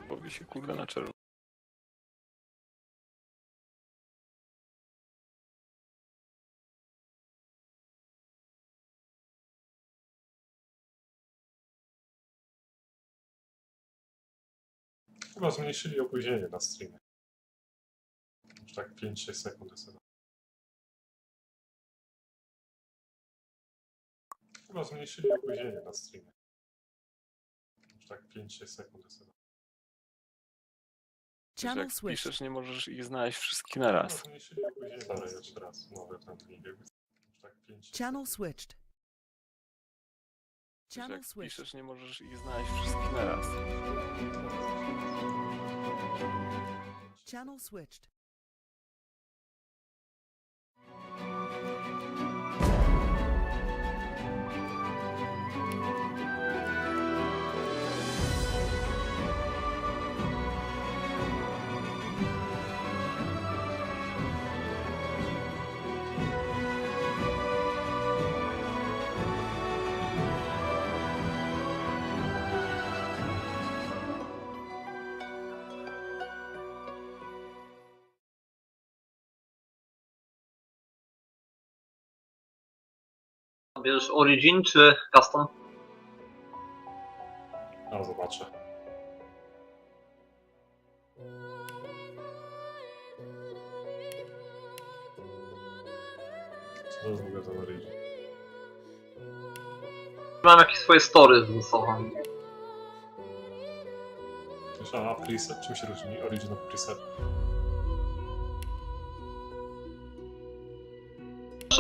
Powie się kurde na czerwono. Chyba zmniejszyli opóźnienie na streamie. Już tak 5-6 sekund jest. Chyba zmniejszyli opóźnienie na streamie. Już tak 5-6 sekund jest. Channel jak switched. Piszesz, nie możesz ich znaleźć wszystkich na raz. Chyba zmniejszyli opóźnienie. Dalej jeszcze raz. Nowy ten link. Już tak 5 Channel switched. Channel jak switched. Piszesz, nie możesz ich znaleźć wszystkich na raz. Channel switched. Bierzesz Origin czy Custom? No, zobaczę. Co to jest w ogóle za Origin? Mam jakieś swoje story z sobą. A preset? Czym się różni Origin od preset?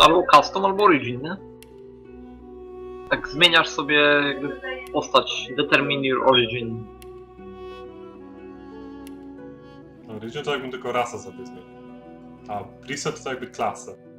Albo Custom, albo Origin, nie? Tak zmieniasz sobie jakby postać, determine your origin. Origin to jakbym tylko rasę sobie zmienił. A preset to jakby klasę.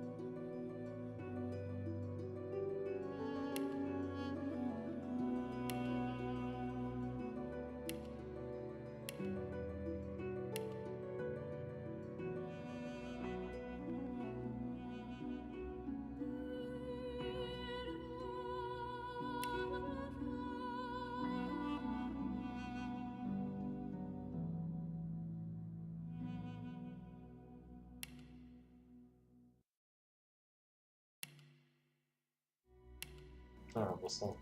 A, bo są.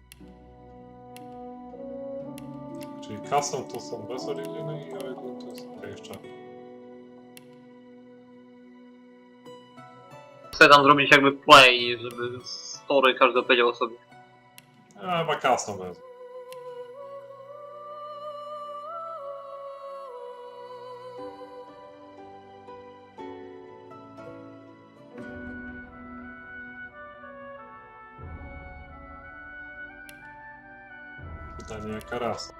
Czyli custom to są bez originu i origin to jest jeszcze. Chcę tam zrobić jakby play, żeby story każdy opowiedział o sobie. A, chyba custom jest. Pytanie jaka rasa?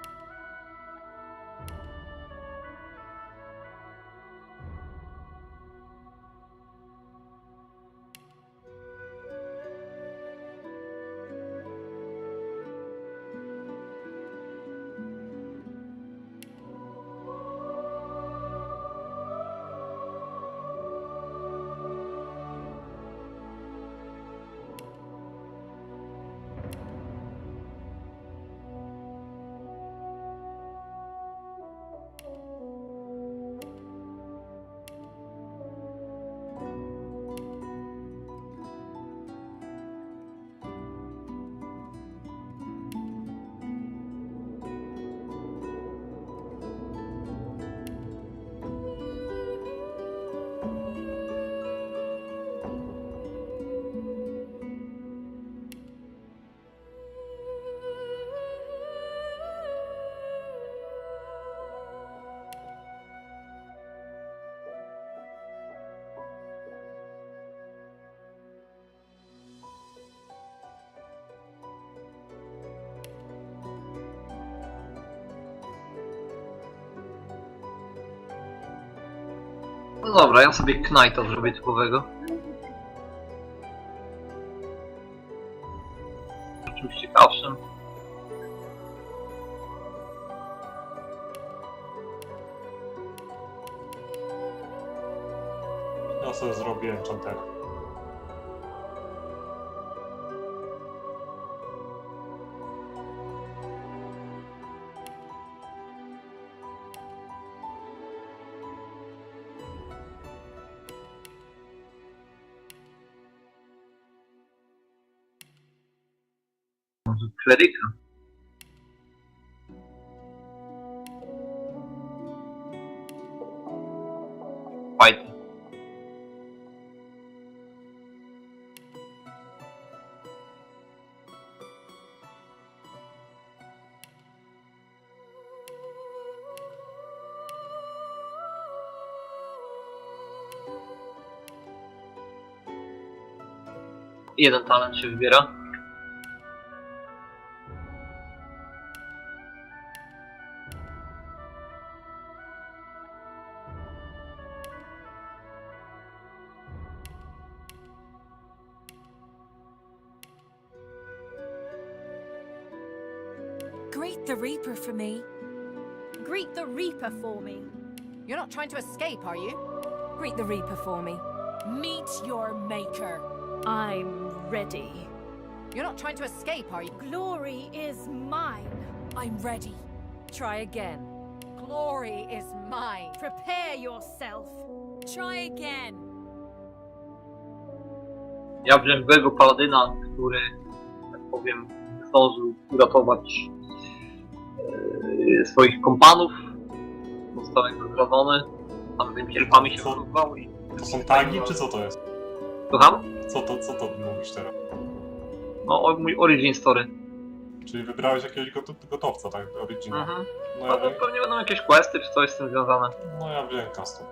No dobra, ja sobie Knight'a zrobię typowego. Czymś ciekawszym. Ja sobie zrobię enchantera. Kleryka. Fajnie. Jeden talent się wybiera. Greet the Reaper for me. Greet the Reaper for me. You're not trying to escape, are you? Greet the Reaper for me. Meet your maker. I'm ready. You're not trying to escape, are you? Glory is mine. I'm ready. Try again. Glory is mine. Prepare yourself. Try again. Ja wziąłem złego paladyna, który, tak powiem, zdążył uratować swoich kompanów. Został jakby zdradzony. Tam z tymi sierpami się rozwał i... To są tagi, czy co to jest? Słucham? Co to mówisz teraz? No, mój origin story. Czyli wybrałeś jakiegoś gotowca, tak? Original. Mhm. No No ja to wiem, pewnie będą jakieś questy czy coś z tym związane. no ja wiem custom.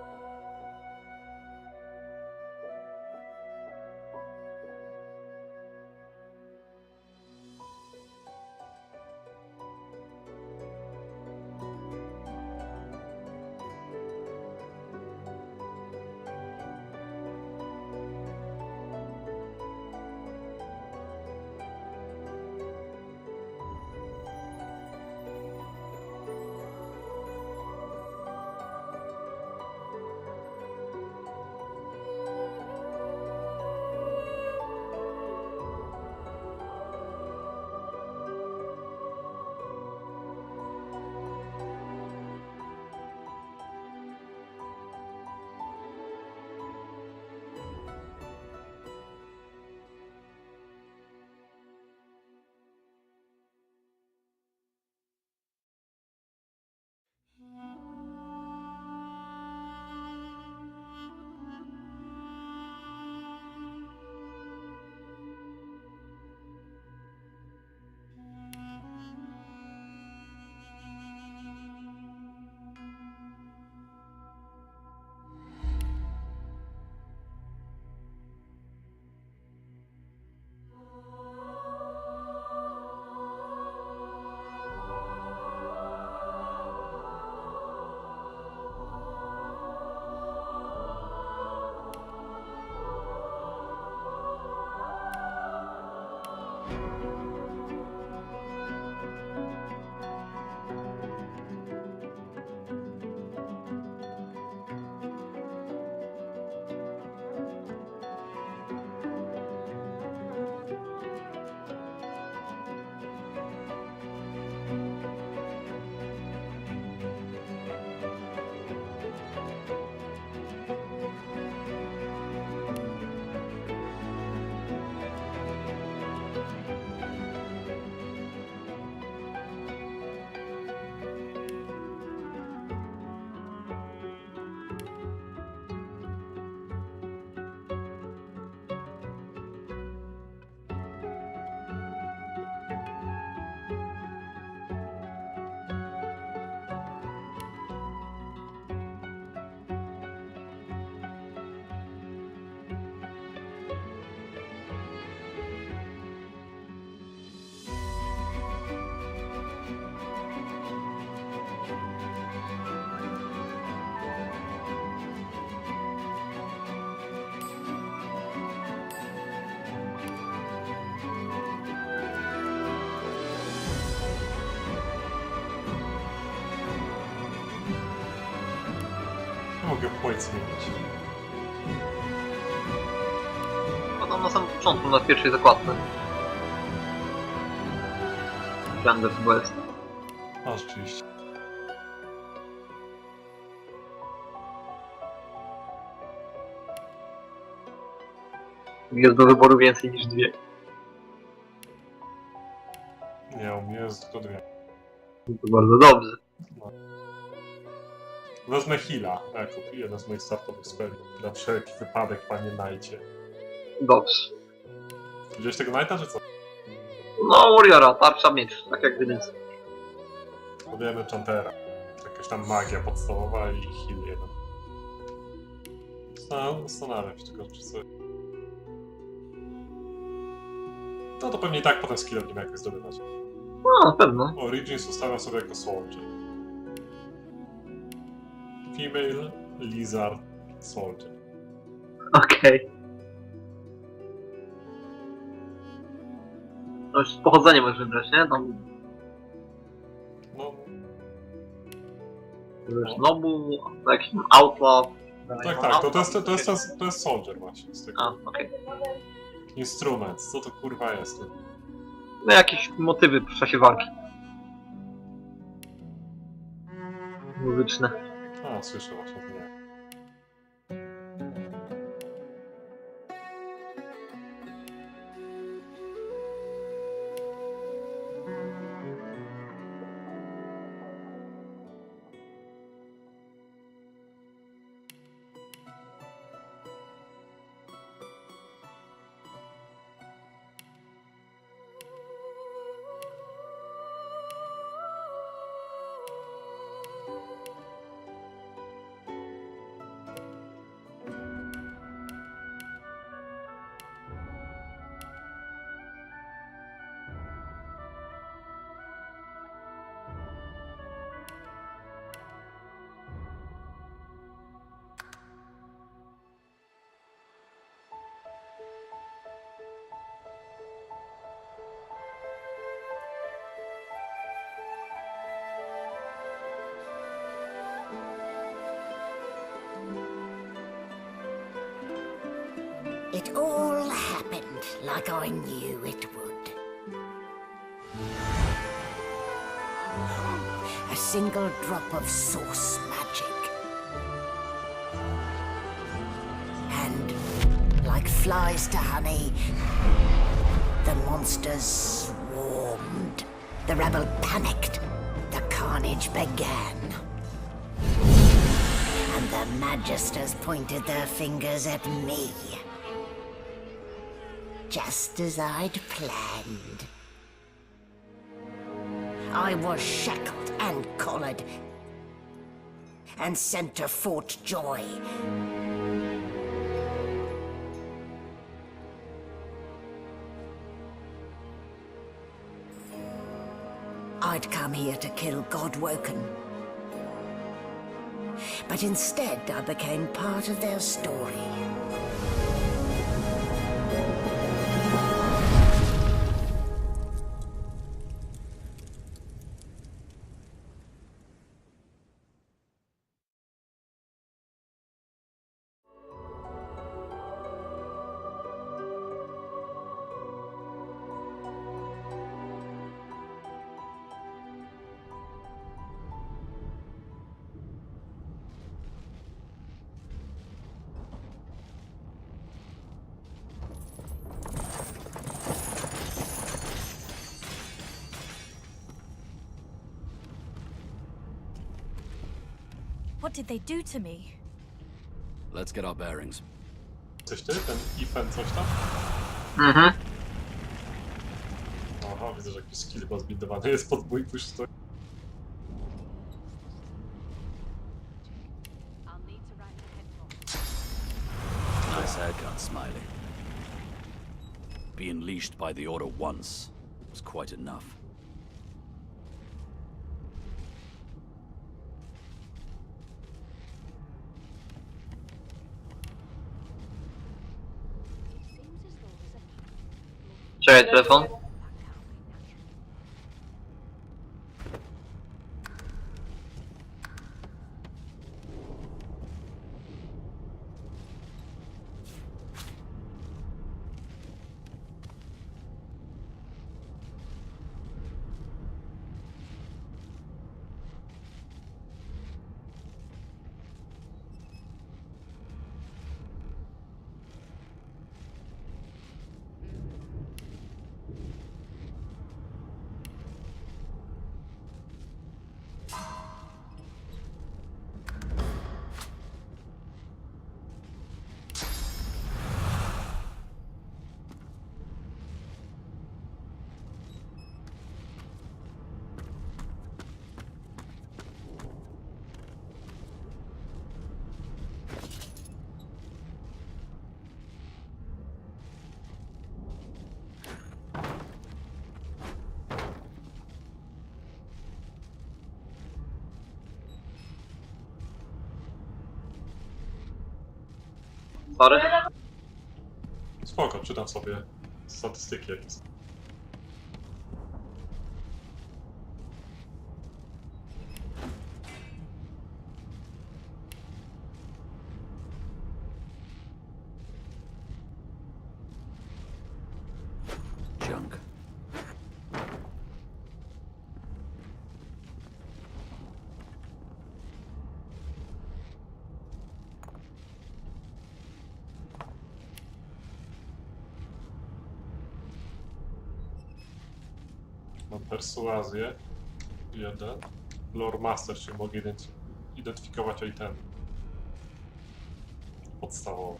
Mogę płeć zmienić. No tam na samym początku, na pierwszej zakładce. Gender chyba jest. A, rzeczywiście. Jest do wyboru więcej niż dwie. Nie, u mnie jest tylko 2. To bardzo dobrze. No. Wezmę heala, jako jeden z moich startowych speli. Na wszelki wypadek, panie Knajcie. Dobrze. Widziałeś tego Knighta, czy co? No, Warriora, tarcza, miecz, tak jak Divinity. Podajemy Chantera. Jakaś tam magia podstawowa i heal jeden. Zastanawiam się tylko, czy coś... No to pewnie i tak potem skill będziemy jakoś zdobywać. No, na pewno. Origins ustawiam sobie jako Soldier. Female Lizard Soldier. Okej. No już pochodzenie możesz wybrać, nie? Tam No, wiesz, Nobu, jakiś tam Outlaw. tak, to jest Soldier właśnie. Z tego. A, okej. Instrument, co to kurwa jest? No jakieś motywy w czasie walki. Muzyczne. A, słyszę właśnie, to nie. It all happened like I knew it would. A single drop of source magic. And, like flies to honey, the monsters swarmed. The rebel panicked. The carnage began. And the magisters pointed their fingers at me. Just as I'd planned. I was shackled and collared and sent to Fort Joy. I'd come here to kill Godwoken. But instead I became part of their story. What did they do to me? Let's get our bearings. Coś ty? Ten Ifen coś tam? Mhm. Aha, widzę, że jakiś skill chyba zbindowany jest pod mój push stoi. Nice haircut, Smiley. Being leashed by the Order once was quite enough. Czekaj, telefon. stary. Spoko, czytam sobie statystyki jakie są. Junk. Mam perswazję. 1. Lore Master, czyli mogę identyfikować itemy. Podstawowo.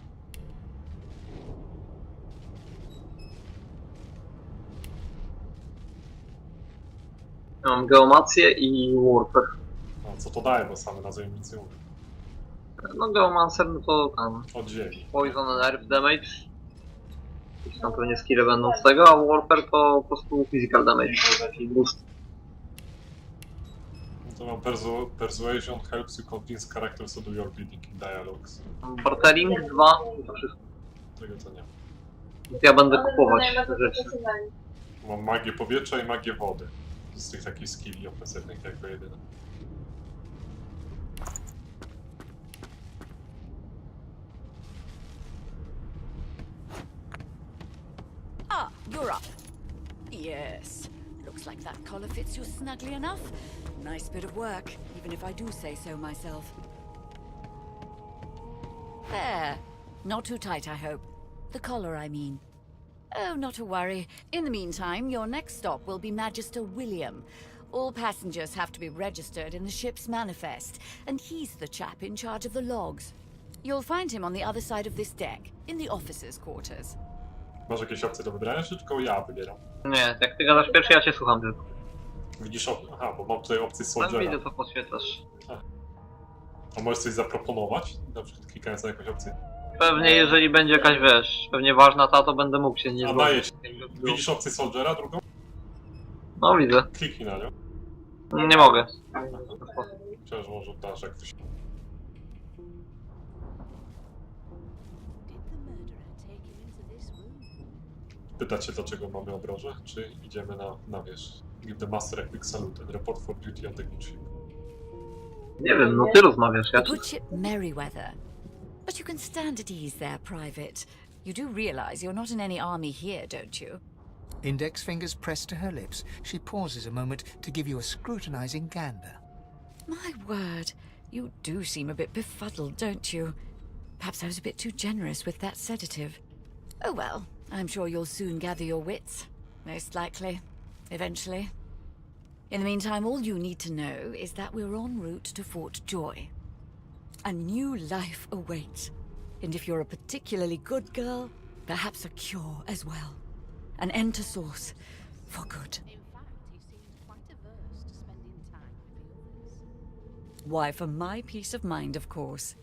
Ja mam geomację i warfare. A co to daje, bo same nazwy im nic nie mówię. No geomancer no to tam Od ziemi. poison and earth damage. Jakieś tam pewnie skille będą z tego, a warfare to po prostu physical damage. Jakiś boost. No to mam Persuasion helps you convince characters to do your bidding in dialogues. Bartering 2 to wszystko. Tego to nie. Ja będę kupować te rzeczy. Mam magię powietrza i magię wody. Z tych takich skilli ofensywnych jako jedyne. Ah, you're up. Yes. Looks like that collar fits you snugly enough. Nice bit of work, even if I do say so myself. There. Not too tight, I hope. The collar, I mean. Oh, not to worry. In the meantime, your next stop will be Magister William. All passengers have to be registered in the ship's manifest, and he's the chap in charge of the logs. You'll find him on the other side of this deck, in the officers' quarters. Masz jakieś opcje do wybrania, czy tylko ja wybieram? Nie, jak ty gadasz pierwszy, ja cię słucham tylko. Widzisz Aha, bo mam tutaj opcję Tam Soldiera. widzę, co podświetlasz. A możesz coś zaproponować? Na przykład klikając na jakąś opcję. Pewnie jeżeli będzie jakaś, wiesz, pewnie ważna ta, to będę mógł się nie A daję ci. Widzisz opcję Soldiera drugą? No widzę. Kliknij na nią. Nie mogę. Myślałem, że może dasz jak ktoś. Pytacie dlaczego mamy obroże, czy idziemy na wież? Give the master a quick salute and report for duty on the good ship. Nie wiem, no ty rozmawiasz, ja The good ship Merryweather. But you can stand at ease there, Private. You do realize you're not in any army here, don't you? Index fingers pressed to her lips, she pauses a moment to give you a scrutinizing gander. My word, you do seem a bit befuddled, don't you? Perhaps I was a bit too generous with that sedative. Oh well, I'm sure you'll soon gather your wits. Most likely. Eventually. In the meantime, all you need to know is that we're en route to Fort Joy. A new life awaits. And if you're a particularly good girl, perhaps a cure as well. An end to Source. For good. In fact, he seemed quite averse to spending time with the others. Why, for my peace of mind, of course.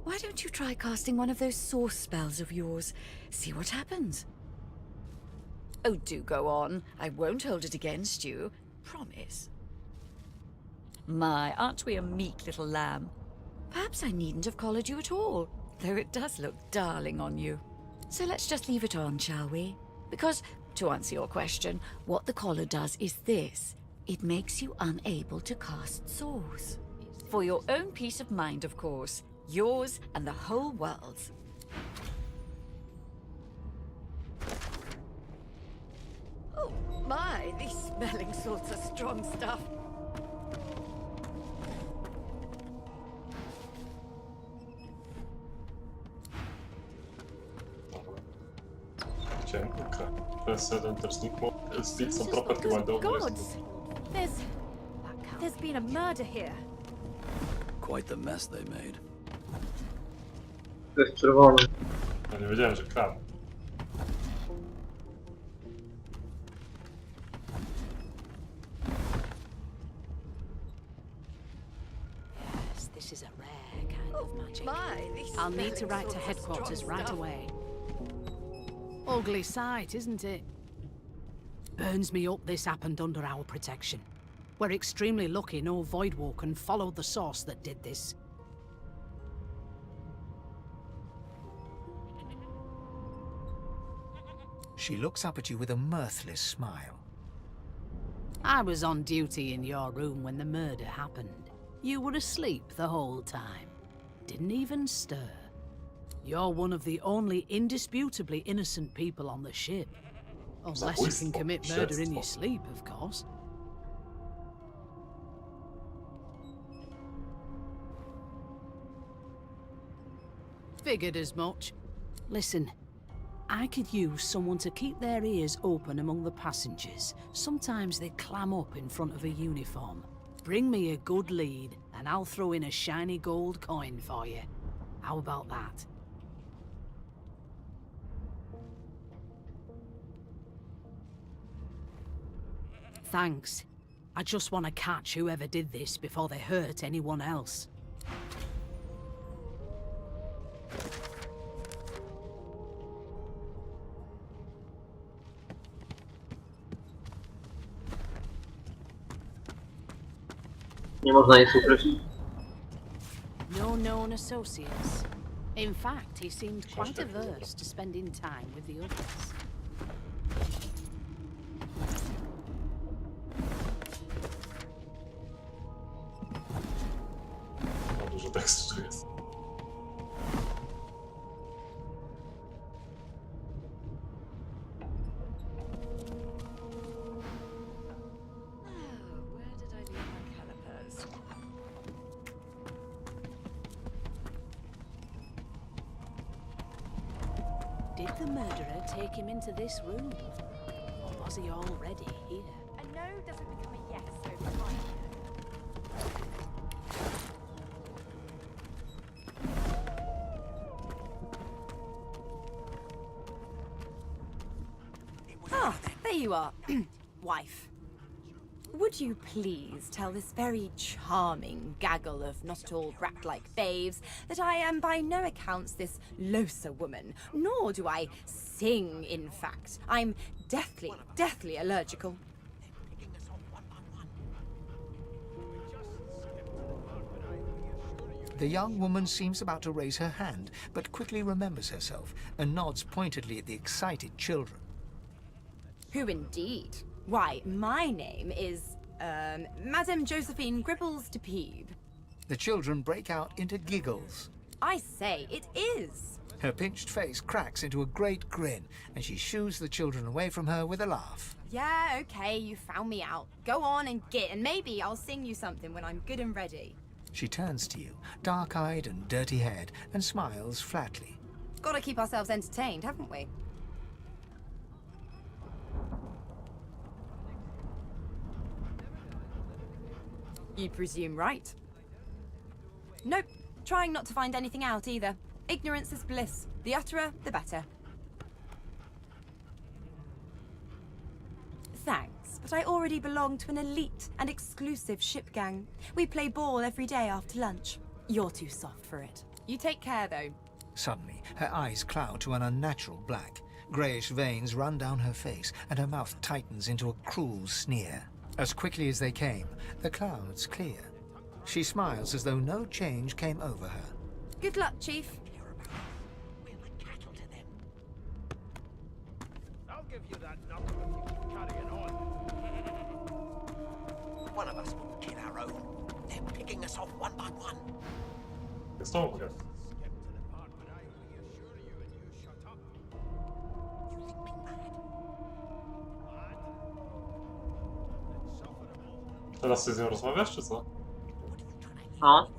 Why don't you try casting one of those source spells of yours? See what happens. Oh, do go on. I won't hold it against you. Promise. My, aren't we a meek little lamb? Perhaps I needn't have collared you at all, though it does look darling on you. So let's just leave it on, shall we? Because, to answer your question, what the collar does is this. It makes you unable to cast Source. For your own peace of mind, of course. Yours and the whole world's. Oh my, these smelling salts are strong stuff. Chciałem Press enter sneak mode. Steal some Jesus, property while the owner is gods! There's been a murder here. Quite the mess they made. To jest czerwony. Ja nie wiedziałem, że kradł. This is a rare kind of magic. My, these I'll need to smelling write to salts are headquarters strong right stuff. away. Ugly sight, isn't it? Burns me up this happened under our protection. We're extremely lucky no Voidwalker followed the source that did this. She looks up at you with a mirthless smile. I was on duty in your room when the murder happened. You were asleep the whole time. Didn't even stir. You're one of the only indisputably innocent people on the ship. Unless you can commit murder in your sleep, of course. Figured as much. Listen, I could use someone to keep their ears open among the passengers. Sometimes they clam up in front of a uniform. Bring me a good lead, and I'll throw in a shiny gold coin for you. How about that? Thanks. I just want to catch whoever did this before they hurt anyone else. Nie można nic ukryć. No known associates. In fact, he seemed quite averse to spending time with the others. No, dużo tekstu tu jest. Where did I leave my calipers? Did the murderer take him into this room? Or was he already here? A no doesn't become a yes over time. Ah, there you are, wife. Would you please tell this very charming gaggle of not-at-all brat-like babes that I am by no accounts this loser woman, nor do I sing, in fact. I'm deathly allergical. The young woman seems about to raise her hand, but quickly remembers herself and nods pointedly at the excited children. Who indeed? Why, my name is, Madame Josephine Gribbles de Peeb. The children break out into giggles. I say, it is. Her pinched face cracks into a great grin, and she shoos the children away from her with a laugh. Yeah, okay, you found me out. Go on and git, and maybe I'll sing you something when I'm good and ready. She turns to you, dark-eyed and dirty-haired, and smiles flatly. Gotta keep ourselves entertained, haven't we? You presume right. Nope, trying not to find anything out either. Ignorance is bliss. The utterer, the better. Thanks, but I already belong to an elite and exclusive ship gang. We play ball every day after lunch. You're too soft for it. You take care, though. Suddenly, her eyes cloud to an unnatural black. Greyish veins run down her face, and her mouth tightens into a cruel sneer. As quickly as they came, the clouds clear. She smiles as though no change came over her. Good luck, Chief. I'll give you that number if you keep carrying on. One of us wouldn't kill our own. They're picking us off one by one. Jest to mogę. Skip to the part when I reassure you and you shut up. You think me mad? Mad? Insufferable. Teraz ty z nią rozmawiasz, czy co? No.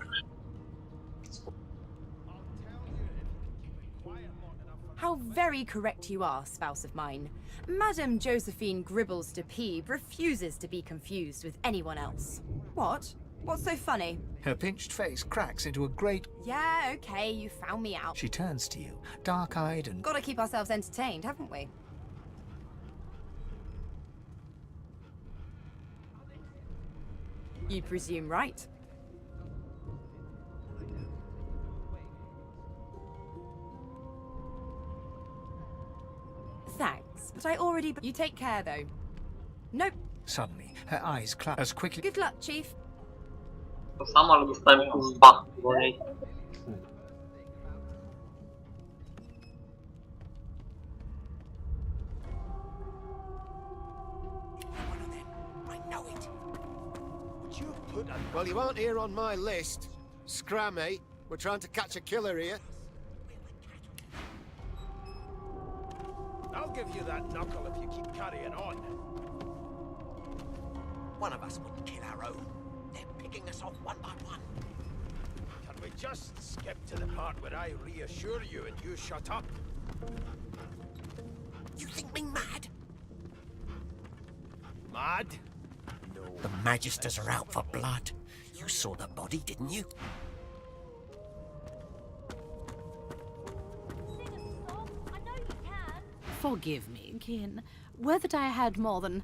How very correct you are, spouse of mine. Madame Josephine Gribbles de Peeb refuses to be confused with anyone else. What? What's so funny? Her pinched face cracks into a great... Yeah, okay, you found me out. She turns to you, dark-eyed and... Gotta keep ourselves entertained, haven't we? You presume right. Thanks, but I already... You take care, though. Nope. Suddenly, her eyes cloud as quickly... Good luck, Chief. To samo, ale dostałem tu z bach wolniej. Well, you aren't here on my list. Scram, mate. We're trying to catch a killer here. I'll give you that knuckle if you keep carrying on. One of us wouldn't kill our own. They're picking us off one by one. Can we just skip to the part where I reassure you and you shut up? You think me mad? Mad? No. The Magisters are out for blood. You saw the body, didn't you? Forgive me, kin. Were that I had more than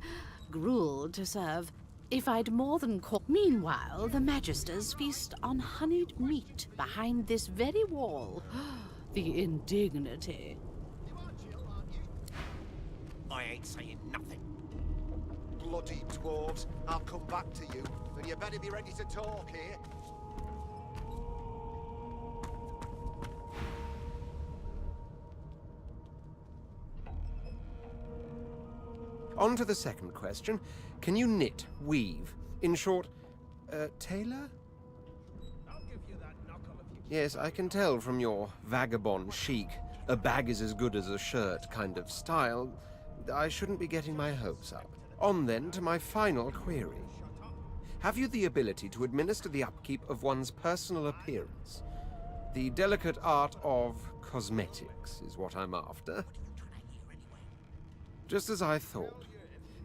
gruel to serve, if I'd more than Meanwhile, the Magisters feast on honeyed meat behind this very wall. The indignity. I ain't saying nothing. Bloody dwarves. I'll come back to you, but you better be ready to talk here. On to the second question. Can you knit, weave? In short, tailor? Yes, I can tell from your vagabond chic, a bag is as good as a shirt kind of style. I shouldn't be getting my hopes up. On then to my final query. Have you the ability to administer the upkeep of one's personal appearance? The delicate art of cosmetics is what I'm after. Just as I thought.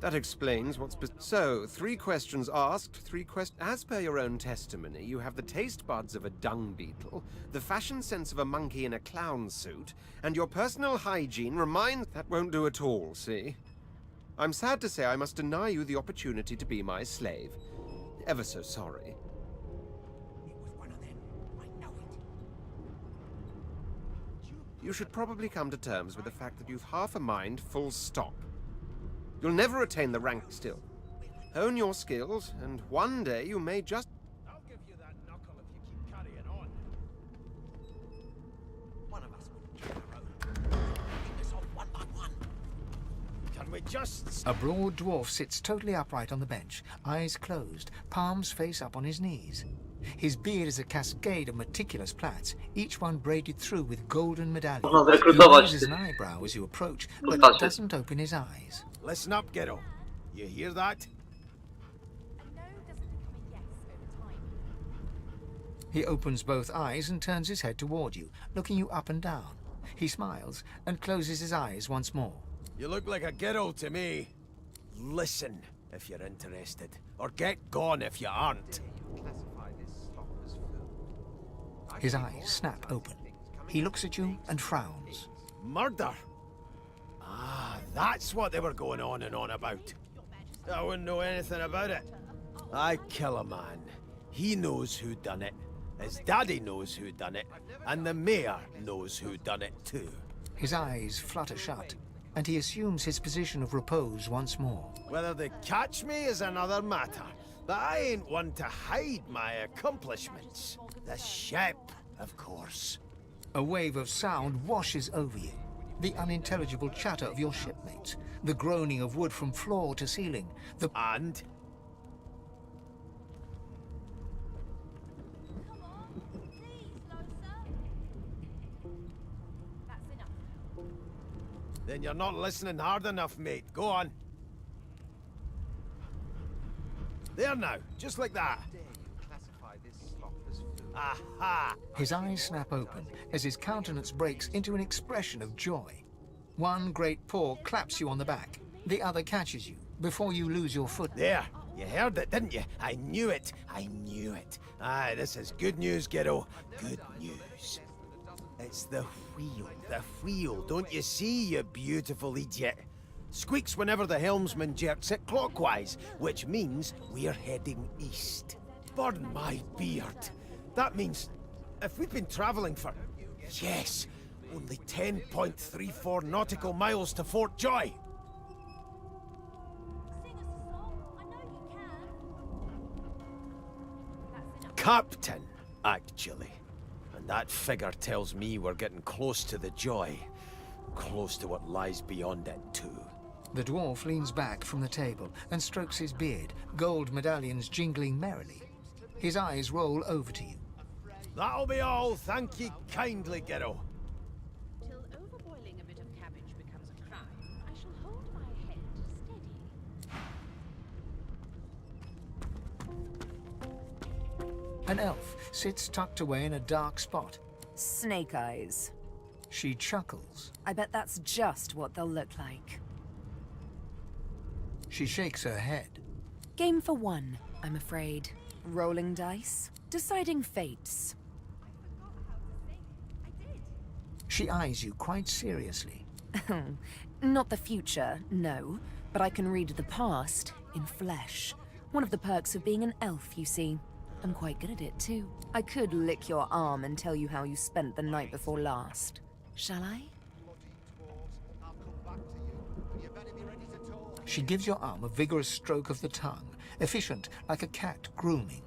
That explains what's... So, 3 questions asked, 3 questions... As per your own testimony, you have the taste buds of a dung beetle, the fashion sense of a monkey in a clown suit, and your personal hygiene reminds... That won't do at all, see? I'm sad to say I must deny you the opportunity to be my slave. Ever so sorry. It was one of them. I know it. You should probably come to terms with the fact that you've half a mind, full stop. You'll never attain the rank still. Hone your skills, and one day you may just... I'll give you that knuckle if you keep carrying on. One of us wouldn't kill our own. Picking us off one by one. Can we just... A broad dwarf sits totally upright on the bench, eyes closed, palms face up on his knees. His beard is a cascade of meticulous plaits, each one braided through with golden medallions. He raises an eyebrow as you approach, but doesn't open his eyes. Listen up, Ghetto. You hear that? He opens both eyes and turns his head toward you, looking you up and down. He smiles and closes his eyes once more. You look like a Ghetto to me. Listen if you're interested, or get gone if you aren't. His eyes snap open. He looks at you and frowns. Murder? Ah, that's what they were going on and on about. I wouldn't know anything about it. I kill a man. He knows who done it. His daddy knows who done it. And the mayor knows who done it too. His eyes flutter shut, and he assumes his position of repose once more. Whether they catch me is another matter. But I ain't one to hide my accomplishments. The ship, of course. A wave of sound washes over you. The unintelligible chatter of your shipmates, the groaning of wood from floor to ceiling, the... And? Then you're not listening hard enough, mate. Go on. There now, just like that. Aha! His eyes snap open as his countenance breaks into an expression of joy. One great paw claps you on the back. The other catches you before you lose your foot. There! You heard it, didn't you? I knew it. I knew it. Aye, this is good news, Ghetto. Good news. It's the wheel. The wheel. Don't you see, you beautiful idiot? Squeaks whenever the helmsman jerks it clockwise, which means we're heading east. Burn my beard. That means if we've been traveling for, yes, only 10.34 nautical miles to Fort Joy. Captain, actually. And that figure tells me we're getting close to the Joy. Close to what lies beyond it, too. The dwarf leans back from the table and strokes his beard, gold medallions jingling merrily. His eyes roll over to you. That'll be all, thank ye kindly, Ghetto. Till overboiling a bit of cabbage becomes a crime, I shall hold my head steady. An elf sits tucked away in a dark spot. Snake eyes. She chuckles. I bet that's just what they'll look like. She shakes her head. Game for one, I'm afraid. Rolling dice, deciding fates. She eyes you quite seriously. Not the future, no, but I can read the past in flesh. One of the perks of being an elf, you see. I'm quite good at it, too. I could lick your arm and tell you how you spent the night before last. Shall I? She gives your arm a vigorous stroke of the tongue, efficient like a cat grooming.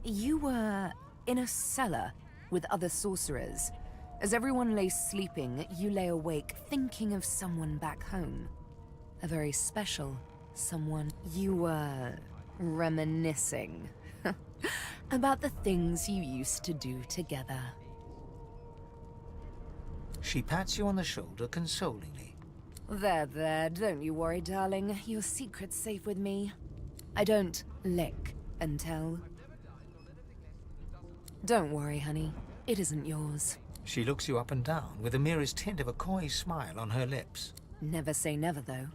You were in a cellar with other sorcerers. As everyone lay sleeping, you lay awake thinking of someone back home. A very special someone. You were reminiscing about the things you used to do together. She pats you on the shoulder consolingly. There, don't you worry, darling. Your secret's safe with me. I don't lick and tell. Don't worry, honey. It isn't yours. She looks you up and down with the merest hint of a coy smile on her lips. Never say never, though.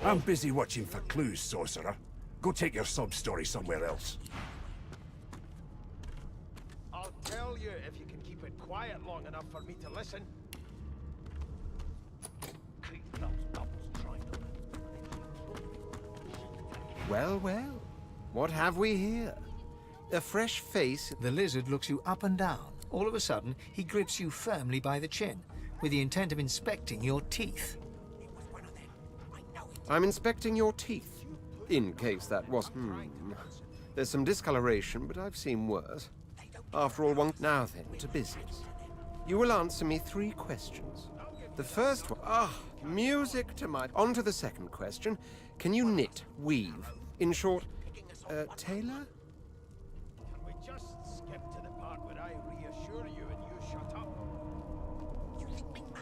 I'm busy watching for clues, sorcerer. Go take your sub-story somewhere else. I'll tell you if you can keep it quiet long enough for me to listen. Well, well. What have we here? A fresh face. The lizard looks you up and down. All of a sudden, he grips you firmly by the chin, with the intent of inspecting your teeth. I'm inspecting your teeth. In case that was... There's some discoloration, but I've seen worse. After all, one... Now then, to business. You will answer me 3 questions. The first one... music to my... On to the second question. Can you knit, weave? In short, tailor? Can we just skip to the part where I reassure you and you shut up? You think me mad?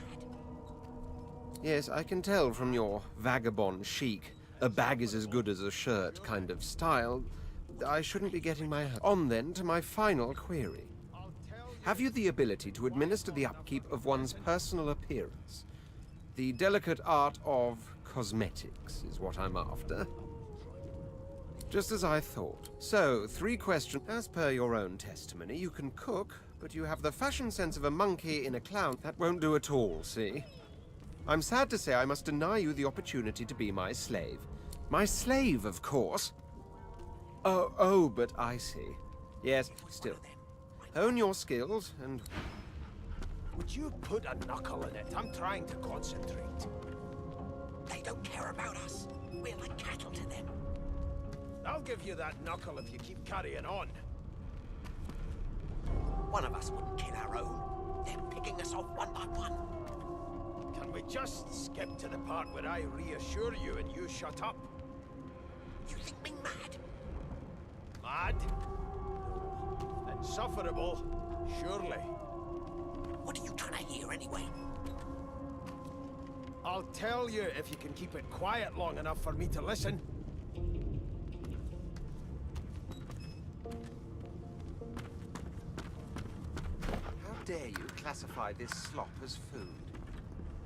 Yes, I can tell from your vagabond chic, a bag is as good as a shirt kind of style. I shouldn't be getting my... On then to my final query. Have you the ability to administer the upkeep of one's personal appearance? The delicate art of cosmetics is what I'm after. Just as I thought. So, 3 questions. As per your own testimony, you can cook, but you have the fashion sense of a monkey in a clown. That won't do at all, see? I'm sad to say I must deny you the opportunity to be my slave. My slave, of course. Oh, but I see. Yes, still. Hone your skills, and... Would you put a knuckle in it? I'm trying to concentrate. They don't care about us. We're like cattle to them. I'll give you that knuckle if you keep carrying on. One of us wouldn't kill our own. They're picking us off one by one. Can we just skip to the part where I reassure you and you shut up? You think me mad? Mad? Insufferable, surely. What are you trying to hear anyway? I'll tell you if you can keep it quiet long enough for me to listen. How dare you classify this slop as food?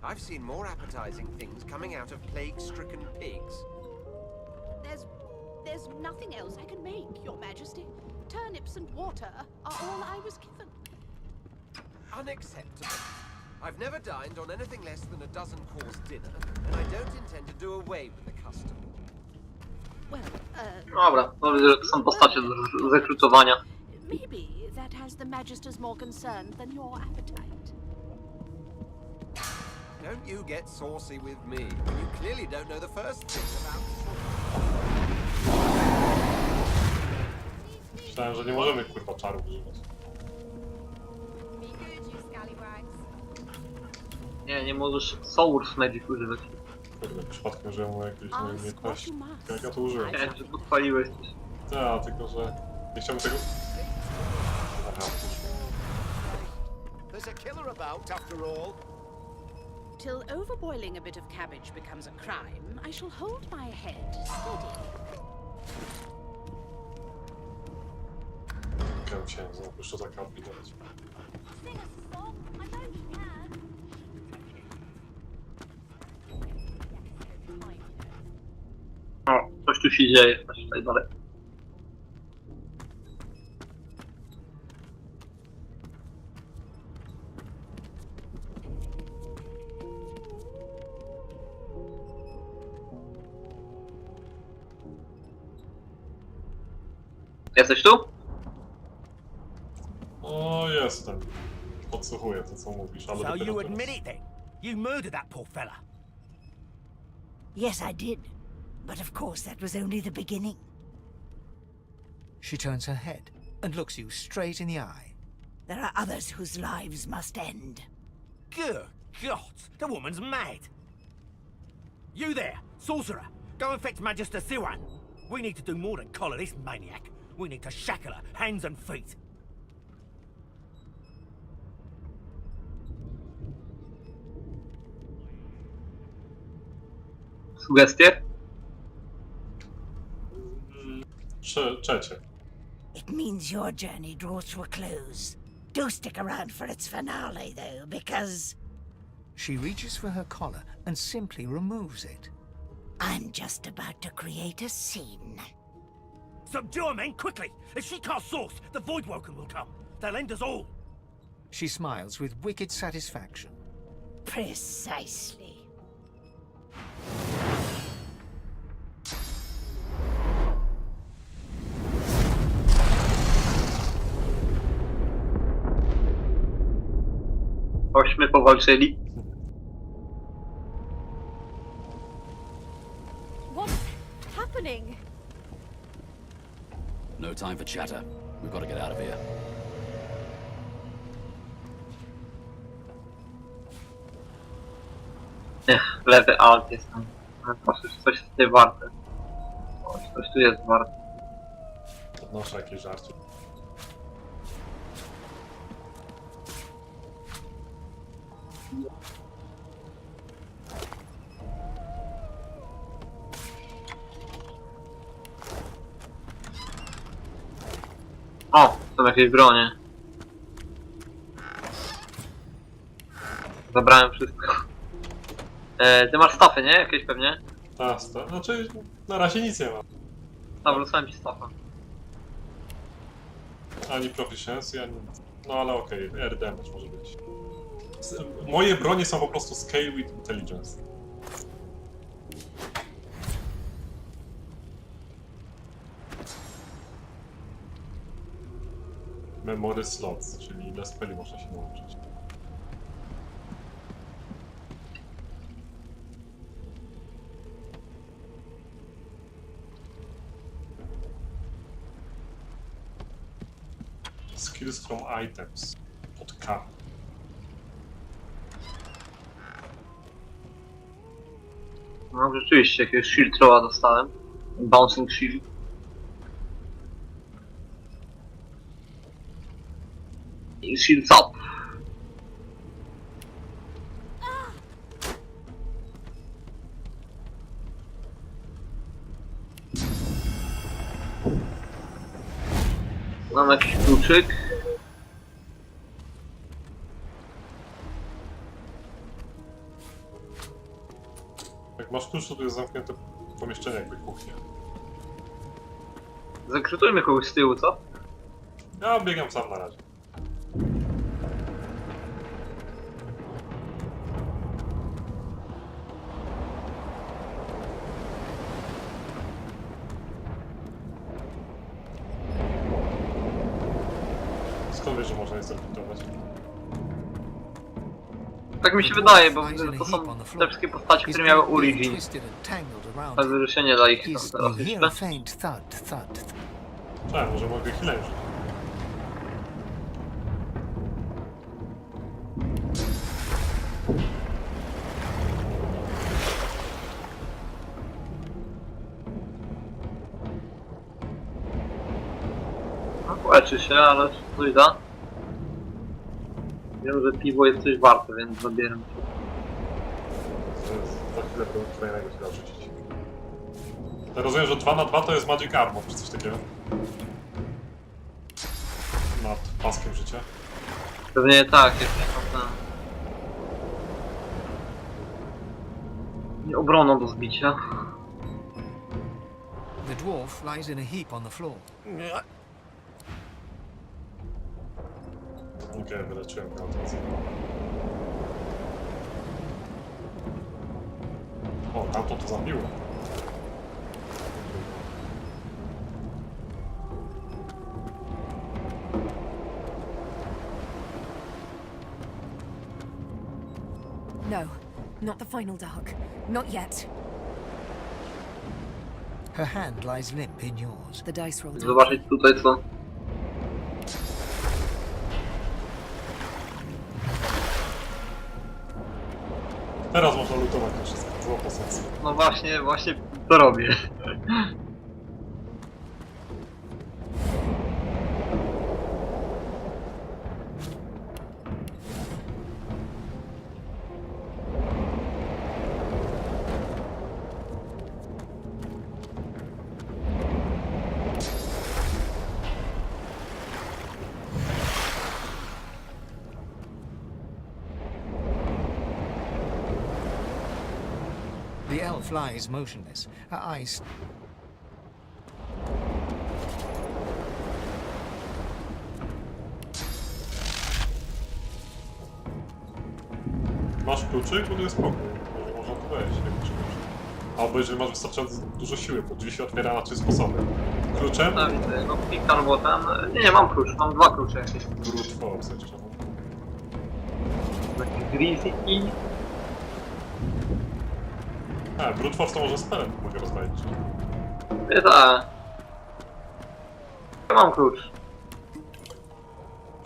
I've seen more appetizing things coming out of plague-stricken pigs. There's nothing else I can make, Your Majesty. Turnips and water are all I was given. Unacceptable. I've never dined on anything less than a dozen-course dinner, and I don't intend to do away with the custom. Dobra, to widzę, że to są postacie z rekrutowania. Maybe that has the Magisters more concerned than your appetite. Don't you get saucy with me, when you clearly don't know the first thing about Myślałem, że nie możemy kurwa czarów używać. Nie możesz Source Magic używać. Kurde, przypadkiem użyłem jakieś umiejętności. Jak ja to użyłem? Nie, że podpaliłeś coś. Tak, tylko że nie chciałbym tego... Aha, There's a killer about, after all. Till overboiling a bit of cabbage becomes a crime, I shall hold my head steady. ja musiałem znowu jeszcze tak kombinować. O, coś tu się dzieje, coś tutaj dalej. Jesteś tu? O, jestem. Podsłuchuję to, co mówisz, ale So dopiero you teraz. admit it then? You murdered that poor fella? Yes, I did. But of course, that was only the beginning. She turns her head and looks you straight in the eye. There are others whose lives must end. Good God, the woman's mad. You there, sorcerer, go and fetch Magister Siwan. We need to do more than collar this maniac. We need to shackle her, hands and feet. Sugestie? Trzecie. It means your journey draws to a close. Do stick around for its finale, though, because She reaches for her collar and simply removes it. I'm just about to create a scene. Subdue her, men, quickly! If she casts source, the Voidwoken will come. They'll end us all. She smiles with wicked satisfaction. Precisely. Ośmy powalczyli. What's happening? No time for chatter. We've got to get out of here. Lewy alt jest tam. Proszę, coś jest tutaj warte. Coś tu jest warte. Podnoszę jakieś żarcie. O, są jakieś bronie. Zabrałem wszystko. Ty masz stafy, nie? Jakieś pewnie? Tak, znaczy na razie nic nie mam. Tam wrzucałem ci stafa. Ani proficiency, ani... No ale okej, air damage może być. Moje bronie są po prostu scale with intelligence. Memory slots, czyli ile speli można się nauczyć. Skills from items. Pod K. No rzeczywiście, jakiegoś shield throwa dostałem. Bouncing shield. I shields up. Mam jakiś kluczyk. Masz klucz, to tu jest zamknięte pomieszczenie, jakby kuchnia. Zakrytujmy kogoś z tyłu, co? Ja biegam sam na razie. Skąd wiesz, że można je zrekrutować? Tak mi się wydaje, bo to są te wszystkie postaci, które miały origin. Także że się nie da ich tam teraz jeszcze. Cześć, może mogę chwilę już. No, leczy się, ale coś da. Wiem, że piwo jest coś warte, więc zabieram się. Za chwilę kolejnego się da rzucić. Ja rozumiem, że 2 na 2 to jest Magic Armor, czy coś takiego. Nad paskiem życia. Pewnie tak, jak nie tam. Nie obroną do zbicia. The dwarf lies in a heap on the floor. Okej, wyleczyłem go od razu. O, tamto to zabiło. No, not the final dark. Not yet. Her hand lies limp in yours. The dice roll. Zobaczyć tutaj co. Teraz można lutować to wszystko, było po sensu. No właśnie to robię. The elf lies motionless, her eyes. Masz kluczyk, bo tu jest pokój. Może można tu wejść, jak czegoś. Albo jeżeli masz wystarczająco dużo siły, bo drzwi się otwiera na 3 sposoby. Kluczem? No widzę, no klikam, bo tam... Nie, mam klucz, mam 2 klucze jakieś. Brute force jeszcze. Taki greasy key. Brute force to może spelem mogę rozwalić. Nie tak. Ja mam klucz.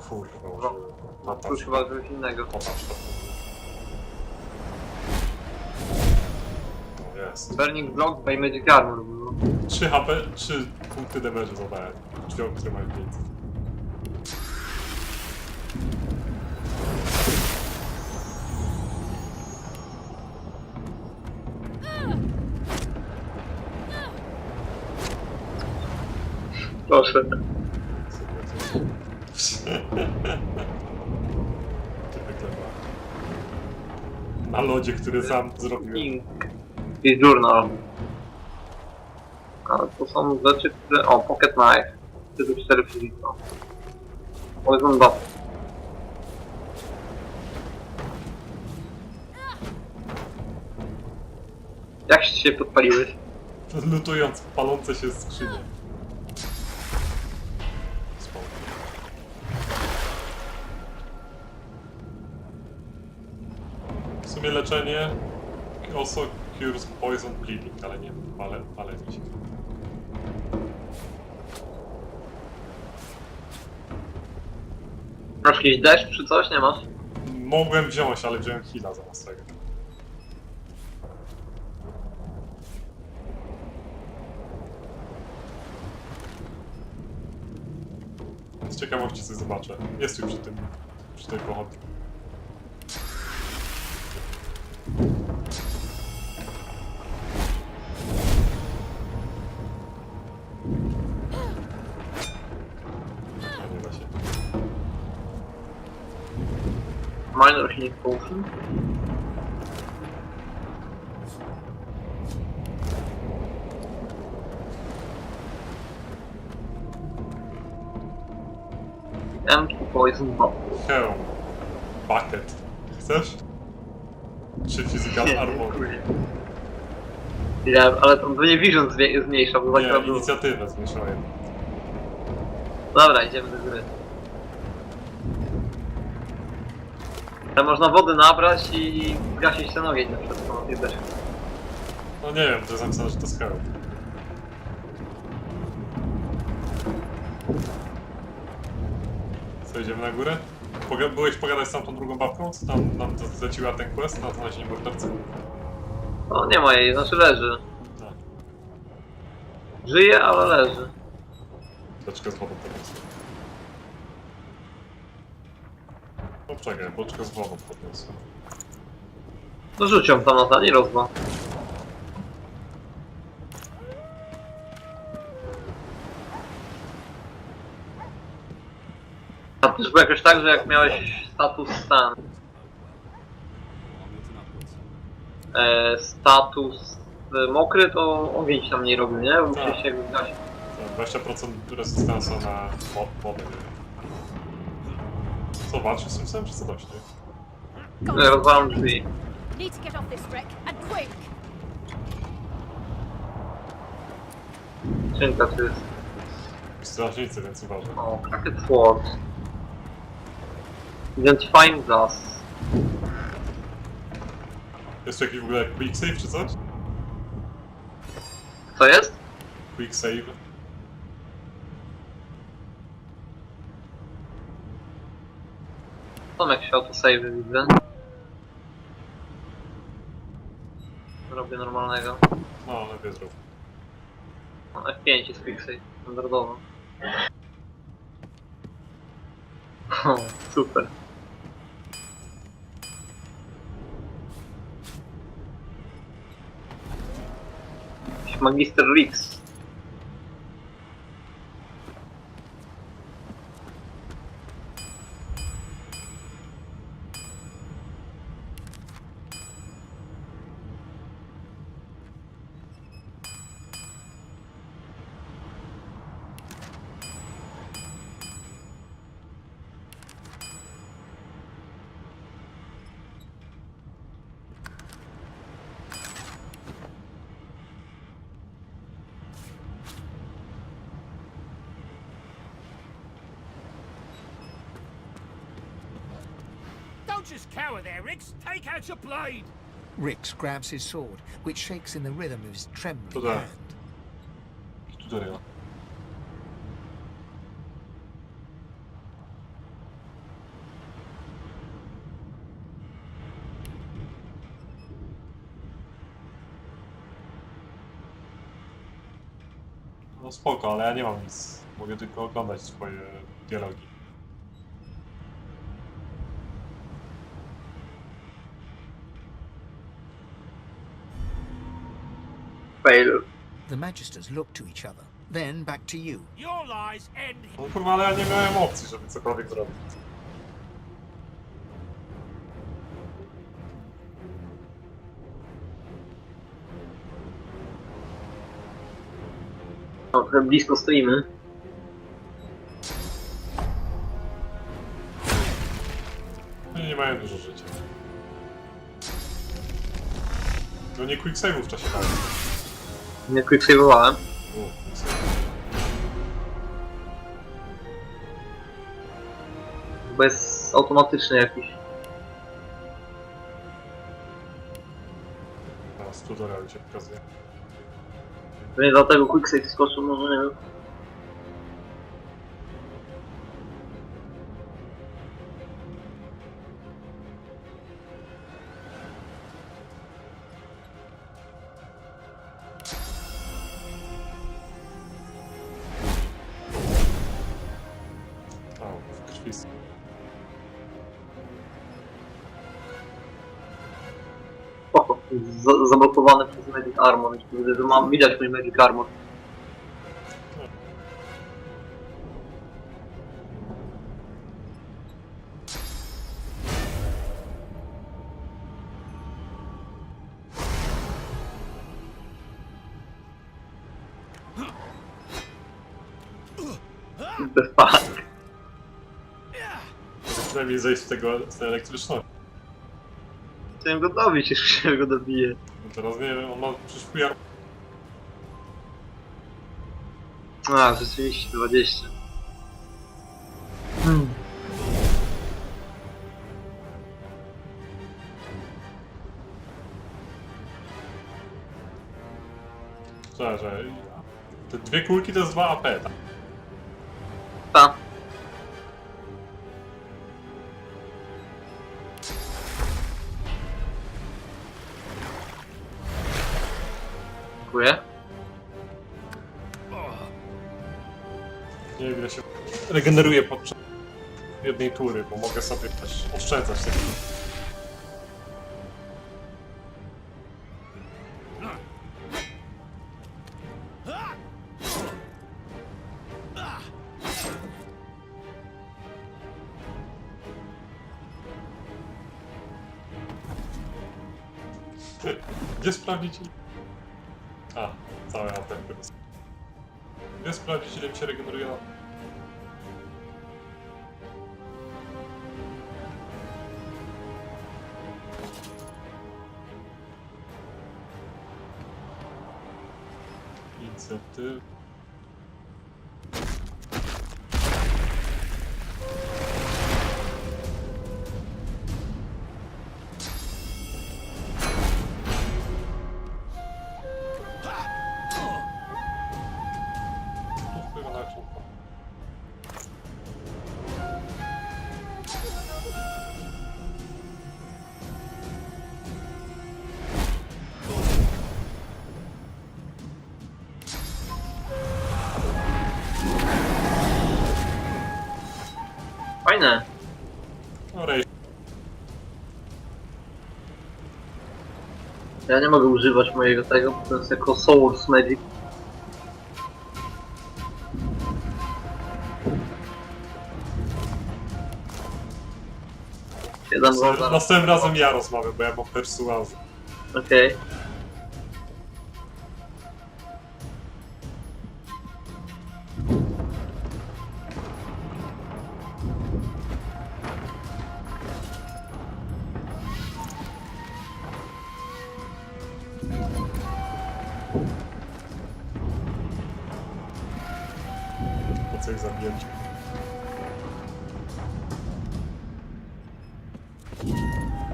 Kurwa, Mam klucz chyba czegoś innego. Popatrz to. No jest. Burning Block by Magic Armor było. 3 HP, 3 punkty damage'u zadałem. Drzwiom, które mają 500. Proszę. Na lodzie, który sam zrobiłem. I journal. Ale to są rzeczy, które... O, pocket knife. 4 fizika. Poison dot. Jak się podpaliłeś? Lutując palące się skrzynie. Spoko. W sumie leczenie also cures poison bleeding, ale nie palenie się. Masz jakiś deszcz czy coś? Nie masz? Mogłem wziąć, ale wziąłem heala zamiast tego. Z ciekawości coś zobaczę. Jest już przy tej pochodni. Nie da się. Minor healing potion. Empty Poison Bomb. Hełm. Bucket. Chcesz? Czy Physical Armor? Ja, ale to nie Vision zmniejsza, bo Nie, tak inicjatywę zmniejszyłem. Dobra, idziemy do góry. Ale można wody nabrać i gasić ten ogień na przykład. No nie wiem, to jest napisane, że to jest hełm. Co, idziemy na górę? Byłeś pogadać z tamtą drugą babką? Co tam nam zleciła ten quest na znalezienie mordercy? No nie ma jej, znaczy leży. Żyje, ale leży. Boczkę z wodą podniosę. No czekaj, boczkę z wodą podniosę. No rzuć ją tam na ten i rozwal. A to już było jakoś tak, że jak miałeś status ten... status mokry, to ogień ci tam nie robił, nie? Bo musisz się jakby zgasić. 20% rezystansa na wodę. Co, walczysz z tym psem, czy co dość, nie? Rozwalam drzwi. Need to get off this wreck, and quick! Skrzynka tu jest. Strażnicy, więc uważaj. O, Cracked Sword. Identifying Glass. Jest tu jakiś w ogóle quick save czy coś? Co jest? Quick save. Są jakieś autosave widzę. Robię normalnego. No, lepiej zrób. No, F5 jest quick save, standardowo. O, super. Jakiś Magister Rix. Don't just cower there, Rix. Take out your blade. Rix grabs his sword, which shakes in the rhythm of his trembling Tutaj. hand. Tutorial. No spoko, ale ja nie mam nic. Mogę tylko oglądać swoje dialogi. Fail. The Magisters look to each other, then back to you. Your lies end No kurwa, ale ja nie miałem opcji, żeby cokolwiek zrobić. No, trochę blisko stoimy. No nie mają dużo życia. No nie quick save'ów w czasie walki. Nie quick save'owałem. Quick save. Bo jest automatyczny jakiś. Teraz tutorial cię pokazuje. To nie dlatego quick save skoczył, może nie wiem. O, w krwi. Spoko. Zablokowany przez Magic Armor. Widzę, że mam widać mój Magic Armor. The fuck? przynajmniej zejść z tej elektryczności. Chciałem go dobić, jeszcze go dobiję. No teraz nie wiem, on ma przecież PR. A, rzeczywiście, 20. Że te dwie kulki to jest 2 AP, tak? Ta. Dziękuję. Nie wiem ile się regeneruje podczas jednej tury, bo mogę sobie też oszczędzać tego. Gdzie sprawdzić? A, całe ATM. Gdzie sprawdzić ile mi się regeneruje? Inicjatyw. Fajne. Ja nie mogę używać mojego tego, bo to jest jako Source Magic. Następnym razem ja rozmawiam, bo ja mam persuazję. Okej. Po co ich zabijać?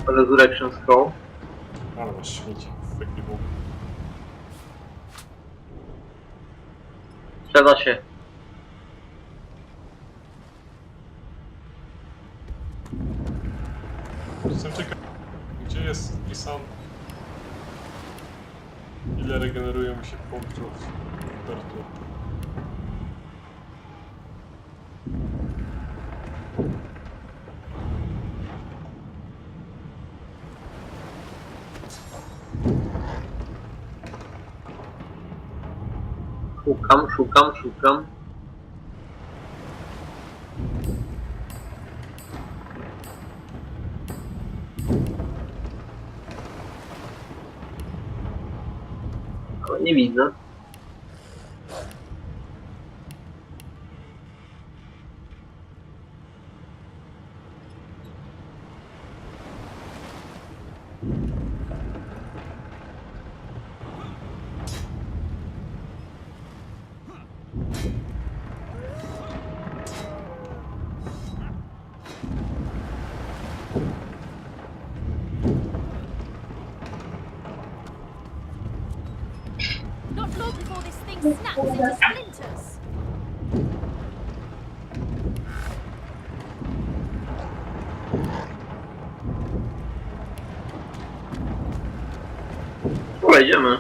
Resurrection Scroll. Ale masz śmieci w ekwipunku. Przeda się. Jestem ciekaw, gdzie jest wpisane, ile regenerują mi się punktów per tur. Szukam. Ale nie widzę. Not long before this thing snaps into splinters. Dobra, idziemy.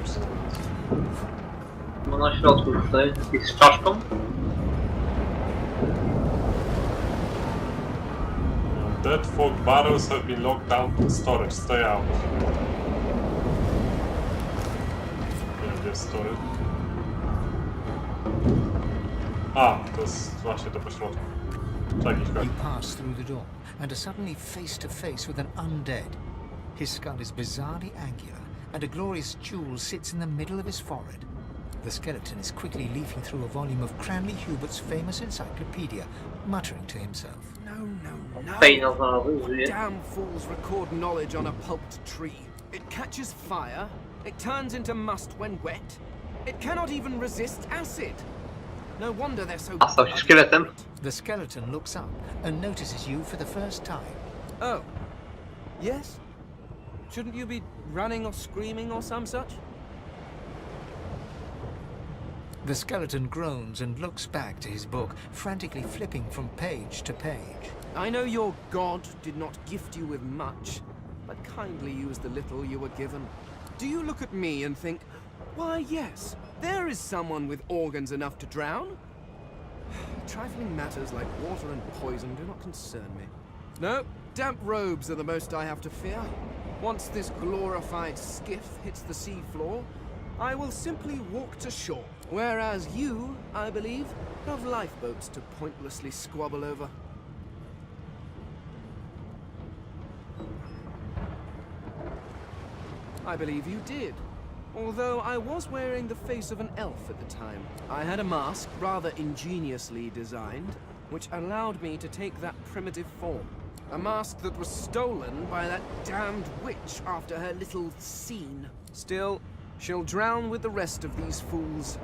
szczerze mówiąc. No na środku tutaj, jakiś z czaszką. Dead folk barrels have been locked down in storage. Stay out. Nie, gdzie jest storage? A, to jest właśnie to po środku. You pass through the door and are suddenly face to face with an undead. His skull is bizarrely angular, and a glorious jewel sits in the middle of his forehead. The skeleton is quickly leafing through a volume of Cranley Hubert's famous encyclopedia, muttering to himself. No. Damn fools record knowledge on a pulped tree. It catches fire. It turns into must when wet. It cannot even resist acid. No wonder they're so... The skeleton looks up and notices you for the first time. Oh. Yes? Shouldn't you be running or screaming or some such? The skeleton groans and looks back to his book, frantically flipping from page to page. I know your god did not gift you with much, but kindly use the little you were given. Do you look at me and think, why yes, there is someone with organs enough to drown? Trifling matters like water and poison do not concern me. No, damp robes are the most I have to fear. Once this glorified skiff hits the sea floor, I will simply walk to shore. Whereas you, I believe, have lifeboats to pointlessly squabble over. I believe you did. Although I was wearing the face of an elf at the time. I had a mask, rather ingeniously designed, which allowed me to take that primitive form. A mask that was stolen by that damned witch after her little scene. Still, she'll drown with the rest of these fools,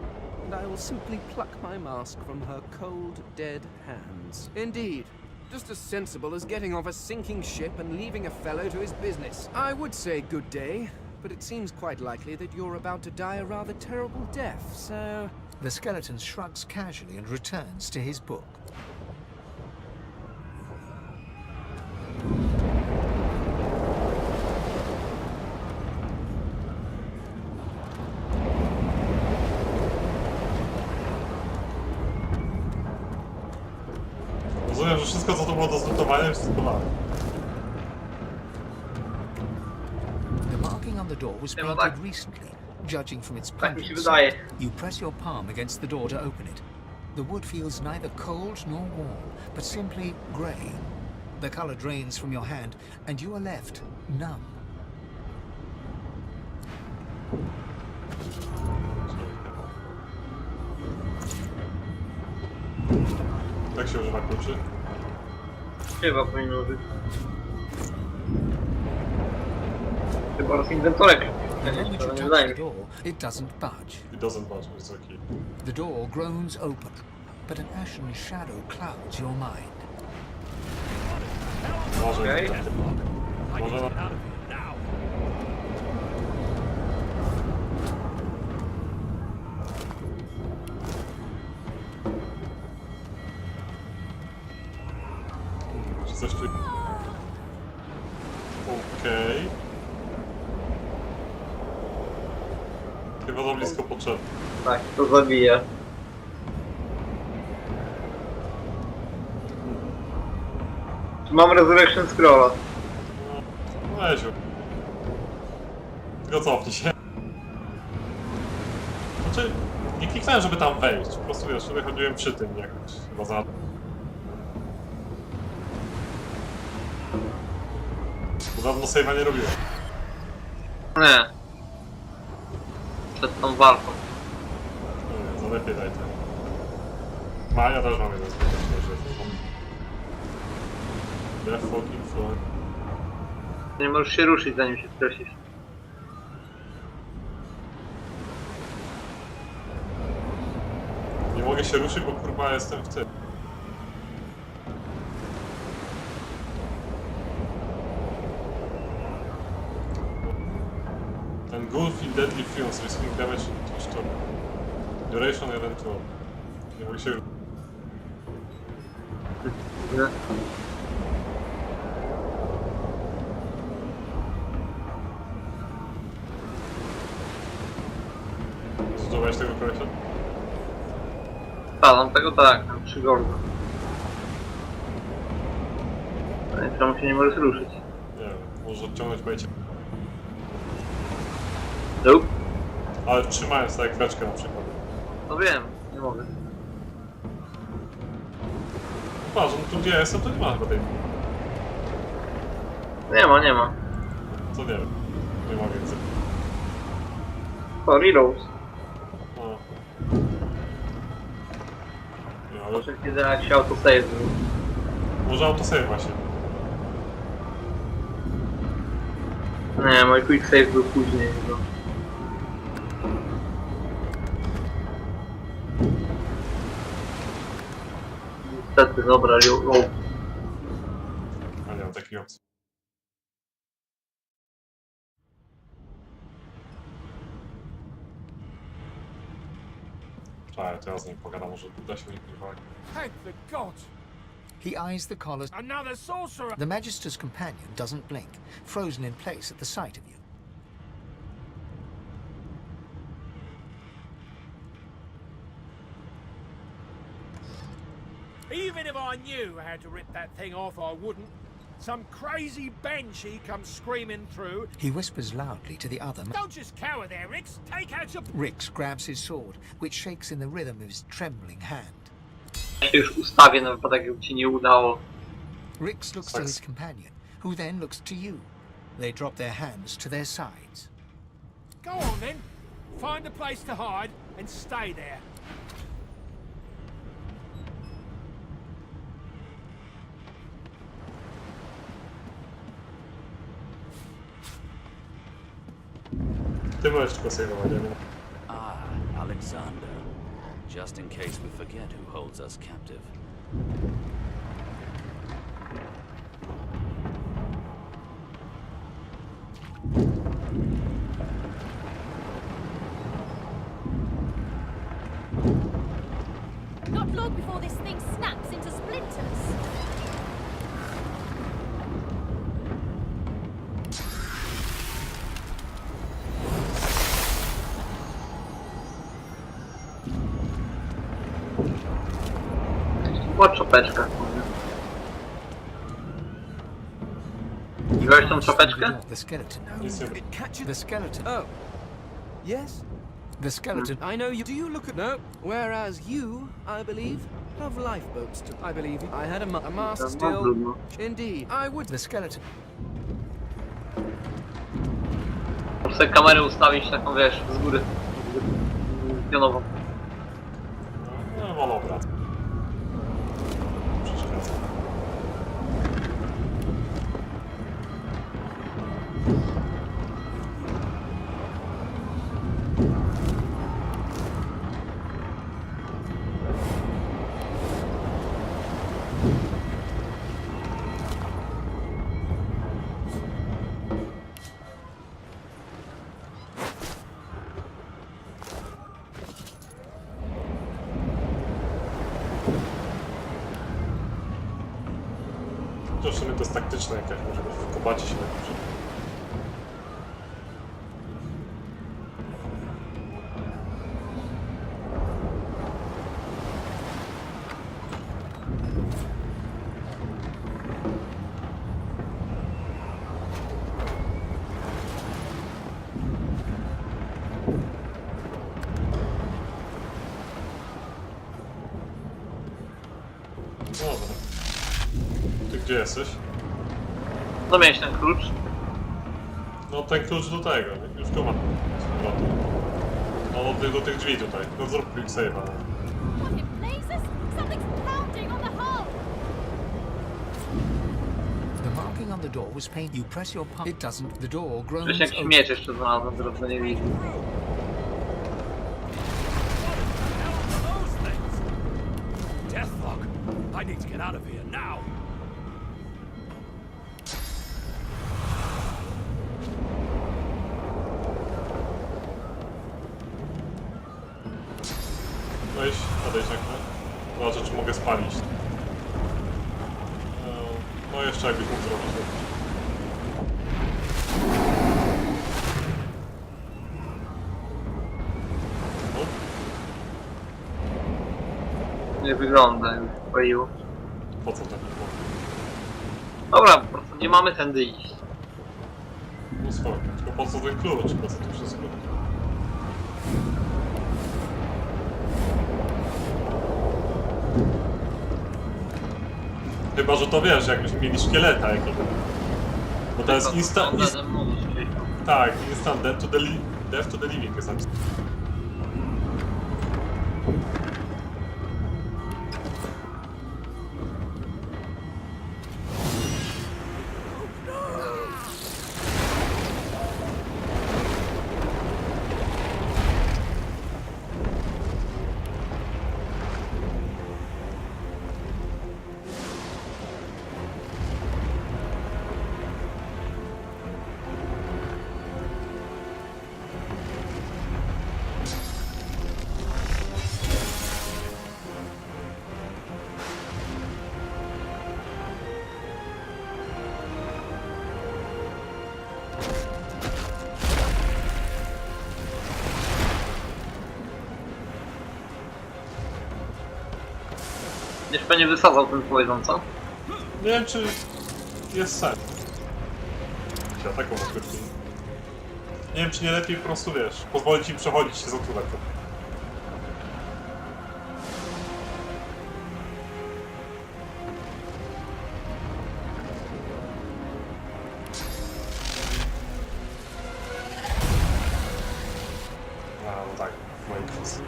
and I will simply pluck my mask from her cold, dead hands. Indeed, just as sensible as getting off a sinking ship and leaving a fellow to his business. I would say good day, but it seems quite likely that you're about to die a rather terrible death, so... The skeleton shrugs casually and returns to his book. Rozumiem, że wszystko co to było do zlutowania jest zlutowane. The marking on the door was painted recently, judging from its pungence. You press your palm against the door to open it. The wood feels neither cold nor warm, but simply grey. The colour drains from your hand, and you are left numb. Jak się używa kluczy? Chyba powinno użyć. Chyba z inwentorek. The moment you touch the door, it doesn't budge. It doesn't budge, it's okay. The door groans open, but an ashen shadow clouds your mind. Może... Może... Czy coś tu... Okej. Chyba za blisko potrzebne. Tak, to zabije. Czy mam Resurrection Scrolla? No, weź ją. Tylko cofnij się. Znaczy, nie kliknąłem, żeby tam wejść. Po prostu wiesz, sobie chodziłem przy tym jakoś. Chyba za... Bo dawno save'a nie robiłem. Nie. Przed tą walką. Nie, to lepiej daj ten. Ja też mam jeden skuteczny, że to The fucking floor. Nie możesz się ruszyć, zanim się stresisz. Nie mogę się ruszyć, bo kurwa jestem w tym. Engulf in deadly fumes, risking damage to duration 1-2. Nie mogę się ruszyć. Zabrałeś tego kolesia? Tak, mam tego tak, mam 3 golda. Ale czemu się nie możesz ruszyć? Nie wiem, może odciągnąć będzie. Nope. Ale trzymając tak jak beczkę na przykład. No wiem, nie mogę. Patrz, tu gdzie ja jestem, to nie ma chyba tej. Nie ma. Co nie wiem. Nie ma więcej. To reload. No. Nie, ale... Może kiedy jak się autosave zrobi. Może autosave właśnie. Nie, mój quick save był później. No. Niestety, dobra, reload. A nie mam takiej opcji. Czekaj, to ja z nim pogadam, może uda się mi nie wali. Thank the gods! He eyes the collar. Another sorcerer! The Magister's companion doesn't blink, frozen in place at the sight of you. Even if I knew how to rip that thing off, I wouldn't. Some crazy banshee comes screaming through. He whispers loudly to the other. Don't just cower there, Rix. Take out your... Rix grabs his sword, which shakes in the rhythm of his trembling hand. Ja się już ustawię na wypadek, jakby ci nie udało. Rix looks to his companion, who then looks to you. They drop their hands to their sides. Go on then. Find a place to hide and stay there. Ty możesz tylko save'ować, ja nie. Ah, Alexander. Just in case we forget who holds us captive. Not long before this thing snaps into splinters. Była czapeczka. Widziałeś tą czapeczkę? The skeleton. It catches the skeleton. Oh. Yes? The skeleton. I know you. Do you look at... No. Whereas you, I believe, have lifeboats to... I believe you. I had a mast still. Indeed. I would... The skeleton. Muszę sobie kamerę ustawić taką, wiesz, z góry. Pionową. No, wolę obracać. Przeszkadza. To w sumie to jest taktyczne jakaś, może być w kobacie się tak przyda. Dobra. Ty gdzie jesteś? No miałeś ten klucz? No ten klucz do tego, już go mam. No do tych drzwi tutaj, no zrób quick save'a. What in blazes? Something's pounding on the hull. The marking on the door was painted. You press your palm. It doesn't. The door groans Przecież jakiś miecz jeszcze znalazłem, teraz go nie widzę. Deathlock. I need to get out of here now. Weź, odejdź jak to. Zobaczę, czy mogę spalić. No jeszcze jakbyś mógł zrobić. No. nie wygląda, już spoiło. Po co tak było? Dobra, po prostu nie mamy tędy iść. No spoko, tylko po co ten klucz? Po co to wszystko? Chyba, że to wiesz, jakbyśmy mieli szkieleta jakiego. Bo to jest instant... Tak, instant death to the living jest napisane. Jeszcze pewnie wysadzał ten powiedzą, co? Nie wiem, czy jest sens. Ja taką odkrycie. Nie wiem, czy nie lepiej po prostu, wiesz, pozwolić im przechodzić się z otwórek. No tak, w moim kwestii.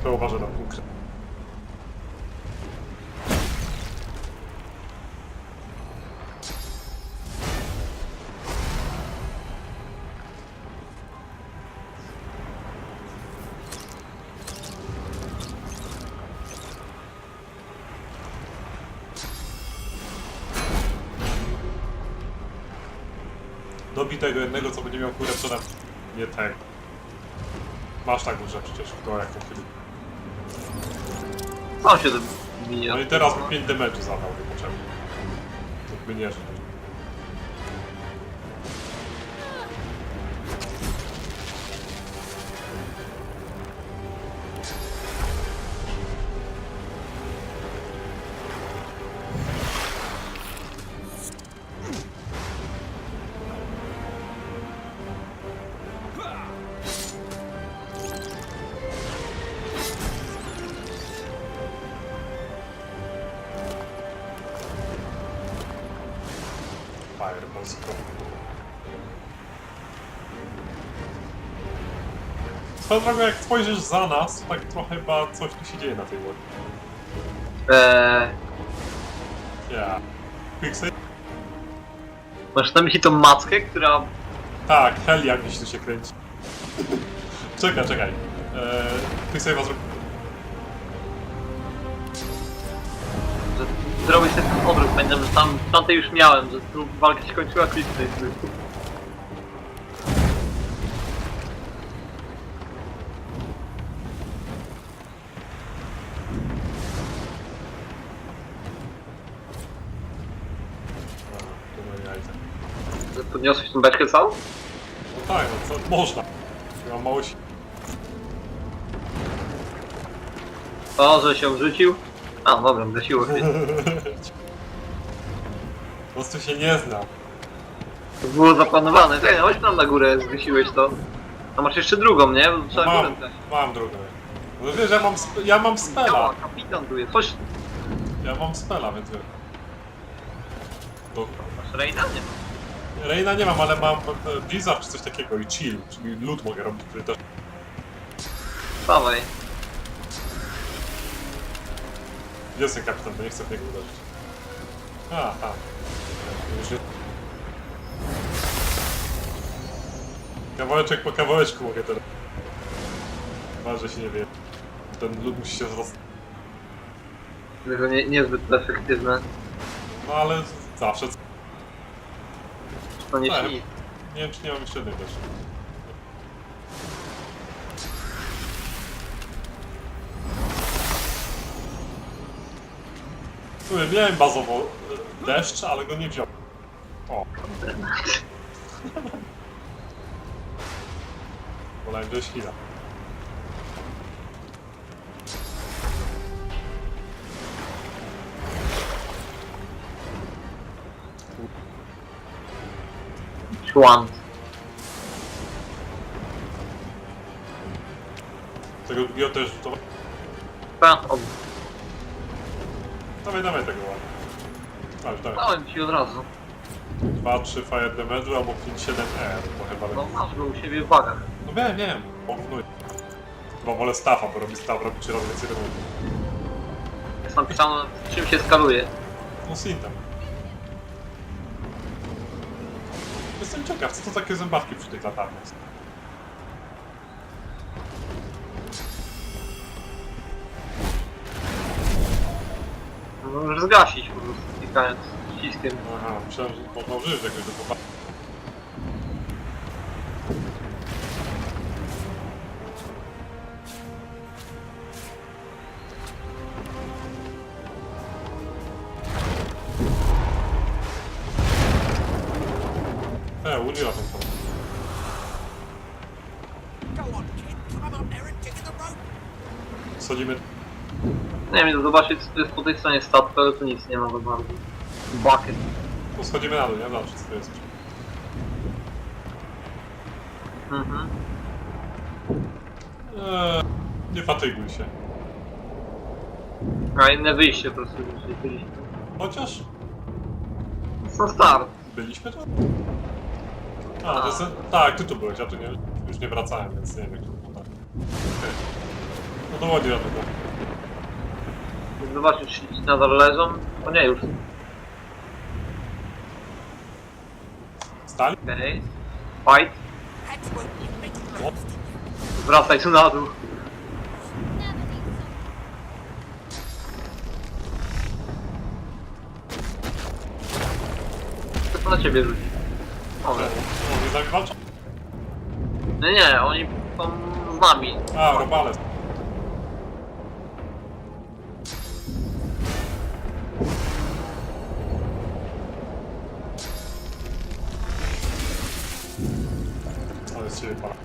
To uważaj na punkt. Dobij tego jednego, co będzie miał kurę przed nami. Nie tego. Masz taką rzecz przecież, kto jak to chwili. Sam się bije. No i teraz by 5 damage'u zadał niepotrzebnie. To by nie żył. Fireball spoko. Swoją drogą, jak spojrzysz za nas, to tak trochę chyba coś tu się dzieje na tej łodzi. Ja. Quicksave? Masz na myśli tą mackę, która... Tak, Helia gdzieś tu się kręci. Czekaj. Quicksave'a zrób. Zrobić sobie ten odwrót, pamiętam, że tamtej już miałem, że walka się kończyła quicksave. Podniosłeś tą beczkę całą? No tak, no co, można. Ja mam mało O, że się wrzucił? A, dobra, gasiło chwilę. Po prostu się nie znam. To było zaplanowane. Czekaj, chodź tam na górę, zgasiłeś to. A masz jeszcze drugą, nie? Bo trzeba górę gasić. Mam drugą. No wiesz, ja mam spela. Działa, kapitan tu jest. Chodź. Ja mam spela, więc wiesz. Masz Reina? Nie. Reina nie mam, ale mam Blizzard czy coś takiego i chill, czyli lód mogę robić, który też... Dawaj. Gdzie jest ten kapitan, to nie chcę w niego uderzyć. Aha. Już jest... Kawałeczek po kawałeczku mogę teraz. Chyba, że się nie wie. Ten lód musi się zrozumieć. Tylko niezbyt efektywne. No ale zawsze... To nie tak, śni. nie wiem, czy nie mam jeszcze jednej też. W sumie miałem bazowo deszcz, ale go nie wziąłem. O. Wolałem wziąć chwilę. Szłam. Tego drugiego też to... Dawaj tego ładnie. Dawaj. Dałem ci od razu. 2-3 fire damage'u albo 5-7 air, bo chyba... No masz go u siebie w bagach. No wiem, porównuję. Bo wolę staffa, bo robi staff, robi 3 razy więcej damage'u. Jest napisane, czym się skaluje. No Sintem. Jestem ciekaw, co to takie zębatki przy tych latarniach są. No, możesz zgasić po prostu, klikając przyciskiem. Aha, myślałem, że można użyć jakoś do popatrzenia. Udziela ten problem. Schodzimy. Nie wiem, zobaczyć co to jest po tej stronie statku, ale tu nic nie ma za bardzo. Bucket. To schodzimy na dół, nie? Zawsze co to jest. Mhm. Nie fatyguj się. A inne wyjście po prostu byliśmy. Chociaż? Są start. Byliśmy tu? A, to jest... Tak, ty tu byłeś, ja tu nie, już nie wracałem, więc nie wiem jak to było. Tak. Okay. No to ładnie robię to. Zobaczyć, czy ci nadal leżą. O nie, już. Stali? Okej. Fight. What? Wracaj tu na dół. Co na ciebie rzuci? One. Oni z nami walczą? Nie, oni są z nami. A, robale. Ale z ciebie para.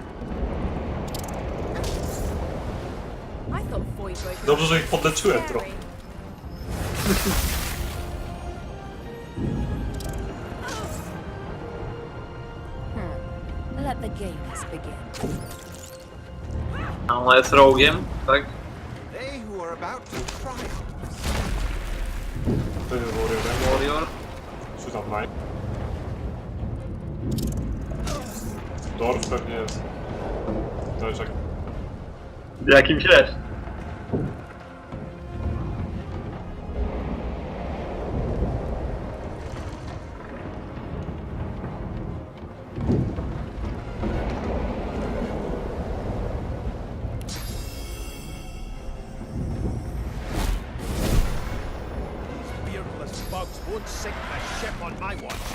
Dobrze, że ich podleczyłem trochę. Let the games begin. A ona jest rogiem, tak? They who are about to triumph. To jest Warriorem. Warrior. Czy tam Knight? Dorf pewnie jest. Zależy jak... Jakimś jest. Beardless bugs won't sink the ship on my watch.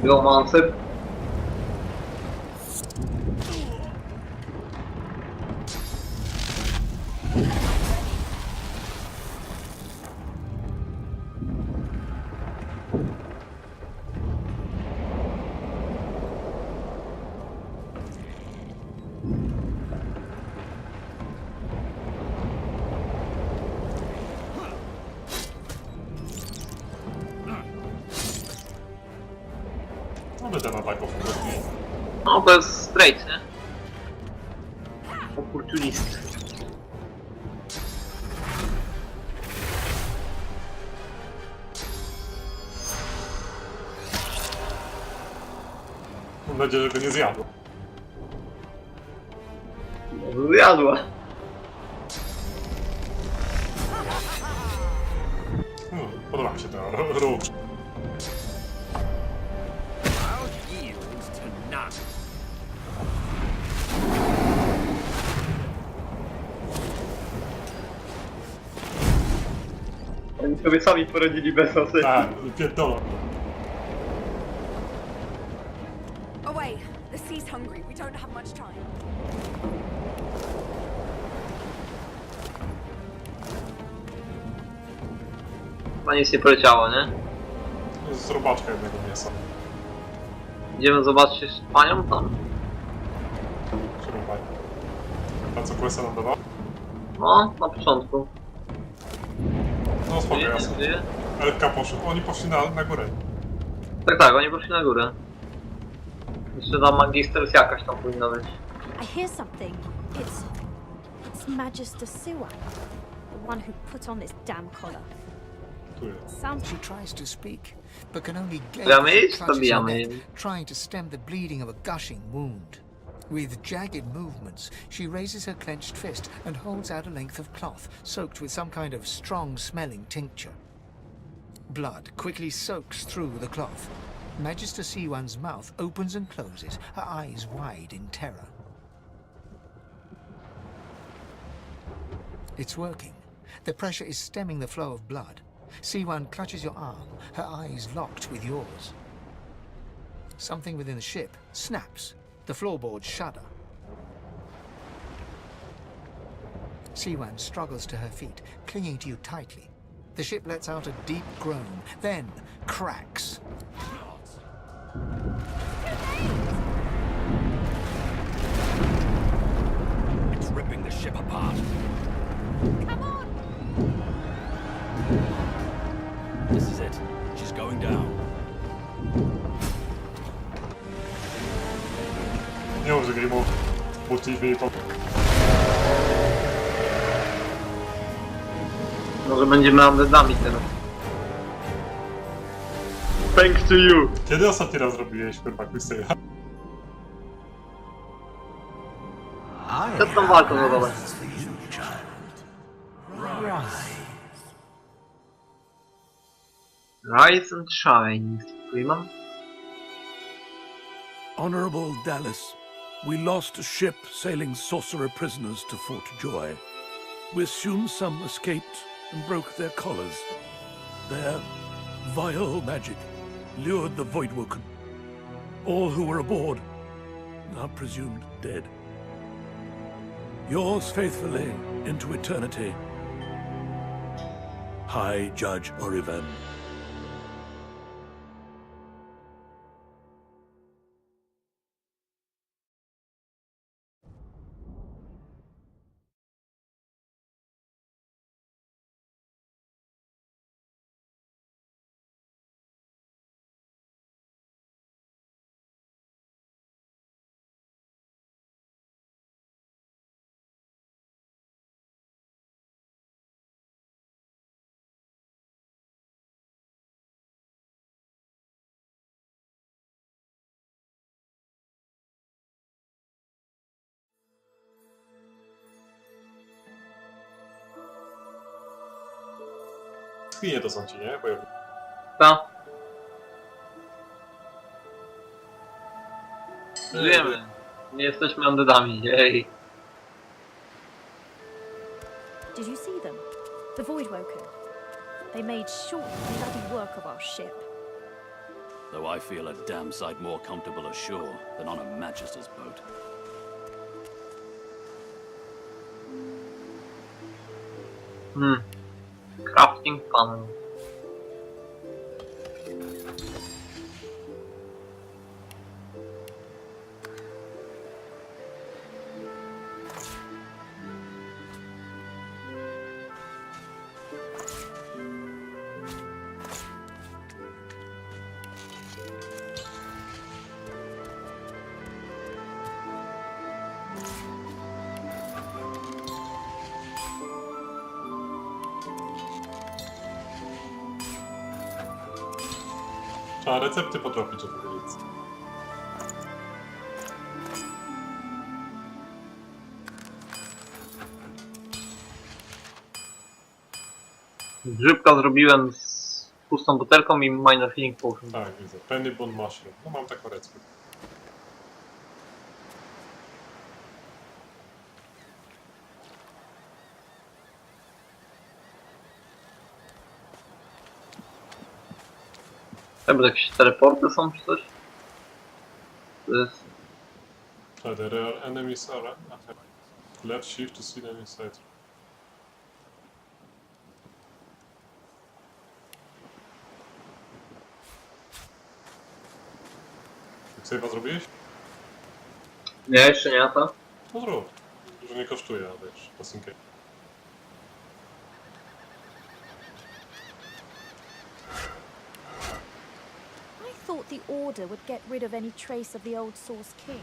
Bieżący. Mamy ten atak No to jest straight, nie? Opportunist. Mam nadzieję, że go nie zjadło. Zjadła. Podoba mi się to róż. I'll yield to none. Oni sobie sami poradzili bez osy. Tak, pierdolą. Away! The sea's hungry. We don't have much time. Chyba nic nie poleciało, nie? Z robaczka jednego mięsa. Idziemy zobaczyć panią tam? Czemu pani? A co questa nam dawał? No, na początku. No spoko, Żyje, nie jasne. żyje? Elka poszedł, oni poszli na górę. Tak, oni poszli na górę. Jeszcze tam magisters jakaś tam powinna być. I hear something. It's Magister Siwan, the one who put on this damn collar. Tu jest. Sounds. She tries to speak, but can only gape Zabijamy as jej, she czy clutches her zabijamy neck, jej? trying to stem the bleeding of a gushing wound. With jagged movements, she raises her clenched fist and holds out a length of cloth soaked with some kind of strong-smelling tincture. Blood quickly soaks through the cloth. Magister Siwan's mouth opens and closes, her eyes wide in terror. It's working. The pressure is stemming the flow of blood. Siwan clutches your arm, her eyes locked with yours. Something within the ship snaps. The floorboards shudder. Siwan struggles to her feet, clinging to you tightly. The ship lets out a deep groan, then cracks. It's ripping the ship apart. Come on! This is it. She's going down. Nie mów, że game'ów multi po... Może będziemy undeadami teraz. Thanks to you! Kiedy ostatni raz robiłeś kurwa questa? Przed tą walką zadawać. Rise and shine, Freeman. Honorable Dallas, we lost a ship sailing sorcerer prisoners to Fort Joy. We assume some escaped and broke their collars. Their vile magic lured the Voidwoken. All who were aboard are presumed dead. Yours faithfully into eternity, High Judge Orivan. Spinie to są ci, nie? Bo ja... Ta. Żyjemy. Nie jesteśmy undeadami, jej. Did you see them? The Voidwoken. They made short, bloody work of our ship. Though I feel a damn sight more comfortable ashore than on a Magister's boat. Crafting panel. Trzeba recepty potropić, żeby wiedzieć. Grzybka zrobiłem z pustą butelką i minor healing potion. Tak, widzę. Penny Bone Mushroom. No mam taką receptę. Jakby jakieś teleporty są czy coś? To jest... The rare enemies are ahead. Left shift to see them inside. Save'a zrobiłeś? Nie, jeszcze nie, a to? No zrób. Dużo nie kosztuje, ale wiesz, posinkę. I thought the Order would get rid of any trace of the old Source King.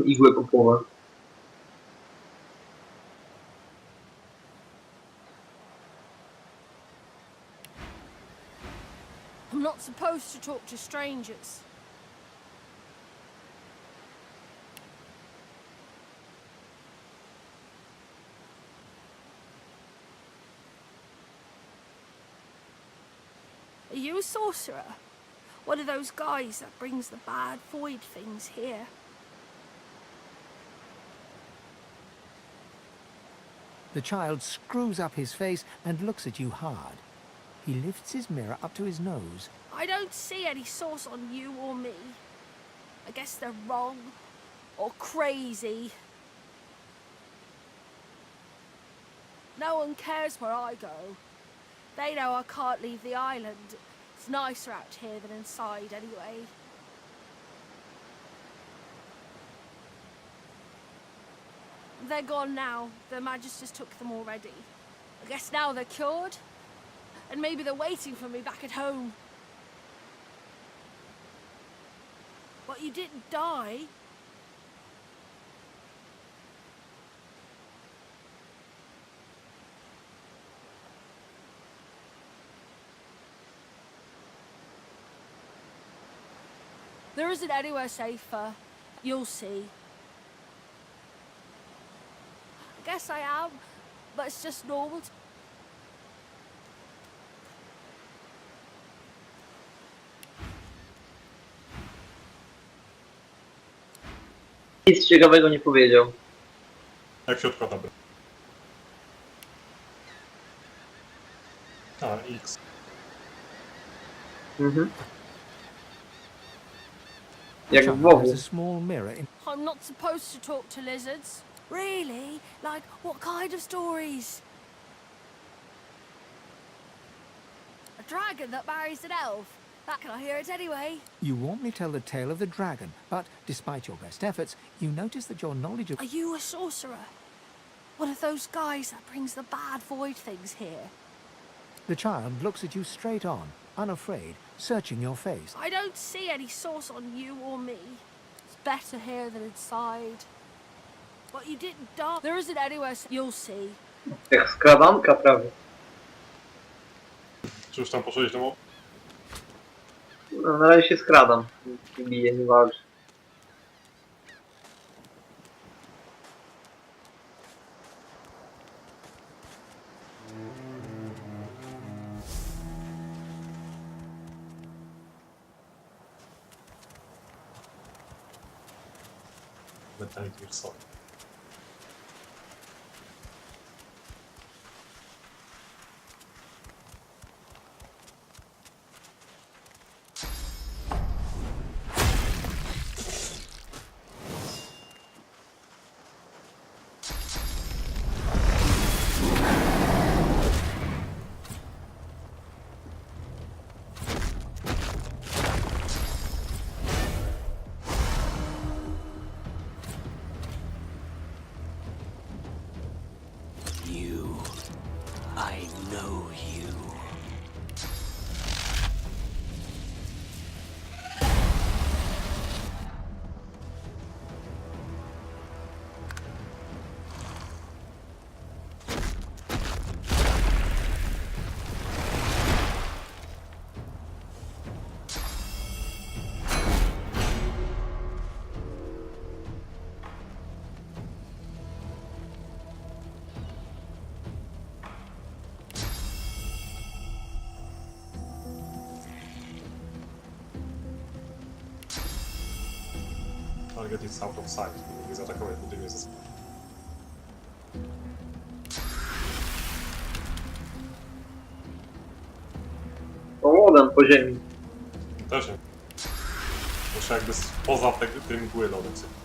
Igłę po połowę. I'm not supposed to talk to strangers. Are you a sorcerer? One of those guys that brings the bad void things here? The child screws up his face and looks at you hard. He lifts his mirror up to his nose. I don't see any source on you or me. I guess they're wrong or crazy. No one cares where I go. They know I can't leave the island. It's nicer out here than inside anyway. They're gone now. The Magisters took them already. I guess now they're cured. And maybe they're waiting for me back at home. But you didn't die. There isn't anywhere safer. You'll see. I guess I am, but it's just normal. Nic ciekawego nie powiedział. Jak się odkłada broń? A, X. Mhm. Jak w WoWu. I'm not supposed to talk to lizards. Really? Like, what kind of stories? A dragon that marries an elf? That can I hear it anyway? You want me to tell the tale of the dragon, but despite your best efforts, you notice that your knowledge of... Are you a sorcerer? One of those guys that brings the bad void things here? The child looks at you straight on, unafraid, searching your face. I don't see any source on you or me. It's better here than inside. But you didn't die. There isn't anywhere. You'll see. Jak skradanka prawie. Czy już tam poszedłeś do mowy? No, na razie się skradam. Nie biję, nie walczę. Metal Gear Solid. I know you. Target is out of sight. Nie zaatakować budynek ze... Powodem po ziemi. Też nie. Muszę jakby spoza tym mgły lodem sobie.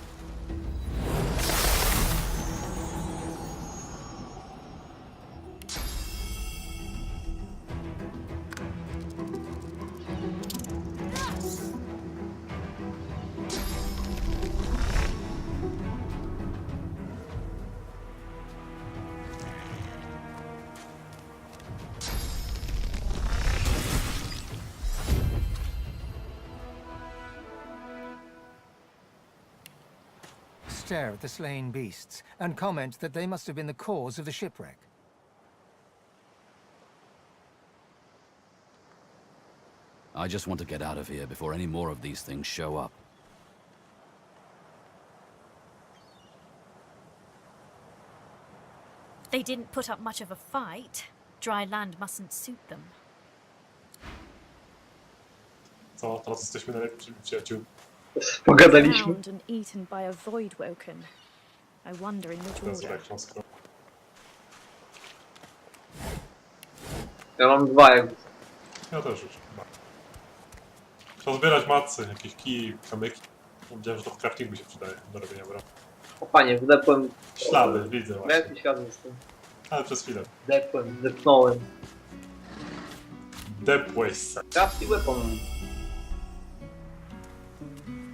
stare at the slain beasts and comment that they must have been the cause of the shipwreck. I just want to get out of here before any more of these things show up. They didn't put up much of a fight. Dry land mustn't suit them. Co, teraz jesteśmy najlepszymi przyjaciółmi. Pogadaliśmy. Found and eaten by a void woken. I wonder in which order. Resurrection Scroll. Ja mam 2 jakby. Ja też już. Trzeba zbierać matce, jakieś kij, kamyki. Widziałem, że to w craftingu się przydaje do robienia bram. O panie, wdepłem... Ślady, widzę właśnie. Jaki ślad jestem? Ale przez chwilę. Depnąłem. Depłeś se. Crafty weapon.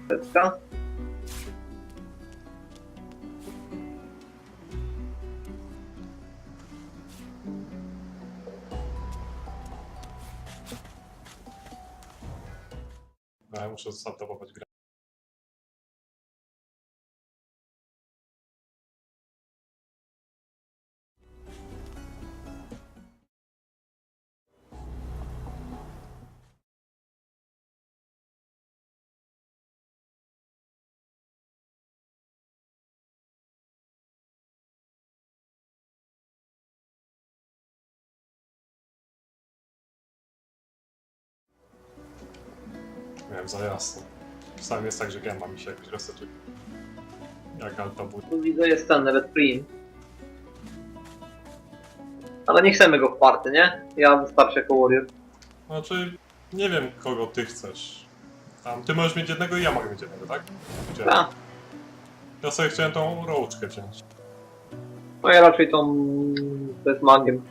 Petka? No, ja muszę zasadtować grę. Miałem za jasno. Czasami jest tak, że gema mi się jakoś resetuje. Jak altobój. Tu widzę jest ten Red Print. Ale nie chcemy go w party, nie? Ja wystarczy jako warrior. Znaczy, nie wiem kogo ty chcesz. Tam, ty możesz mieć jednego i ja mogę mieć jednego, tak? Tak. Ja sobie chciałem tą rołczkę wziąć. No ja raczej tą... to jest magiem.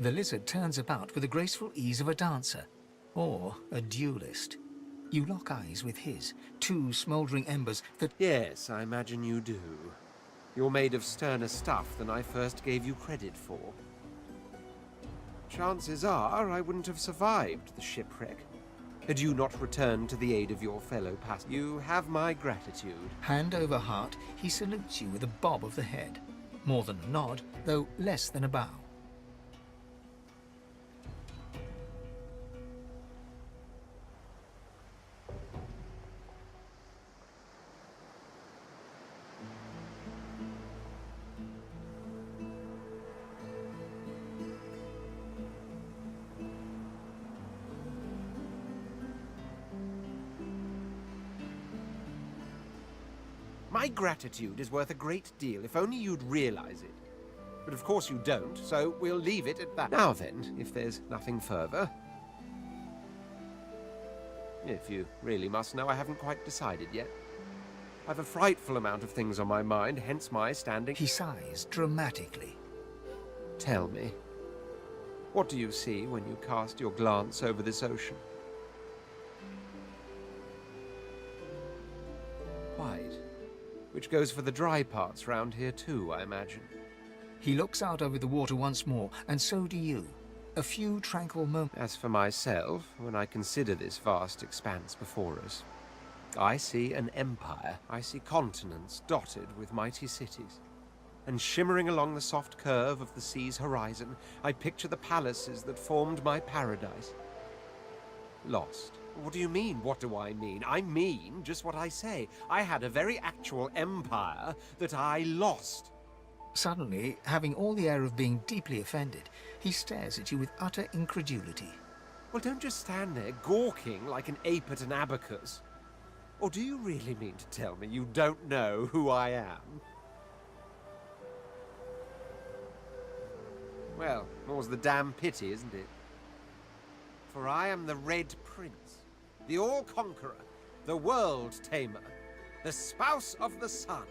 The lizard turns about with the graceful ease of a dancer, or a duelist. You lock eyes with his, 2 smouldering embers that... Yes, I imagine you do. You're made of sterner stuff than I first gave you credit for. Chances are I wouldn't have survived the shipwreck had you not returned to the aid of your fellow passengers. You have my gratitude. Hand over heart, he salutes you with a bob of the head. More than a nod, though less than a bow. My gratitude is worth a great deal if only you'd realize it. But of course you don't, so we'll leave it at that. Now then, if there's nothing further... If you really must know, I haven't quite decided yet. I've a frightful amount of things on my mind, hence my standing... He sighs dramatically. Tell me, what do you see when you cast your glance over this ocean? White. Which goes for the dry parts round here too, I imagine. He looks out over the water once more, and so do you. A few tranquil moments. As for myself, when I consider this vast expanse before us, I see an empire. I see continents dotted with mighty cities. And shimmering along the soft curve of the sea's horizon, I picture the palaces that formed my paradise. Lost. What do you mean, what do I mean? I mean just what I say. I had a very actual empire that I lost. Suddenly, having all the air of being deeply offended, he stares at you with utter incredulity. Well, don't just stand there gawking like an ape at an abacus. Or do you really mean to tell me you don't know who I am? Well, more's the damn pity, isn't it? For I am the Red Prince, the All-Conqueror, the World-Tamer, the Spouse of the Sun.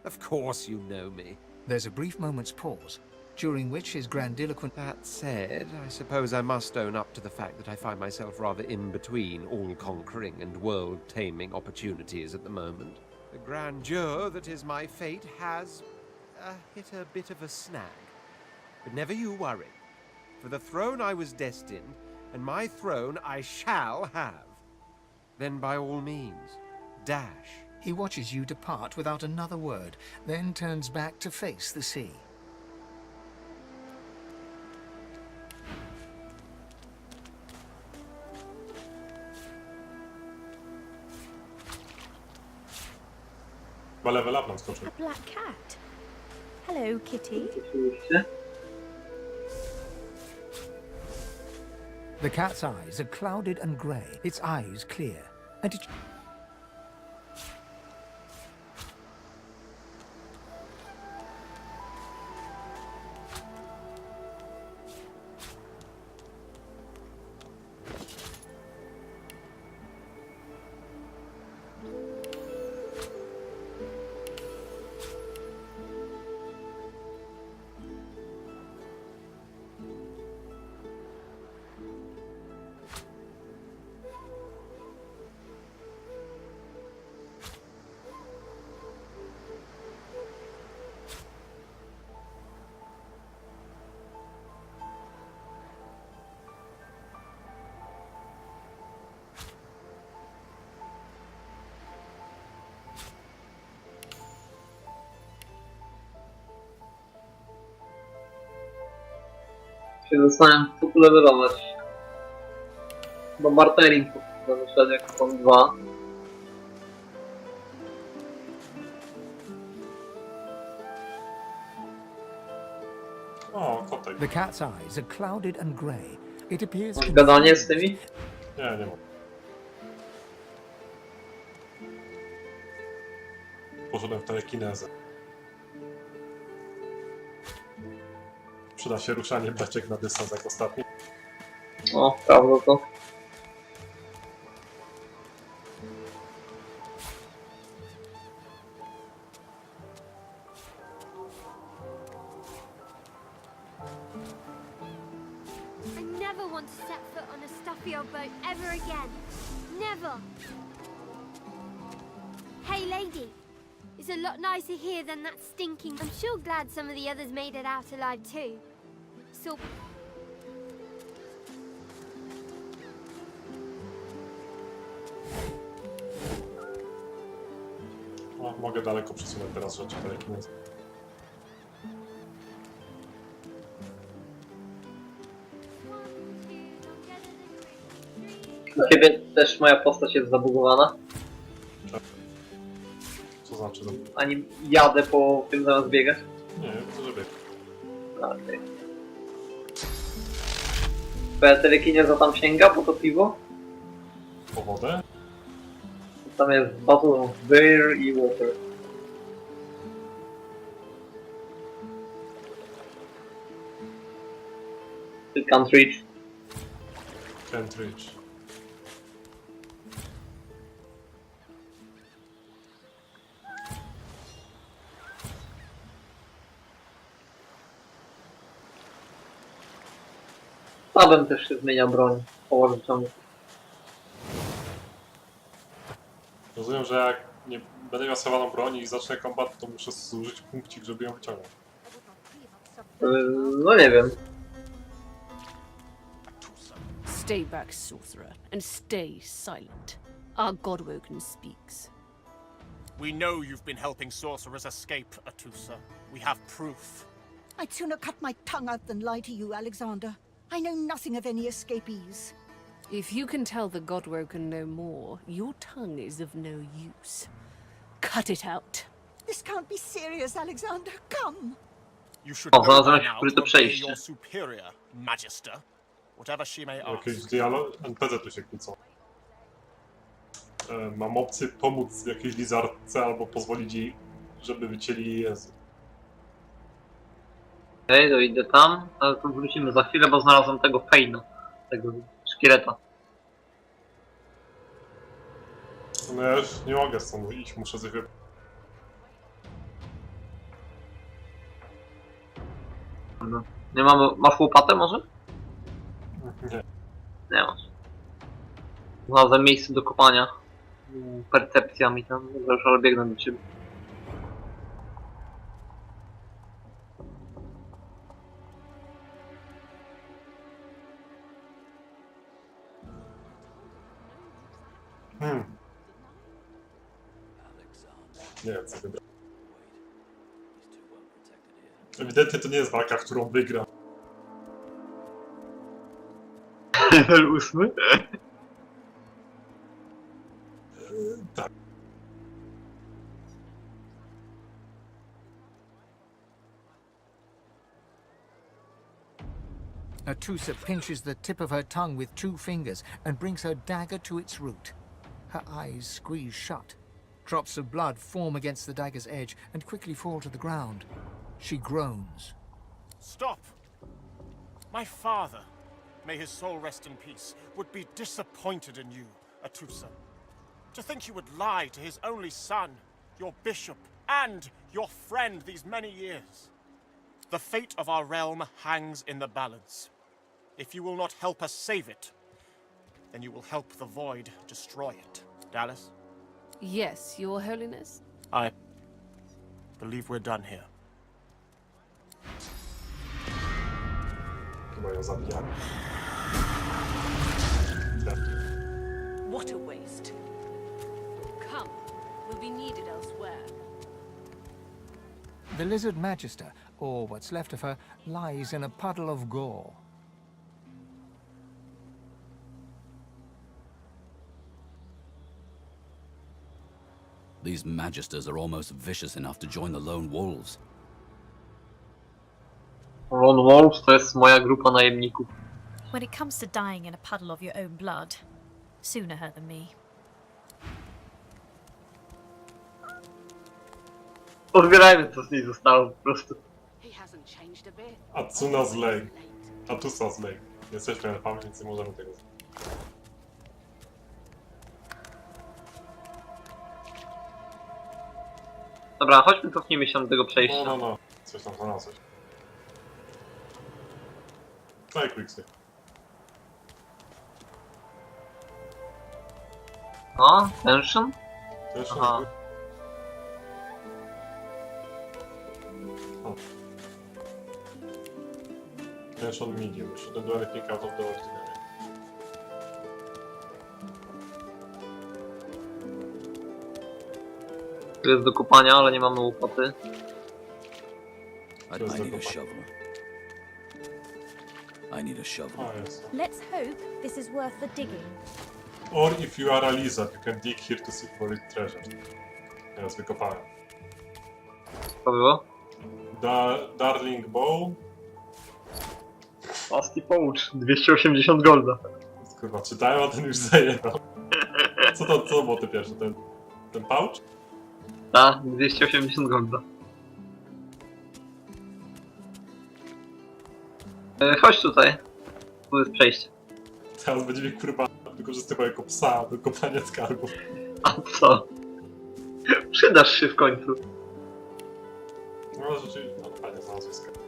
Of course you know me. There's a brief moment's pause, during which his grandiloquent... That said, I suppose I must own up to the fact that I find myself rather in between all-conquering and world-taming opportunities at the moment. The grandeur that is my fate has hit a bit of a snag. But never you worry. For the throne I was destined, and my throne I shall have. Then by all means, dash. He watches you depart without another word, then turns back to face the sea. Level up nam skoczył. A black cat. Hello, kitty. The cat's eyes are clouded and grey, its eyes clear, and it... Się zastanawiam, co tu levelować. Bo bartering zamyślać jak są dwa. O, kotek. The cat's eyes are clouded and grey. It appears... Masz gadanie z tymi? Nie, nie mam. Poszedłem w telekinezę. Przyda się ruszanie beczek na dystans jak ostatni. O, prawda to. I never want to set foot on a stuffy old boat ever again. Never. Hey, lady. It's a lot nicer here than that stinking... I'm sure glad some of the others made it out alive too. So... O, mogę daleko przesunąć teraz rzeczy telekinezy. U ciebie też moja postać jest zabugowana? Co znaczy? Ani jadę po tym zamiast biegać? Nie, to żeby. Okej. Twoja telekineza tam sięga po to piwo? Po wodę? Tam jest bottle of beer i water. You can't reach. Can't reach. Tabem też się zmienia broń położyć ciągu. Rozumiem, że jak nie będę miał schowaną broń i zacznę kombat, to muszę zużyć punkcik, żeby ją wyciągnąć. No nie wiem. Stay back, sorcerer, and stay silent. Our Godwoken speaks. We know you've been helping sorcerers escape, Atusa. We have proof. I'd sooner cut my tongue out than lie to you, Alexander. I know nothing of any escapees. If you can tell the Godwoken no more, your tongue is of no use. Cut it out. This can't be serious, Alexander. Come. You should know by now to obey your superior, Magister. Whatever she may ask. Jakieś dialog? NPC tu się kłócą. Mam opcję pomóc jakiejś lizardce albo pozwolić jej, żeby wycięli język. Okej, to idę tam, ale to wrócimy za chwilę, bo znalazłem tego Fejna, tego szkieleta. No ja już nie mogę stąd iść, muszę coś wybrać. Nie mamy... Masz łopatę może? Nie. Nie masz. Znalazłem miejsce do kopania. Percepcja mi tam, już ale biegnę do ciebie. Nie wiem, co wybrać. Ewidentnie to nie jest walka, którą wygra. Level 8? Tak. Atusa pinches the tip of her tongue with 2 fingers and brings her dagger to its root. Her eyes squeeze shut. Drops of blood form against the dagger's edge and quickly fall to the ground. She groans. Stop! My father, may his soul rest in peace, would be disappointed in you, Atusa. To think you would lie to his only son, your bishop, and your friend these many years. The fate of our realm hangs in the balance. If you will not help us save it, then you will help the Void destroy it. Dallas? Yes, Your Holiness? I believe we're done here. Chyba ją zabijamy. What a waste. Come, we'll be needed elsewhere. The Lizard Magister, or what's left of her, lies in a puddle of gore. These Magisters are almost vicious enough to join the Lone Wolves. Lone Wolves to jest moja grupa najemników. When it comes to dying in a puddle of your own blood, sooner her than me. Pozbierajmy, co z niej zostało po prostu. Atsuna z Lej. Atusa z Lej. Jesteśmy elfami, więc nie możemy tego zrobić. Dobra, chodźmy, cofnijmy się do tego przejścia. No. Coś tam znalazłeś. Daj quicksy. O, tension? Aha. Tension medium. Shouldn't do anything out of the ordinary. Tu jest do kopania, ale nie mamy łopaty. I need a shovel. I need a shovel. Oh, yes. Let's hope this is worth the digging. Or if you are a lizard, you can dig here to see for treasure. Teraz wykopałem. Co było? Darling Bow. Asti poucz, 280 golda. Kurwa, czytałem, a ten już zajebał. Co było te pierwsze? Ten pouch? Tak, 280 golda. Chodź tutaj. Tu jest przejście. Teraz będzie mnie kurwa wykorzystywał jako psa do kopania skarbów. A co? Przydasz się w końcu. No rzeczywiście, no fajnie znalazłeś skarb.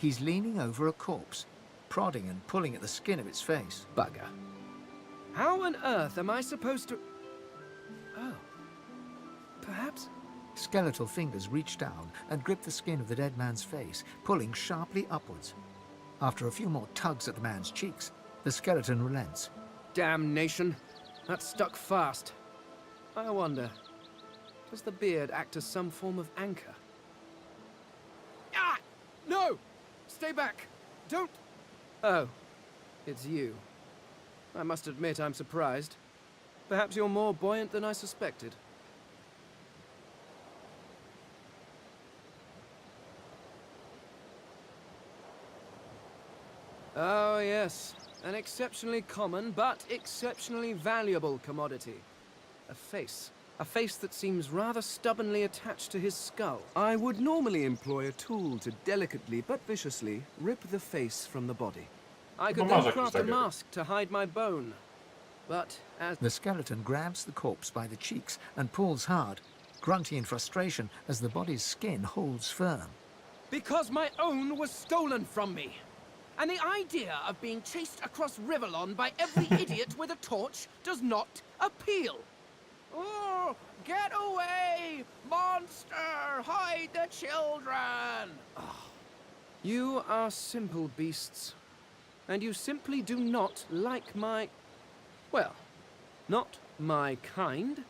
He's leaning over a corpse, prodding and pulling at the skin of its face. Bugger. How on earth am I supposed to... Oh. Perhaps... Skeletal fingers reach down and grip the skin of the dead man's face, pulling sharply upwards. After a few more tugs at the man's cheeks, the skeleton relents. Damnation. That stuck fast. I wonder, does the beard act as some form of anchor? Ah! No! Stay back! Don't... Oh. It's you. I must admit I'm surprised. Perhaps you're more buoyant than I suspected. Oh, yes. An exceptionally common, but exceptionally valuable commodity. A face. A face that seems rather stubbornly attached to his skull. I would normally employ a tool to delicately but viciously rip the face from the body. I could then craft a mask to hide my bone. But as... The skeleton grabs the corpse by the cheeks and pulls hard, grunting in frustration as the body's skin holds firm. Because my own was stolen from me. And the idea of being chased across Rivalon by every idiot with a torch does not appeal. Oh, get away! Monster! Hide the children! Oh. You are simple beasts. And you simply do not like my... well, not my kind,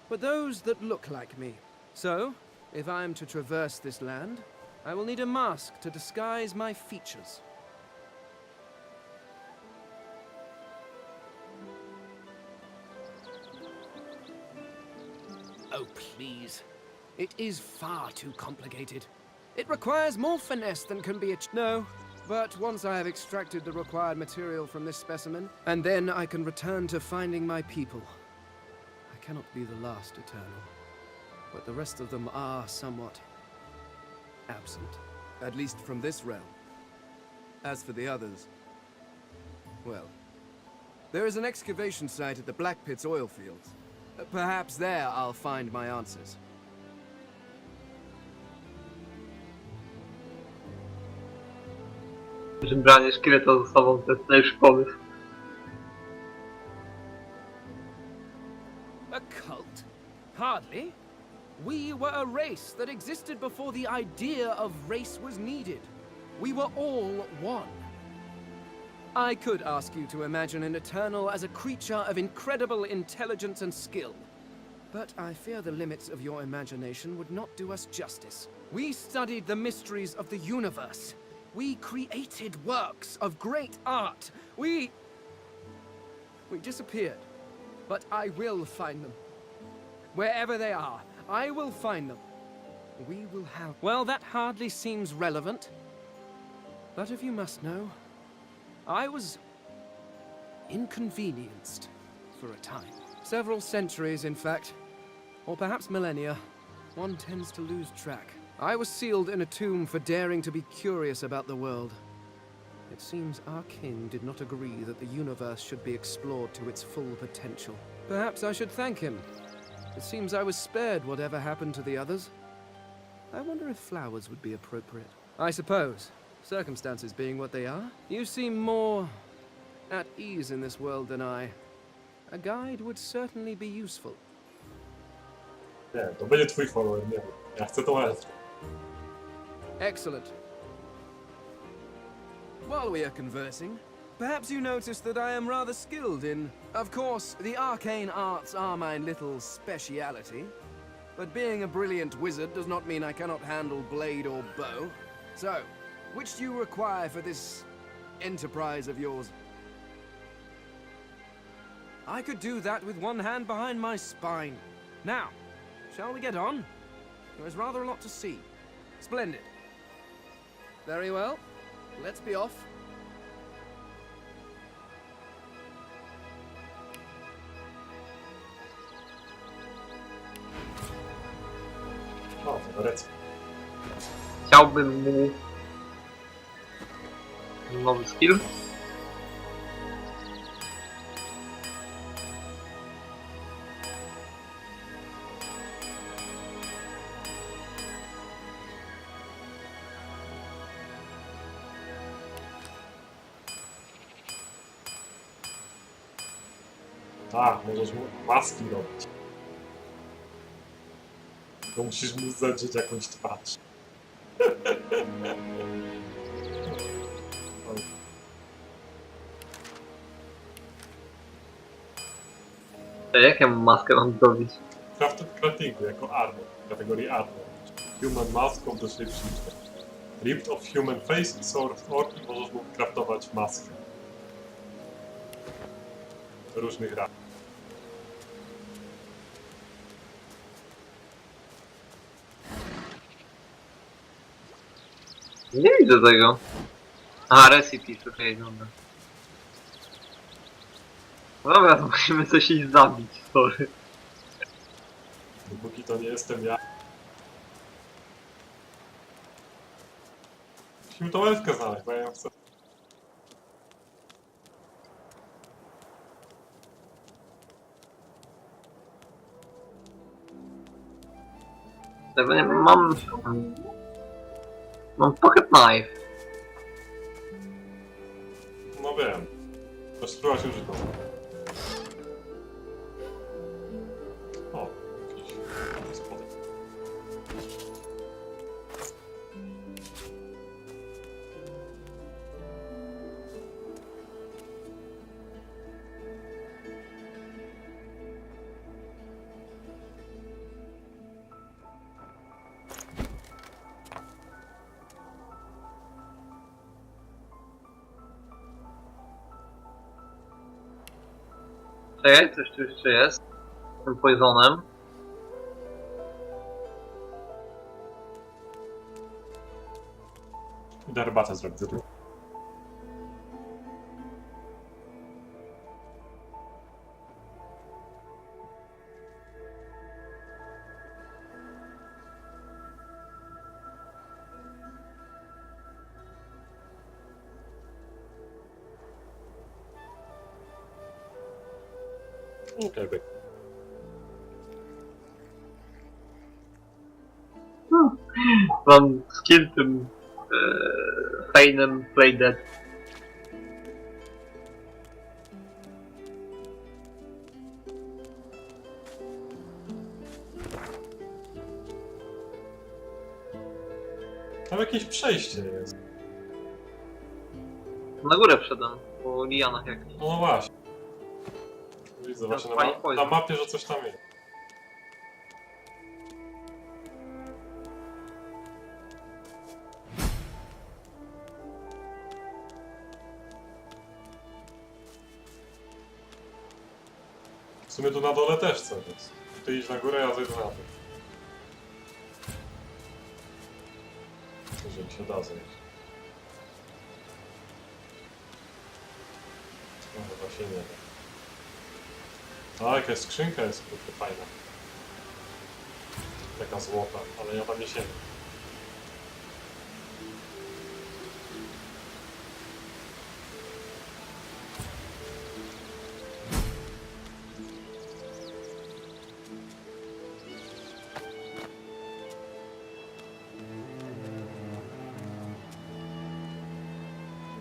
but those that look like me. So, if I am to traverse this land, I will need a mask to disguise my features. Oh, please. It is far too complicated. It requires more finesse than can be achieved. No, but once I have extracted the required material from this specimen, and then I can return to finding my people. I cannot be the last Eternal, but the rest of them are somewhat absent, at least from this realm. As for the others, well, there is an excavation site at the Black Pit's oil fields. Perhaps there I'll find my answers. Że branie szkieleta ze sobą to jest najlepszy pomysł. A cult? Hardly. We were a race that existed before the idea of race was needed. We were all one. I could ask you to imagine an Eternal as a creature of incredible intelligence and skill. But I fear the limits of your imagination would not do us justice. We studied the mysteries of the universe. We created works of great art. We disappeared. But I will find them. Wherever they are, I will find them. We will have... Well, that hardly seems relevant. But if you must know, I was inconvenienced for a time. Several centuries, in fact. Or perhaps millennia. One tends to lose track. I was sealed in a tomb for daring to be curious about the world. It seems our king did not agree that the universe should be explored to its full potential. Perhaps I should thank him. It seems I was spared whatever happened to the others. I wonder if flowers would be appropriate. I suppose, circumstances being what they are, you seem more at ease in this world than I. A guide would certainly be useful. Nie, to będzie twój follower, nie wiem. Ja chcę tą elfkę. Excellent. While we are conversing, perhaps you noticed that I am rather skilled in... Of course, the arcane arts are my little speciality. But being a brilliant wizard does not mean I cannot handle blade or bow. So, which do you require for this enterprise of yours? I could do that with one hand behind my spine. Now, shall we get on? There is rather a lot to see. Splendid. Very well. Let's be off. O, lecę. Chciałbym mu... nowy skill. A, możesz mu maski robić. To musisz mu zadrzeć jakąś twarz. Jaką maskę mam zrobić? Crafted craftingu jako armor, kategorii armor. Human mask of the shapeshifter. Ripped of human face i sword orb i możesz mu craftować maskę. Różnych ras. Nie widzę tego. A, recipes, okej, dobra. Dobra, to musimy coś iść zabić, sorry. Dopóki to nie jestem ja. Musimy tą elfkę znaleźć, bo ja ją chcę. Tego nie mam... Mam pocket knife. No wiem. To spróbować użyć. Czekaj, coś tu jeszcze jest. Tym poisonem. Idę herbatę zrobić. Okej, Mam skill tym fajnym Play Dead. Tam jakieś przejście jest. Na górę wszedłem, po lianach jakichś. No właśnie. Widzę właśnie na mapie, że coś tam jest. W sumie tu na dole też coś jest. Ty idź na górę, ja zejdę na dół. Jeżeli się da zejść. No chyba się nie da. A, jakaś skrzynka jest kurde fajna. Taka złota, ale ja tam nie sięgnę.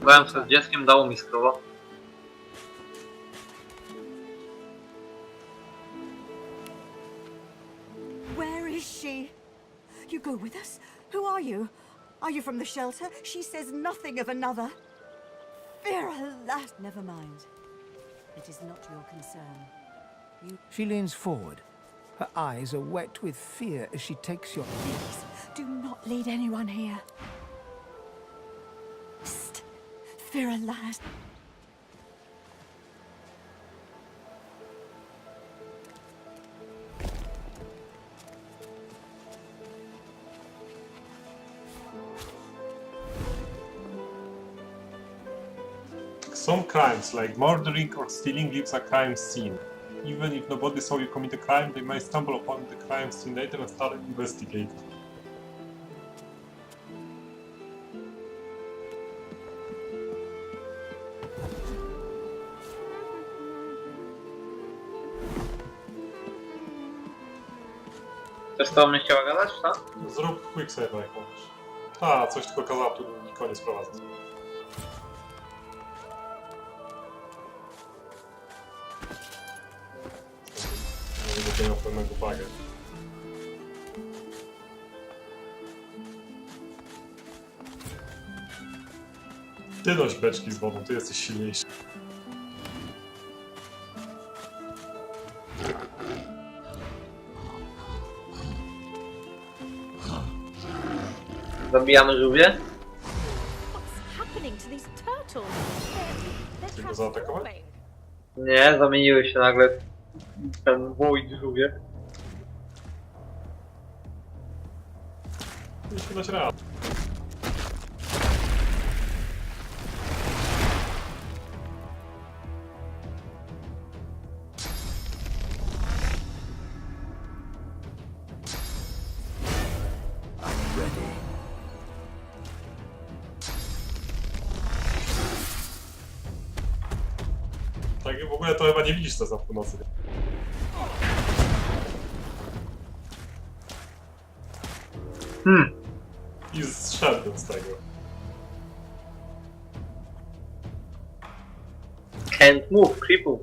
Byłem sobie z dzieckiem, dało mi skrowa. Where is she? You go with us? Who are you? Are you from the shelter? She says nothing of another. Fear, alas, never mind. It is not your concern. She leans forward. Her eyes are wet with fear as she takes your... Please, do not lead anyone here. Psst. Fear, alas. Some crimes, like murdering or stealing, leaves a crime scene. Even if nobody saw you commit a crime, they might stumble upon the crime scene later and start investigating. Też to mnie chciała gadać, tak? Zrób quick save jak możesz. A, coś tylko kazała tu i koniec prowadzać. Nie będę miał pełnego bagę. Ty noś beczki z wodą, ty jesteś silniejszy. Zabijamy żółwie? What's happening to these turtles? They're Chcesz go zaatakować? Nie, zamieniły się nagle w ten wójt żółwie. Musimy dać radę. Tak w ogóle to chyba nie widzisz co za północy. I zszedłem z tego. Can't move, cripple.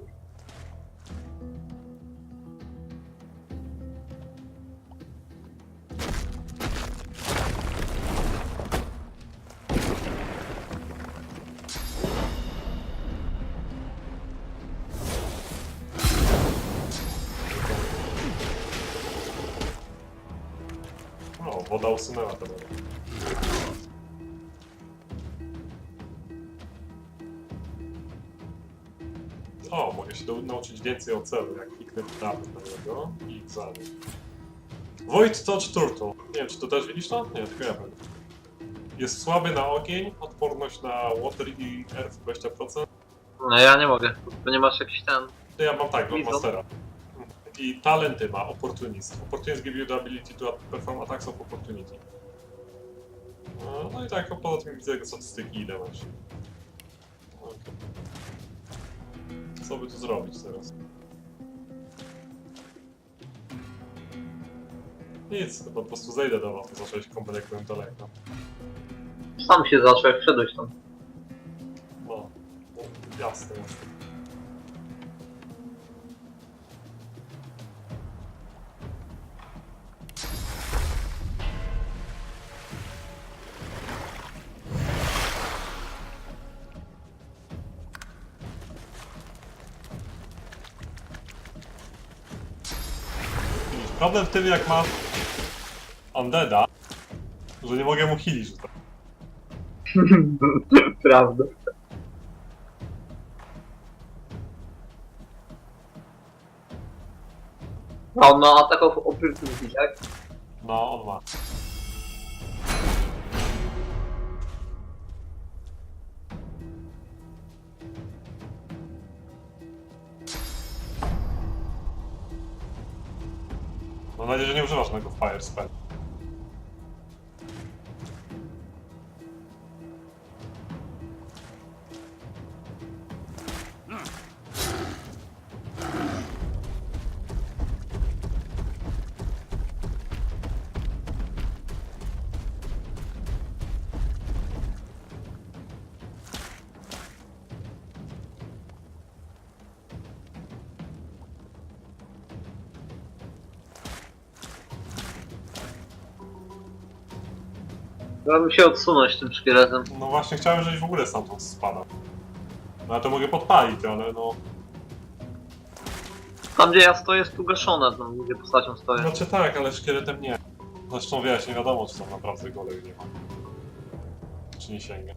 O, woda usunęła to. O, mogę się nauczyć więcej o celu, jak kliknę nawet na niego i egzamin. Void Touch Turtle. Nie wiem, czy to też widzisz to? Nie, tylko ja będę. Jest słaby na ogień, odporność na water i earth 20%. No ja nie mogę, to nie masz jakiś ten... To ja mam tak, do mastera. I talenty ma, opportunist. Opportunist give you the ability to perform attacks of opportunity. No i tak, poza tym widzę jego statystyki ile masz. Okay. Co by tu zrobić teraz? Nic, to po prostu zejdę do was, zacząłeś kombo jak byłem daleko. Sam się zaczął, jak wszedłeś tam. No, jasne, jasne. Problem w tym, jak mam Undeada, że nie mogę mu healić rzucać. Prawda. A on ma atak of opportunity, tak? No, on ma. Mam nadzieję, że nie używasz tego Fire Spell. Chciałbym się odsunąć tym szkieletem. No właśnie, chciałem, żebyś w ogóle stamtąd spadał. No ja to mogę podpalić, ale no... Tam gdzie ja stoję jest tu gaszone, tam gdzie postacią stoję. Znaczy tak, ale szkieletem nie. Zresztą wiesz, nie wiadomo, czy tam naprawdę golej nie ma. Czy nie sięga.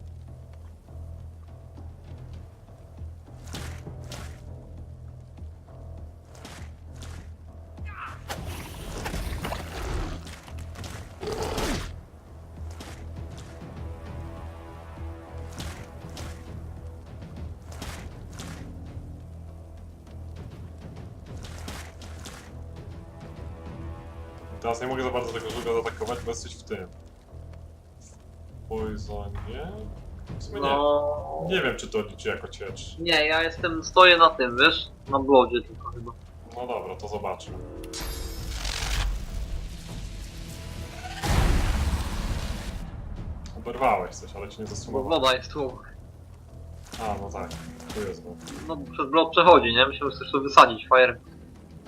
Teraz nie mogę za bardzo tego żuga zaatakować, bo jesteś w tym. W poisonie? W sumie nie. No... Nie wiem, czy to liczy jako ciecz. Nie, ja stoję na tym, wiesz? Na blodzie tylko chyba. No dobra, to zobaczę. Oberwałeś coś, ale ci nie Bo zasunąłem. woda jest tu. A, no tak. Tu jest woda. No przez blok przechodzi, nie? Musimy coś tu wysadzić, fire.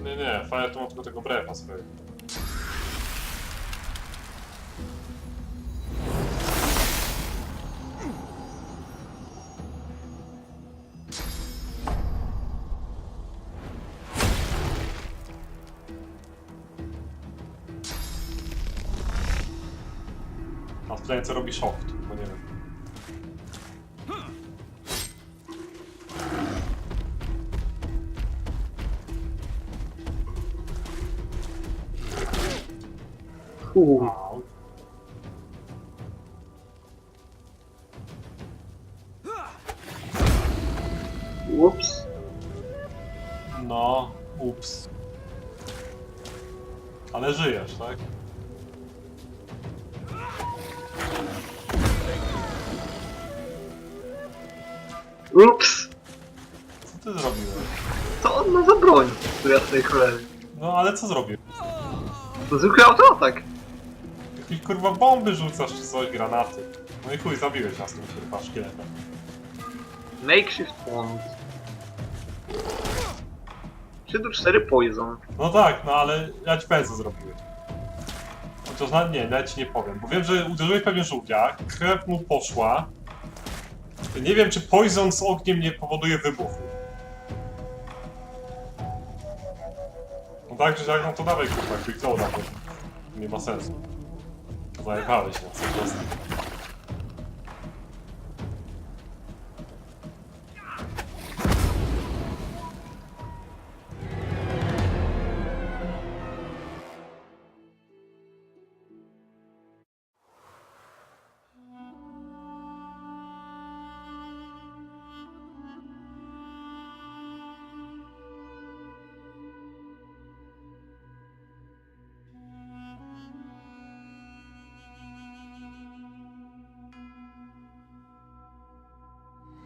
Nie, Fire to ma tylko tego brefa swojego. A w tle co robi Shoft, bo nie wiem. Wow. Ups. No, ups. Ale żyjesz, tak? Ups. Co ty zrobiłeś? Co on ma za broń? Tu jasnej cholery. No ale co zrobił? To zwykły autoatak. Jakieś kurwa bomby rzucasz czy coś, granaty. No i chuj, zabiłeś nas tym kurwa szkieletem. Makeshift wand. 3 do 4 poison. No tak, no ale ja ci powiem co zrobiłeś. Chociaż nawet ci nie powiem, bo wiem, że uderzyłeś pewnie żółwia, krew mu poszła. Nie wiem, czy poison z ogniem nie powoduje wybuchu. No tak, że jak no to dawaj kurwa, quickloada, bo nie ma sensu. Zajebałeś nas po prostu.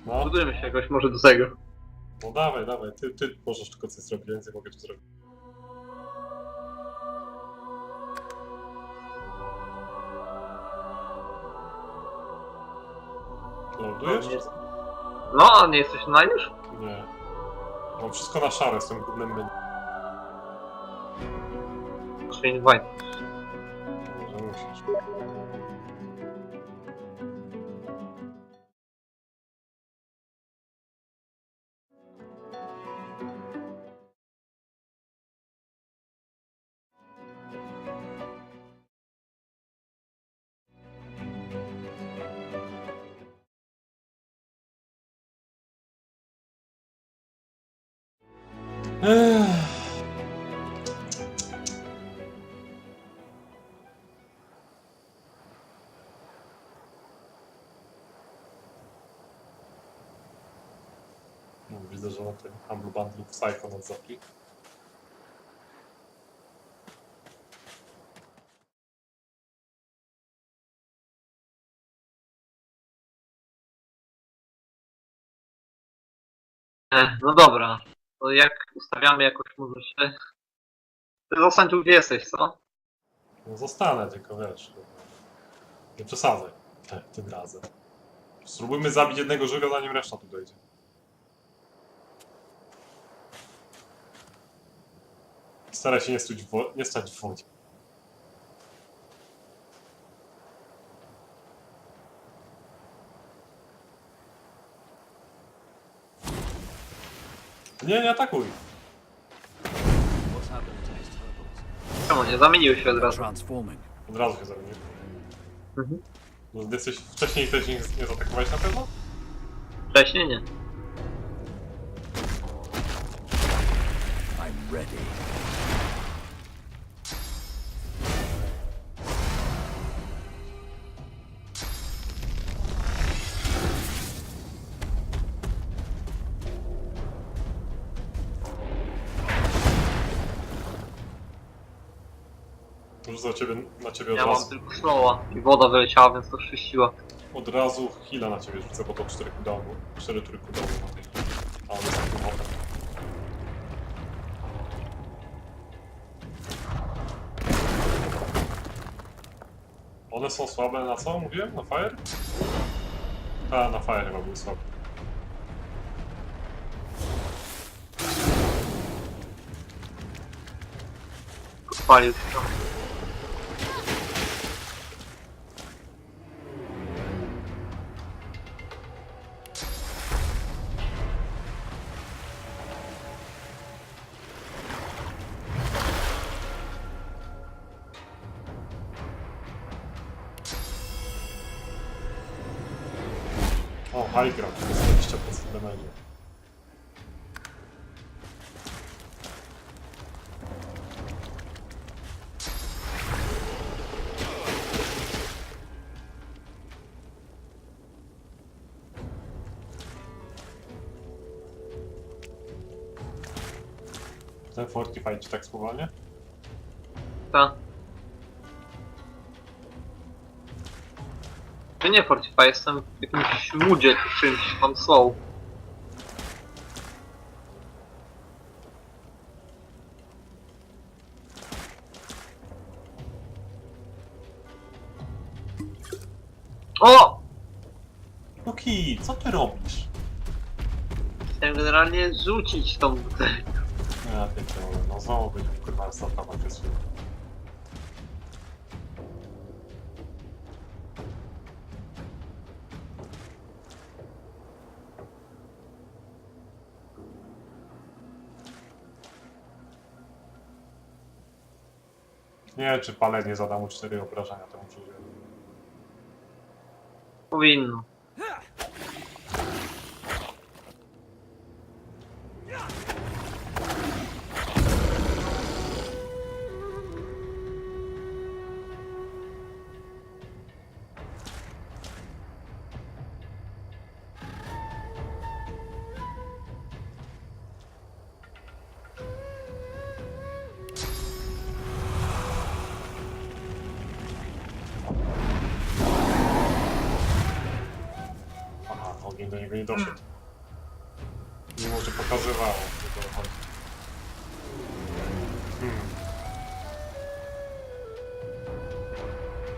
No. Budujemy się jakoś może do tego. No dawaj, dawaj, ty możesz tylko coś zrobić, więcej mogę tu zrobić. Lądujesz? No, a nie jesteś na już? Nie. Mam wszystko na szare z tym głównym menu. Muszę invite. Może musisz. No, widzę, że na tym Humble Bundle Psycho nad zapli. No dobra. To jak ustawiamy jakoś może się... Ty zostań tu gdzie jesteś, co? No zostanę, tylko wiesz. Nie przesadzaj tym razem. Spróbujmy zabić jednego żyga, zanim reszta tu dojdzie. Staraj się nie stać w wodzie. Nie atakuj! Czemu nie? Zamieniły się od razu. Od razu się zamienił. No, jesteś wcześniej też nie zaatakowałeś na pewno? Wcześniej nie. I'm ready. Rzucę na ciebie od Ja razu. mam tylko slowa i woda wyleciała, więc to czyściła. Od razu heala na ciebie rzucę, bo to 4 cooldowny. 4 tury cooldowny ma tej. A on jest takim hotem. One są słabe na co? Mówiłem? Na fire? A, na fire chyba były słabe. Spalił się. O, high ground, to jest 20% damage. Ten Fortify ci tak spowalnia? Tak. Ja nie Fortify, jestem w jakimś moodzie czy czymś, mam slow. O! Luki, co ty robisz? Chciałem generalnie rzucić tą butelkę. Ja pierdolę, no znowu będzie kurwa startowa kresu. Nie wiem, czy palenie zada mu 4 obrażenia temu przeżyję. Powinno. ogień do niego nie doszedł. Mimo, że pokazywało, że to chodzi.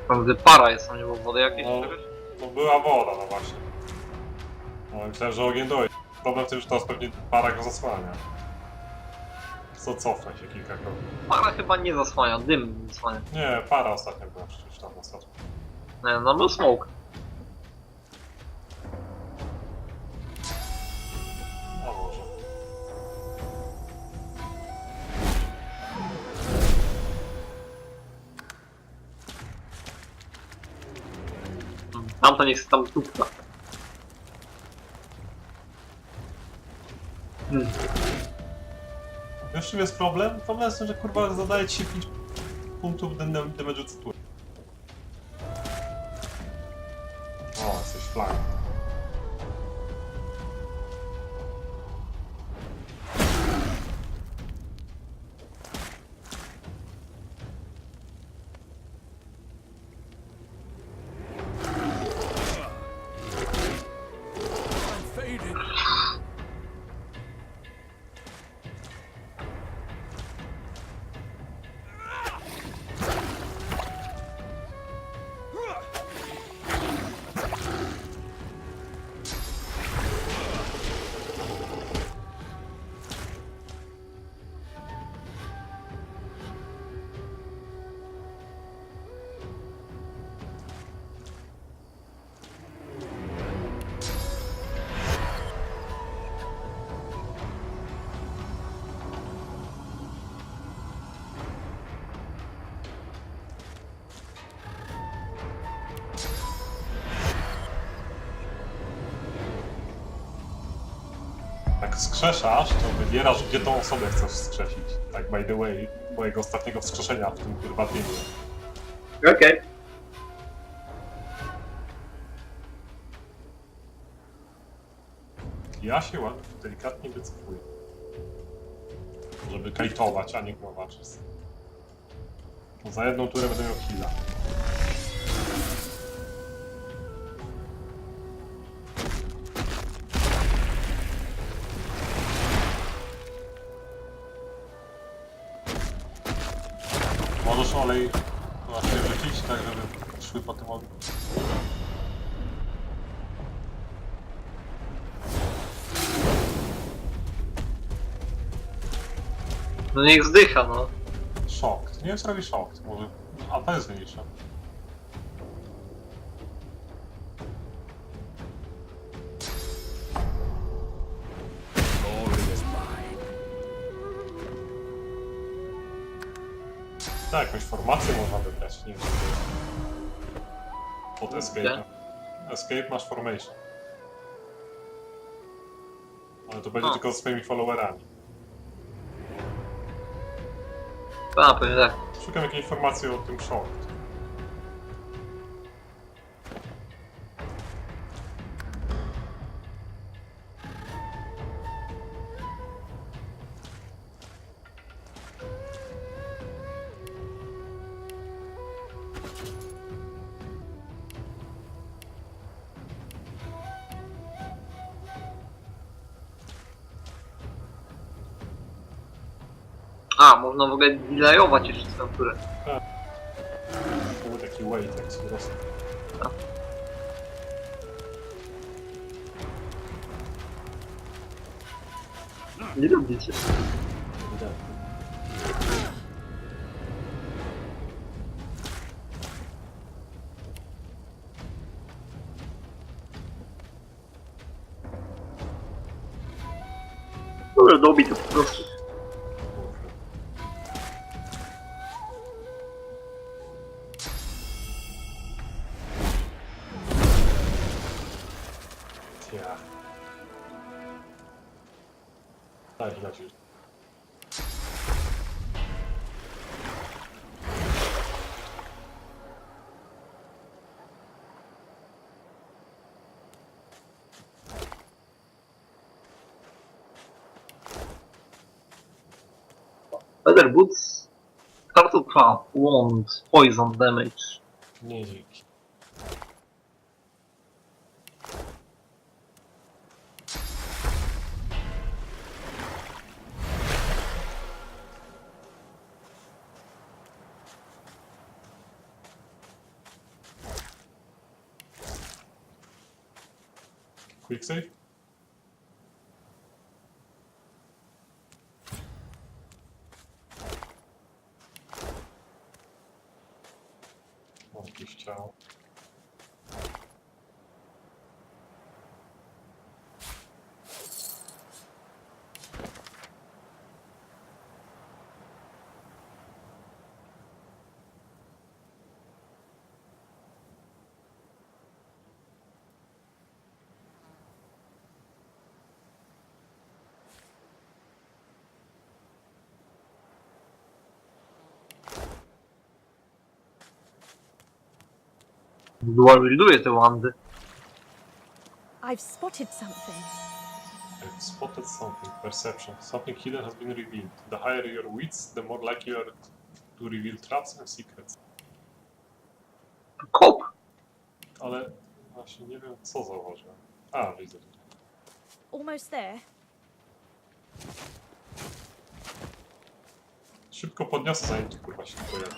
Prawda, para jest, a nie było wody jakieś? No, no była woda, no właśnie. No myślałem, że ogień dojdzie. Problem w tym, że teraz pewnie para go zasłania. Co cofnę się kilka kroków. Para chyba nie zasłania, dym zasłania. Nie, para ostatnio była przecież tam ostatnio. Nie, no był smoke. No może. Tamto niech się tam tupna. Wiesz czym jest problem? Problem jest w tym, że kurwa zadaje ci się 5 punktów damage'u co tu. O, jesteś flag. Jak skrzeszasz, to wybierasz, gdzie tą osobę chcesz wskrzesić. Tak by the way, mojego ostatniego wskrzeszenia w tym kurwa filmie. Okej. Ja się delikatnie wycofuję. Żeby kajtować, a nie głowaczyć. Za jedną turę będę miał killa. Możesz olej właśnie rzucić, tak żeby szły po tym ogniu. No niech zdycha, no. Szok. Nie wiem, co robi szok. Może... A to jest mniejsza. Tak, jakąś formację można wybrać, nie wiem. Pod escape. Escape masz formation. Ale to będzie tylko z swoimi followerami. Pewnie tak. Szukam jakiejś informacji o tym show. A, można w ogóle delayować jeszcze tę turę. Tak. To był taki wait, jak sobie rosną. Nie lubicie. Dobra, dobi to po prostu. Ja. Tak, lecisz. Leather boots. Karta trap, wand, poison damage. Nie dzięki. Quick save? O, jakieś ciało. Dual-wielduje te wandy. I've spotted something. I've spotted something. Perception. Something hidden has been revealed. The higher your wits, the more likely you are to reveal traps and secrets. Kop! Ale właśnie nie wiem, co zauważyłem. A, widzę. Almost there. Szybko podniosę, zanim tu kurwa się pojawi.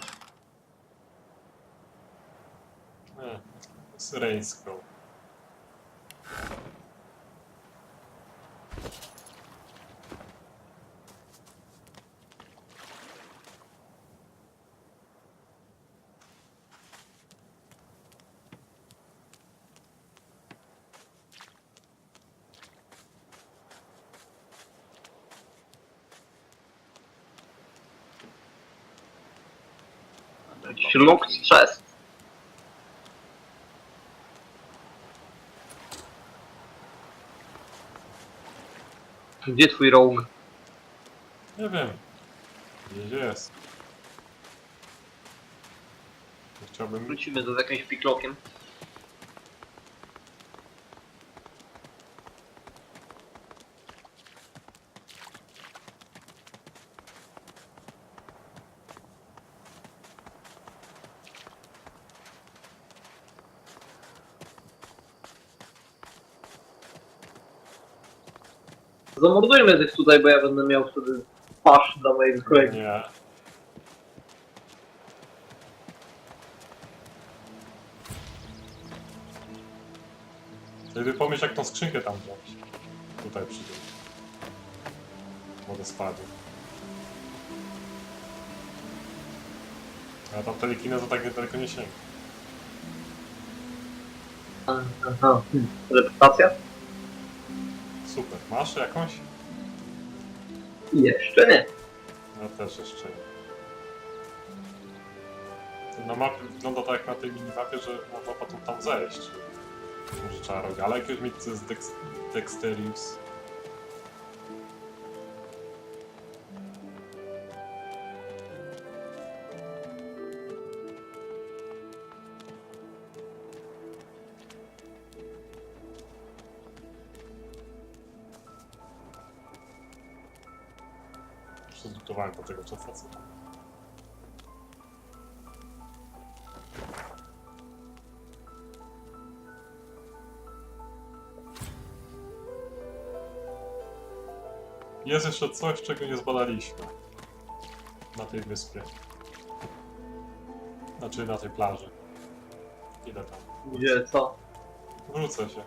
Z rain scroll. Jakiś locked chest. Gdzie twój rogue? Nie wiem. Gdzie jest? Chciałbym... Wrócimy do z jakimś piklokiem. Zamordujmy tych tutaj, bo ja będę miał wtedy twarz dla mojego kolegi. Nie. Wtedy pomyśl, jak tą skrzynkę tam wziąć. Tutaj przy tym wodospadu. A tam telekineza tak daleko nie sięga. Aha, reputacja? Super. Masz jakąś? Jeszcze nie. Ja też jeszcze nie. Na mapie wygląda tak jak na tej minimapie, że można potem tam zejść. Może trzeba rogala jakiegoś mieć, co jest Dexterius. Przezlutowałem do tego czasu. Jest jeszcze coś, czego nie zbadaliśmy na tej wyspie. Znaczy na tej plaży. Ile tam? Gdzie, co? Wrócę się.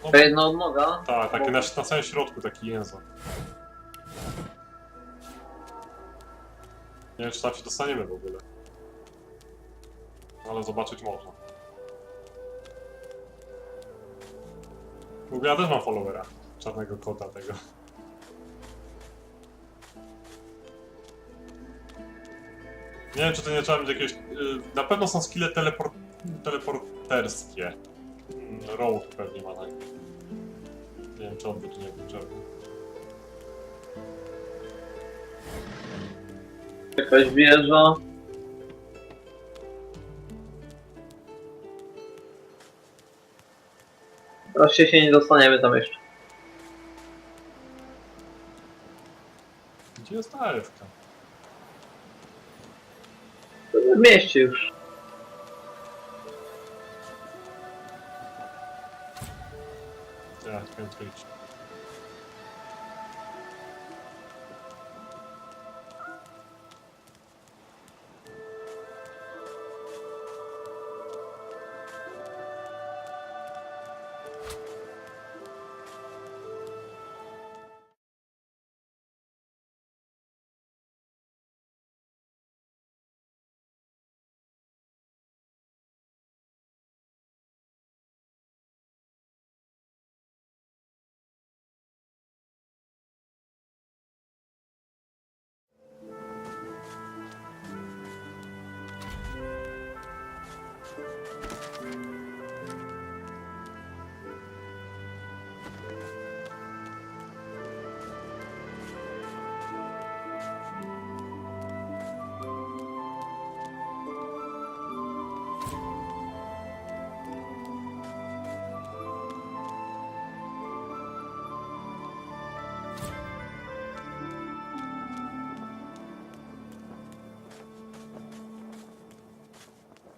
No, to jedna odnoga? Tak, taki na samym środku taki język. Nie wiem, czy tam się dostaniemy w ogóle. Ale zobaczyć można. W ogóle ja też mam followera. Czarnego kota tego. Nie wiem, czy to nie trzeba mieć jakieś... Na pewno są skille teleporterskie. Road pewnie ma tak. Nie wiem, czy on by tu nie potrzebny. Jakaś wieża. Teraz się nie dostaniemy tam jeszcze. Gdzie jest ta elfka? W mieście już. Tak, can't reach.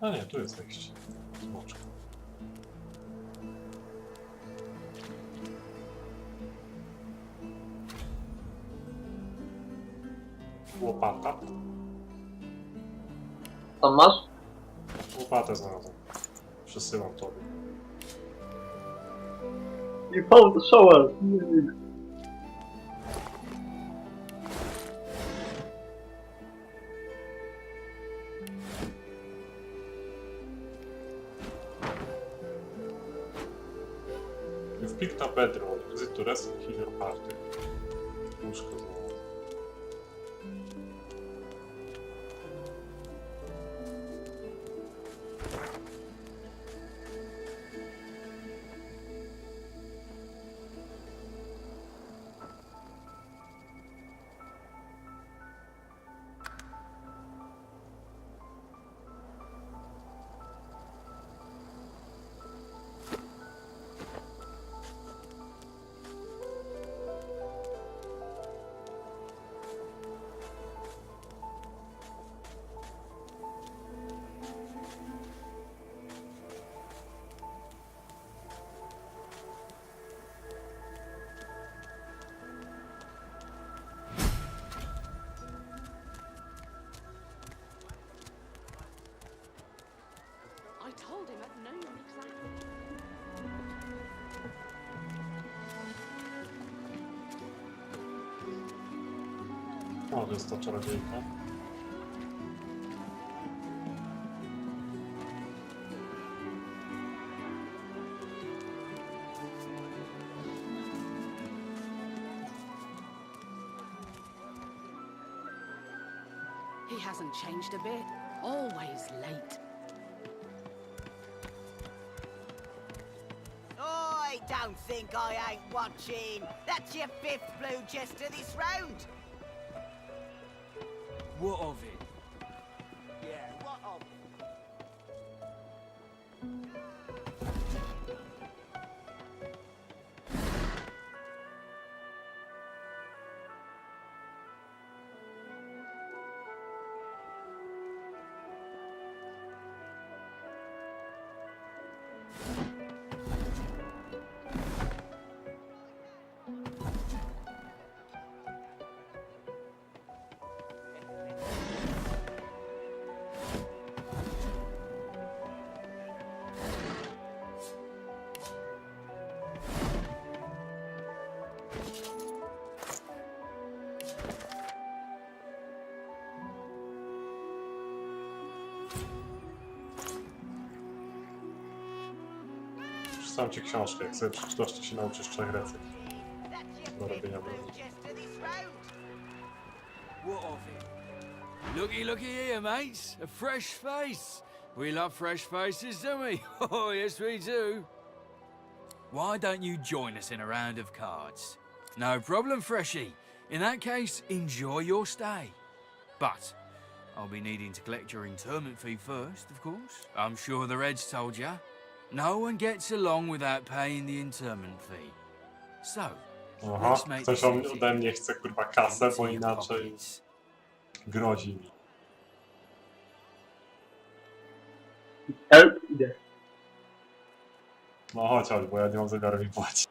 A nie, tu jest wejście. Smoczko. Łopata. Tam masz? Łopatę znalazłem. Przesyłam tobie. You found the shower! You've picked up bedroll. Use it to rest and heal your party. Łóżko znalazłem. I told him at noon exactly. O, to jest ta czarodziejka. He hasn't changed a bit. Always late. I don't think I ain't watching. That's your 5th blue jester this round. What of it? Yeah, what of it? Przeczytam ci książkę, jak sobie przeczytasz, to się nauczysz 3 recept do robienia broni. What of it? Looky here, mates. A fresh face. We love fresh faces, don't we? Oh, yes, we do. Why don't you join us in a round of cards? No problem, Freshie. In that case, enjoy your stay. But I'll be needing to collect your interment fee first, of course. I'm sure the Reds told you. No one gets along without paying the interment fee. So, Aha, ktoś ode mnie chce kurwa kasę, bo inaczej grozi mi. No chodź, bo ja nie mam zamiaru mi płacić.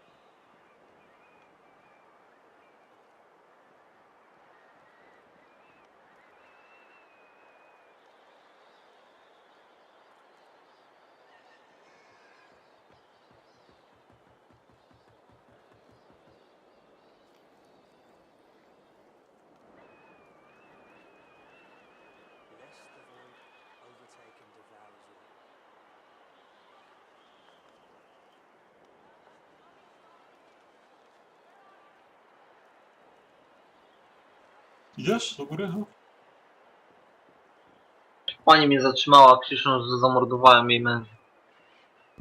Idziesz do góry? Pani mnie zatrzymała, krzycząc, że zamordowałem jej męża.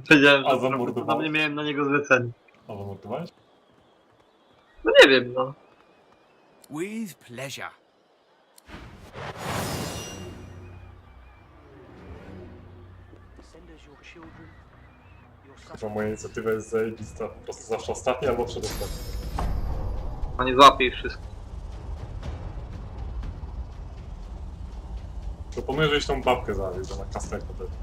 Powiedziałem, że zamordowałeś? nie miałem na niego zlecenia. A zamordowałeś? No nie wiem, no. With pleasure. Chyba moja inicjatywa jest zajebista. Po prostu zawsze ostatnia albo przedostatnia. A nie złapie ich wszystkich. Proponuję, żebyś tą babkę zabił, że na kasteko pewnie.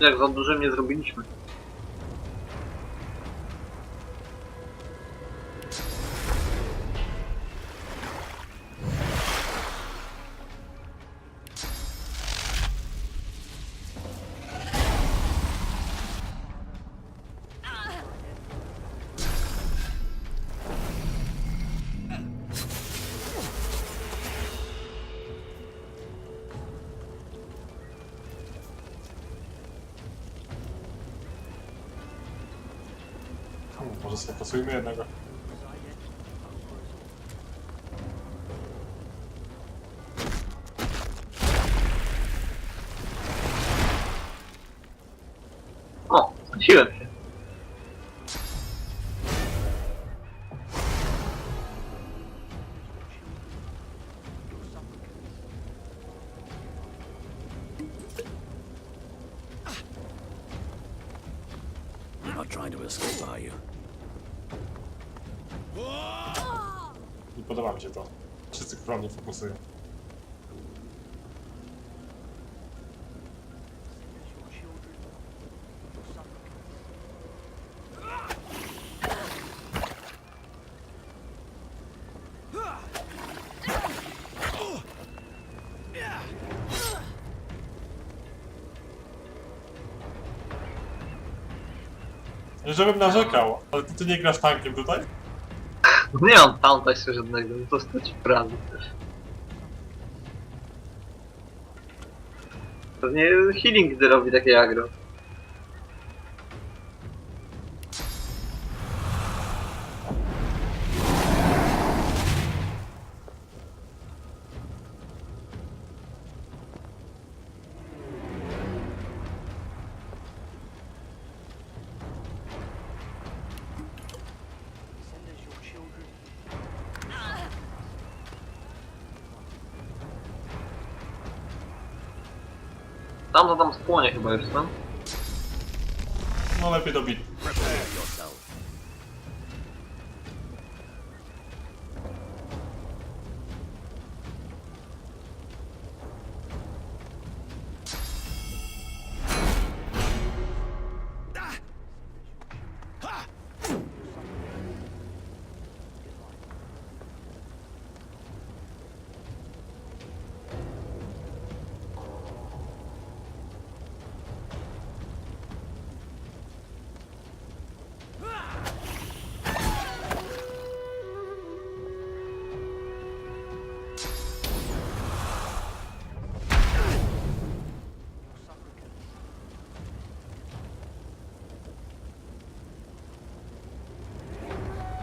Jak za dużo nie zrobiliśmy. Może sfokusujmy jednego. O, zgasiłem się. You're not trying to escape, are you? Nie podoba mi się to. Wszyscy mnie fokusują. Nie żebym narzekał, ale ty nie grasz tankiem tutaj? Nie mam taunta jeszcze żadnego, to stać prawie też. Pewnie healing gdy robi takie agro. Tam spłonie chyba już, no? No lepiej dobić.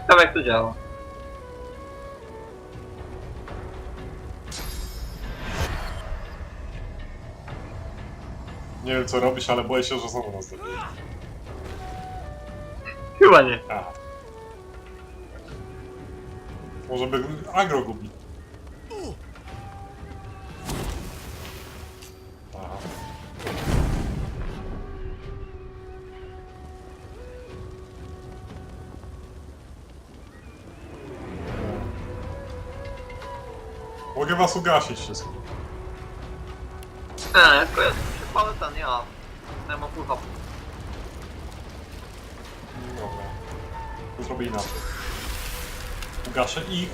Ciekawe jak to działa. Nie wiem co robisz, ale boję się, że znowu nas zabije. Chyba nie. Aha. Może by agro gubi. Aha. Mogę was ugasić wszystkich. Tylko ja przepalę ten, ja mam full hop. Dobra. To zrobię inaczej. Ugaszę ich,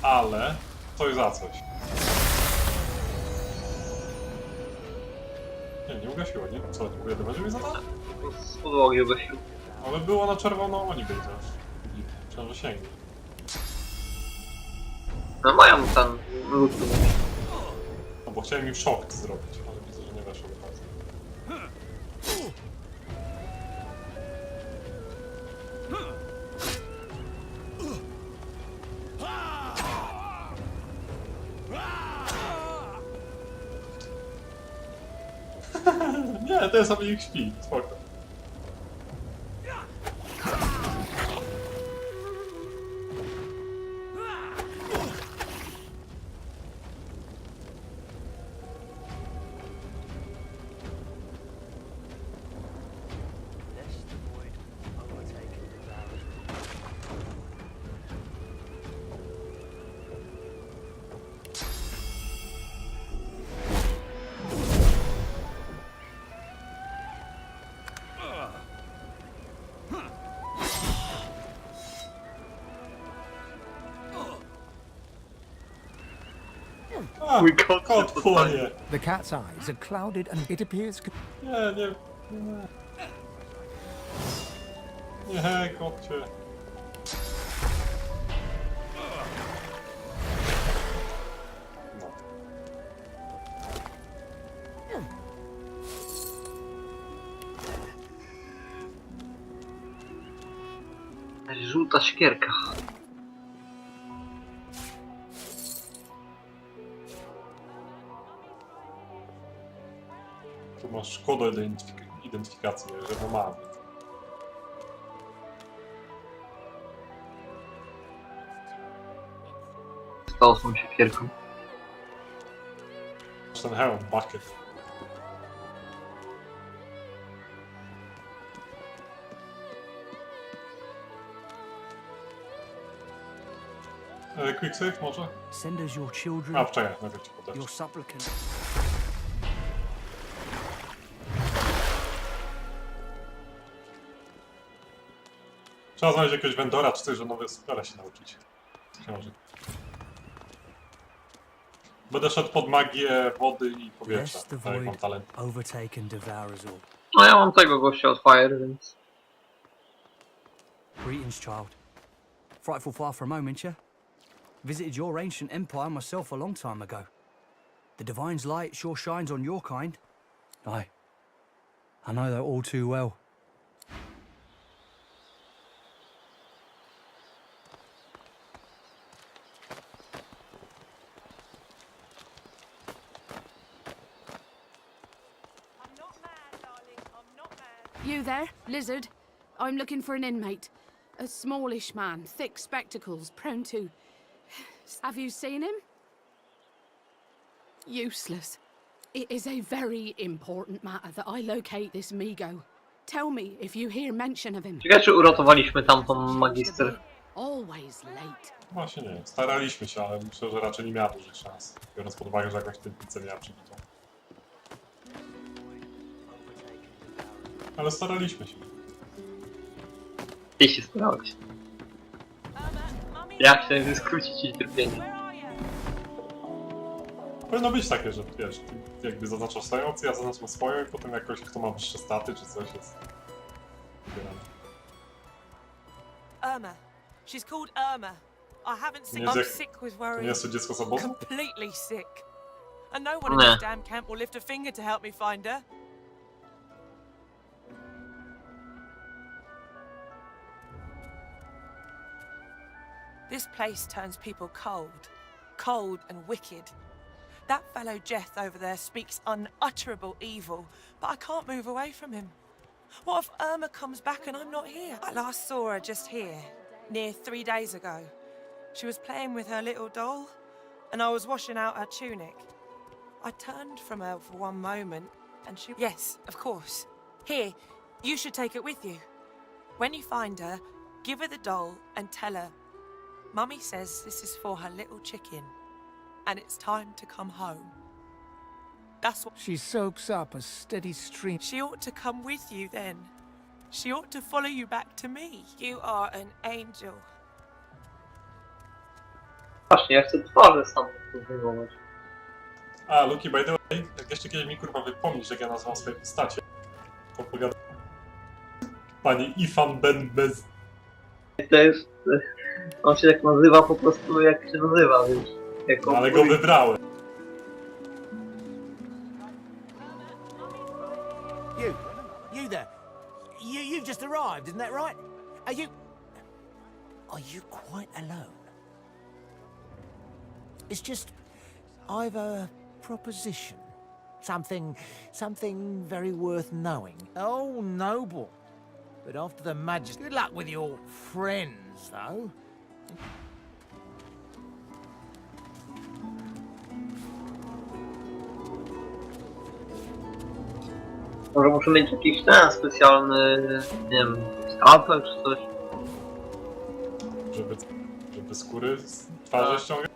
ale coś za coś. Nie ugasiło, nie? Co, nie ujadłować mi za to? Z podłogi ugasił. Ale było na czerwono, oni byli też. Trzeba, że sięgnie. No mają ten lód. No bo chciałem im szok zrobić, ale widzę, że nie weszło do końca. Nie, ten sobie ich śpi, spoko. Kot płonie. The cat's eyes are clouded and it appears... Nie. Nie, kotcie. Żółta szkierka. Tu masz kodę identyfikacji, że ma. Stał z tą siekierką. Masz ten hełm, bucket. Quick save może? Send us your children. A, czekaj, najpierw ci podać. Your supplicant. Trzeba znaleźć jakiegoś vendora czy coś, że nowe spele się nauczyć. Książek. Będę szedł pod magię wody i powietrza. Tak jak mam talent. No ja mam tego gościa od Fire, więc... Greetings, child. Frightful far for a moment, yeah? Visited your ancient empire myself a long time ago. The Divine's light sure shines on your kind. Aye. I know that all too well. You there, lizard? I'm looking for an inmate. A smallish man, thick spectacles, prone to... Have you seen him? Useless. It is a very important matter that I locate this Migo. Tell me if you hear mention of him. Ciekawe, czy uratowaliśmy tamtą magister. Always late. Właśnie nie, staraliśmy się, ale myślę, że raczej nie miała dużych szans. Biorąc pod uwagę, że jakąś tętnicę miała przybitą. Ale staraliśmy się. Ty się starałeś. Ja chciałem skrócić ci cierpienie. Powinno być takie, że wiesz, ty jakby zaznaczasz swoją opcję, ja zaznaczam swoją i potem jakoś kto ma wyższe staty czy coś jest wybierane. Irma. She's called Irma. I haven't seen. I'm sick with worry. To nie jest to dziecko z obozu? Completely sick. And no one in this damn camp will lift a finger to help me find her. This place turns people cold and wicked. That fellow Jeth over there speaks unutterable evil, but I can't move away from him. What if Irma comes back and I'm not here? I last saw her just here, near 3 days ago. She was playing with her little doll, and I was washing out her tunic. I turned from her for one moment, and she... Yes, of course. Here, you should take it with you. When you find her, give her the doll and tell her, Mummy says this is for her little chicken, and it's time to come home. That's what... She soaks up a steady stream. She ought to come with you then. She ought to follow you back to me. You are an angel. Właśnie, ja chcę twarze stamtąd wyjmować. A, Luki, by the way, jak jeszcze kiedyś mi kurwa wypomnisz, jak ja nazywam swoje postacie, to pogadam. Pani Ifan Ben Bez... To jest... On się tak nazywa po prostu jak się nazywa, wiesz. Jako Ale go wybrałem. You there. You've just arrived, isn't that right? Are you quite alone? It's just, I've a proposition. Something very worth knowing. Oh, noble. But after the majesty, good luck with your friends, though. Może muszę mieć jakiś ten specjalny, nie wiem, skalpel czy coś. Żeby skóry z twarzy ściągać?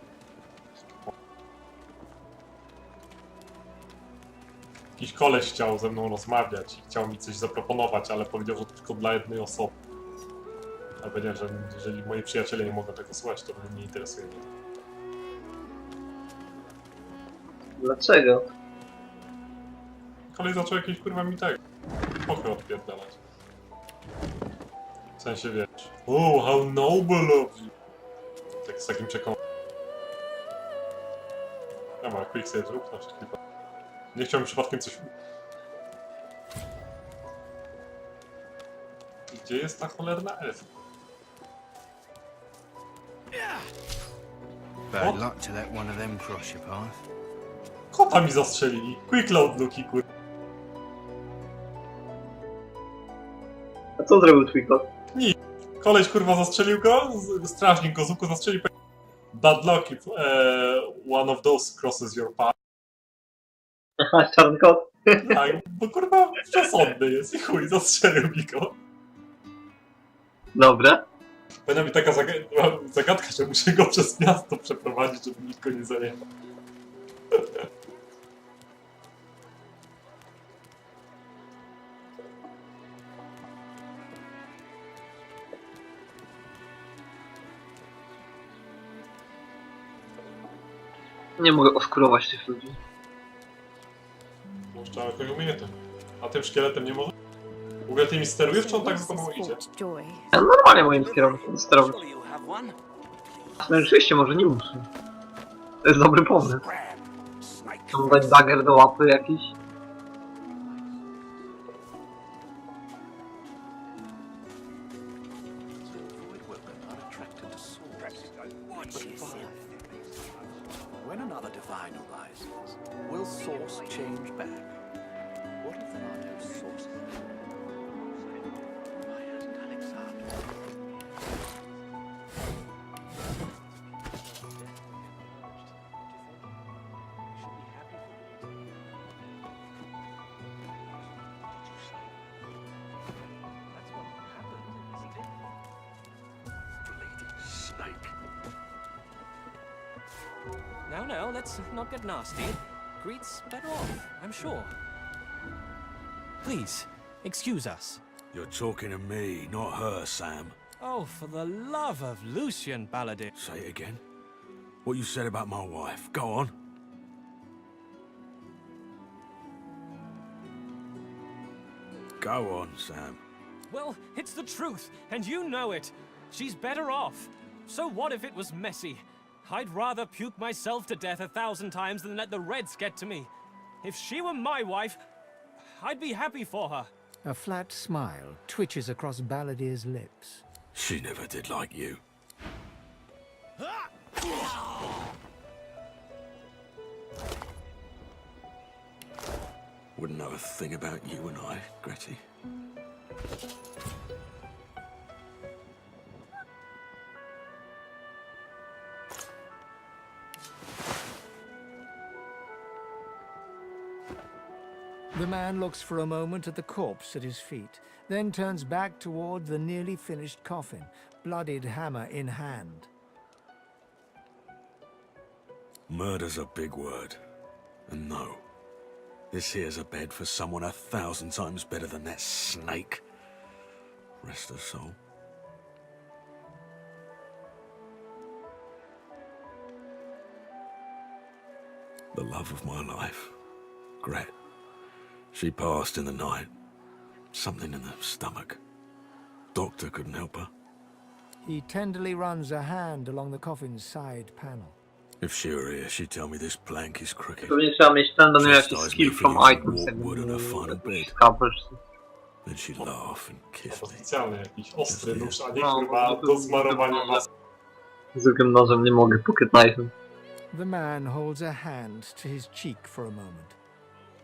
Jakiś koleś chciał ze mną rozmawiać i chciał mi coś zaproponować, ale powiedział, że to tylko dla jednej osoby. A powiedziałem, że jeżeli moi przyjaciele nie mogą tego słuchać, to mnie nie interesuje. Dlaczego? Kolej zaczął jakieś kurwa mi tak pochy odpierdalać. W sensie wiesz. Oh, how noble of you. Tak z takim przekonaniem. Dobra, quick save zrób na wszystkich. Nie chciałbym przypadkiem coś... Gdzie jest ta cholerna elf? Bad luck to let one of them cross your path. Kota mi zastrzelili. Quick load Luki, kur... A co zrobił twój kot? Nic. Koleś kurwa zastrzelił go, strażnik go z łuku zastrzelił. Bad luck if one of those crosses your path. Aha, czarny kot. Tak, bo kurwa przesądny jest i chuj, zastrzelił mi go. Dobra. Będzie mi taka zagadka, że muszę go przez miasto przeprowadzić, żeby nikt go nie zajebał. Nie mogę oskurować tych ludzi. Może trzeba jakoś umiejętność. A tym szkieletem nie może? W ogóle ty mi sterujesz, czy on tak za tobą idzie? Ja normalnie moim sterować. No rzeczywiście, może nie muszę. To jest dobry pomysł. Chcę dać dagger do łapy jakiś. When another divine arises, will source change back? What if there are no sources? No, let's not get nasty. Greet's better off, I'm sure. Please, excuse us. You're talking to me, not her, Sam. Oh, for the love of Lucian, Paladin. Say it again. What you said about my wife. Go on. Go on, Sam. Well, it's the truth, and you know it. She's better off. So what if it was messy? I'd rather puke myself to death 1,000 times than let the Reds get to me. If she were my wife, I'd be happy for her. A flat smile twitches across Balladier's lips. She never did like you. Wouldn't know a thing about you and I, Gretty. The man looks for a moment at the corpse at his feet, then turns back toward the nearly finished coffin, bloodied hammer in hand. Murder's a big word. And no, this here's a bed for someone 1,000 times better than that snake. Rest her soul. The love of my life. Gret. She passed in the night. Something in the stomach. Doctor couldn't help her. He tenderly runs a hand along the coffin's side panel. If she were here, she'd tell me this plank is crooked. Pewnie trzeba mieć ten do jakiś Chastise skill me for from using items, warped wood on her final bed. skapasz. Then she'd laugh and kiss me. Oficjalny jakiś ostry nóż, a nie No, kurwa do zmarowania masy. Zwykłym nożem nie mogę, pocket knife'em. The man holds a hand to his cheek for a moment.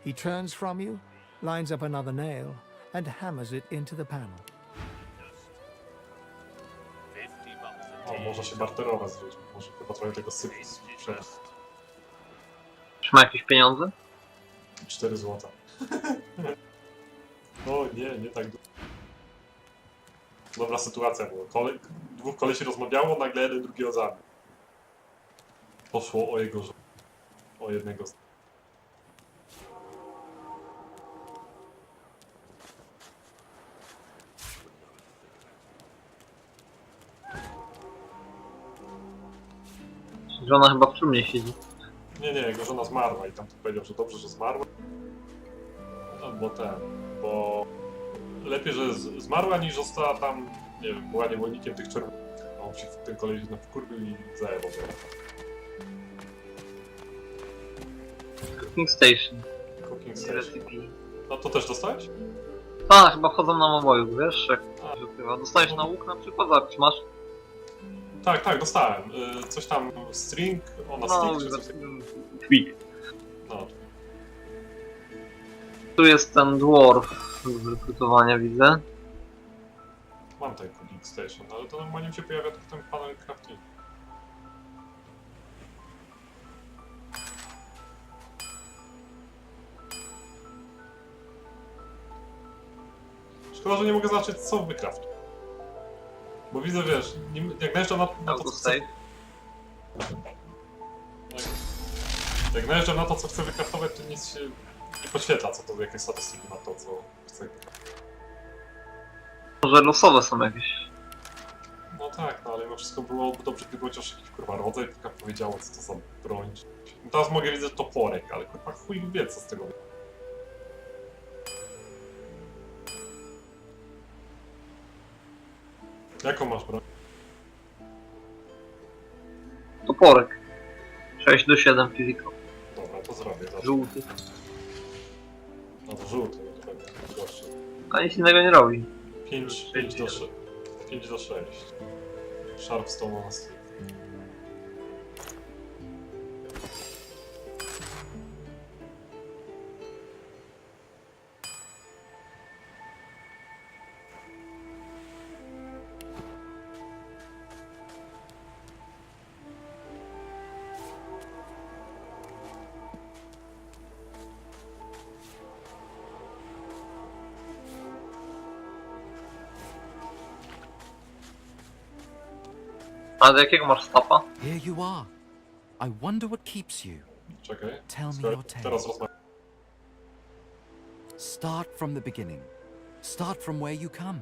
He turns from you, lines up another nail, and hammers it into the panel. O, może się barterować z ludźmi, może chyba trochę tego sypu sprzedać. Czy ma jakieś pieniądze? 4 złota. O nie tak dużo. Dobra sytuacja była. Dwóch kolesi rozmawiało, nagle jeden drugiego zabił. Poszło o jego żonę. O jednego z... Żona chyba w trumnie siedzi. Nie, jego żona zmarła i tam powiedział, że dobrze, że zmarła. No bo bo... Lepiej, że zmarła, niż została tam, nie wiem, była niewolnikiem tych czerwonych. A on się w tym kolei wkurwił i zajebał. Cooking Station. Cooking Station. No to też dostałeś? Tak, chyba wchodzą na moboju, wiesz, jak się ukrywa. Dostajesz na łuk na przykład, jak masz? Tak, dostałem. Coś tam, string, ona No, stick, czy coś takiego? Quick. No. Tu jest ten dwarf z rekrutowania, widzę. Mam ten Cooking Station, ale to normalnie mi się pojawia tylko ten panel crafting. Szkoda, że nie mogę zobaczyć, co wykraftu. Bo widzę, wiesz, jak najeżdżam na to, co chcę... Jak najeżdżam na to, co chcę wykraftować, to nic się nie podświetla, co to, jakie statystyki na to, co chcę. Może losowe są jakieś. No tak, no ale mimo wszystko byłoby dobrze, gdyby chociaż jakiś kurwa rodzaj tylko powiedziało, co to za broń. Teraz mogę widzieć toporek, ale kurwa chuj wie, co z tego. Jaką masz broń? Toporek. 6 do 7 fizika. Dobra, to zrobię. Zawsze. Żółty. No to żółty, to będzie gorszy. A nic innego nie robi. 5 do 6. Sharpstone na styk. A do jakiego masz stapa? Here you are. I wonder what keeps you. Czekaj. Tell me your tale. Teraz rozmawiam. Start from the beginning. Start from where you come.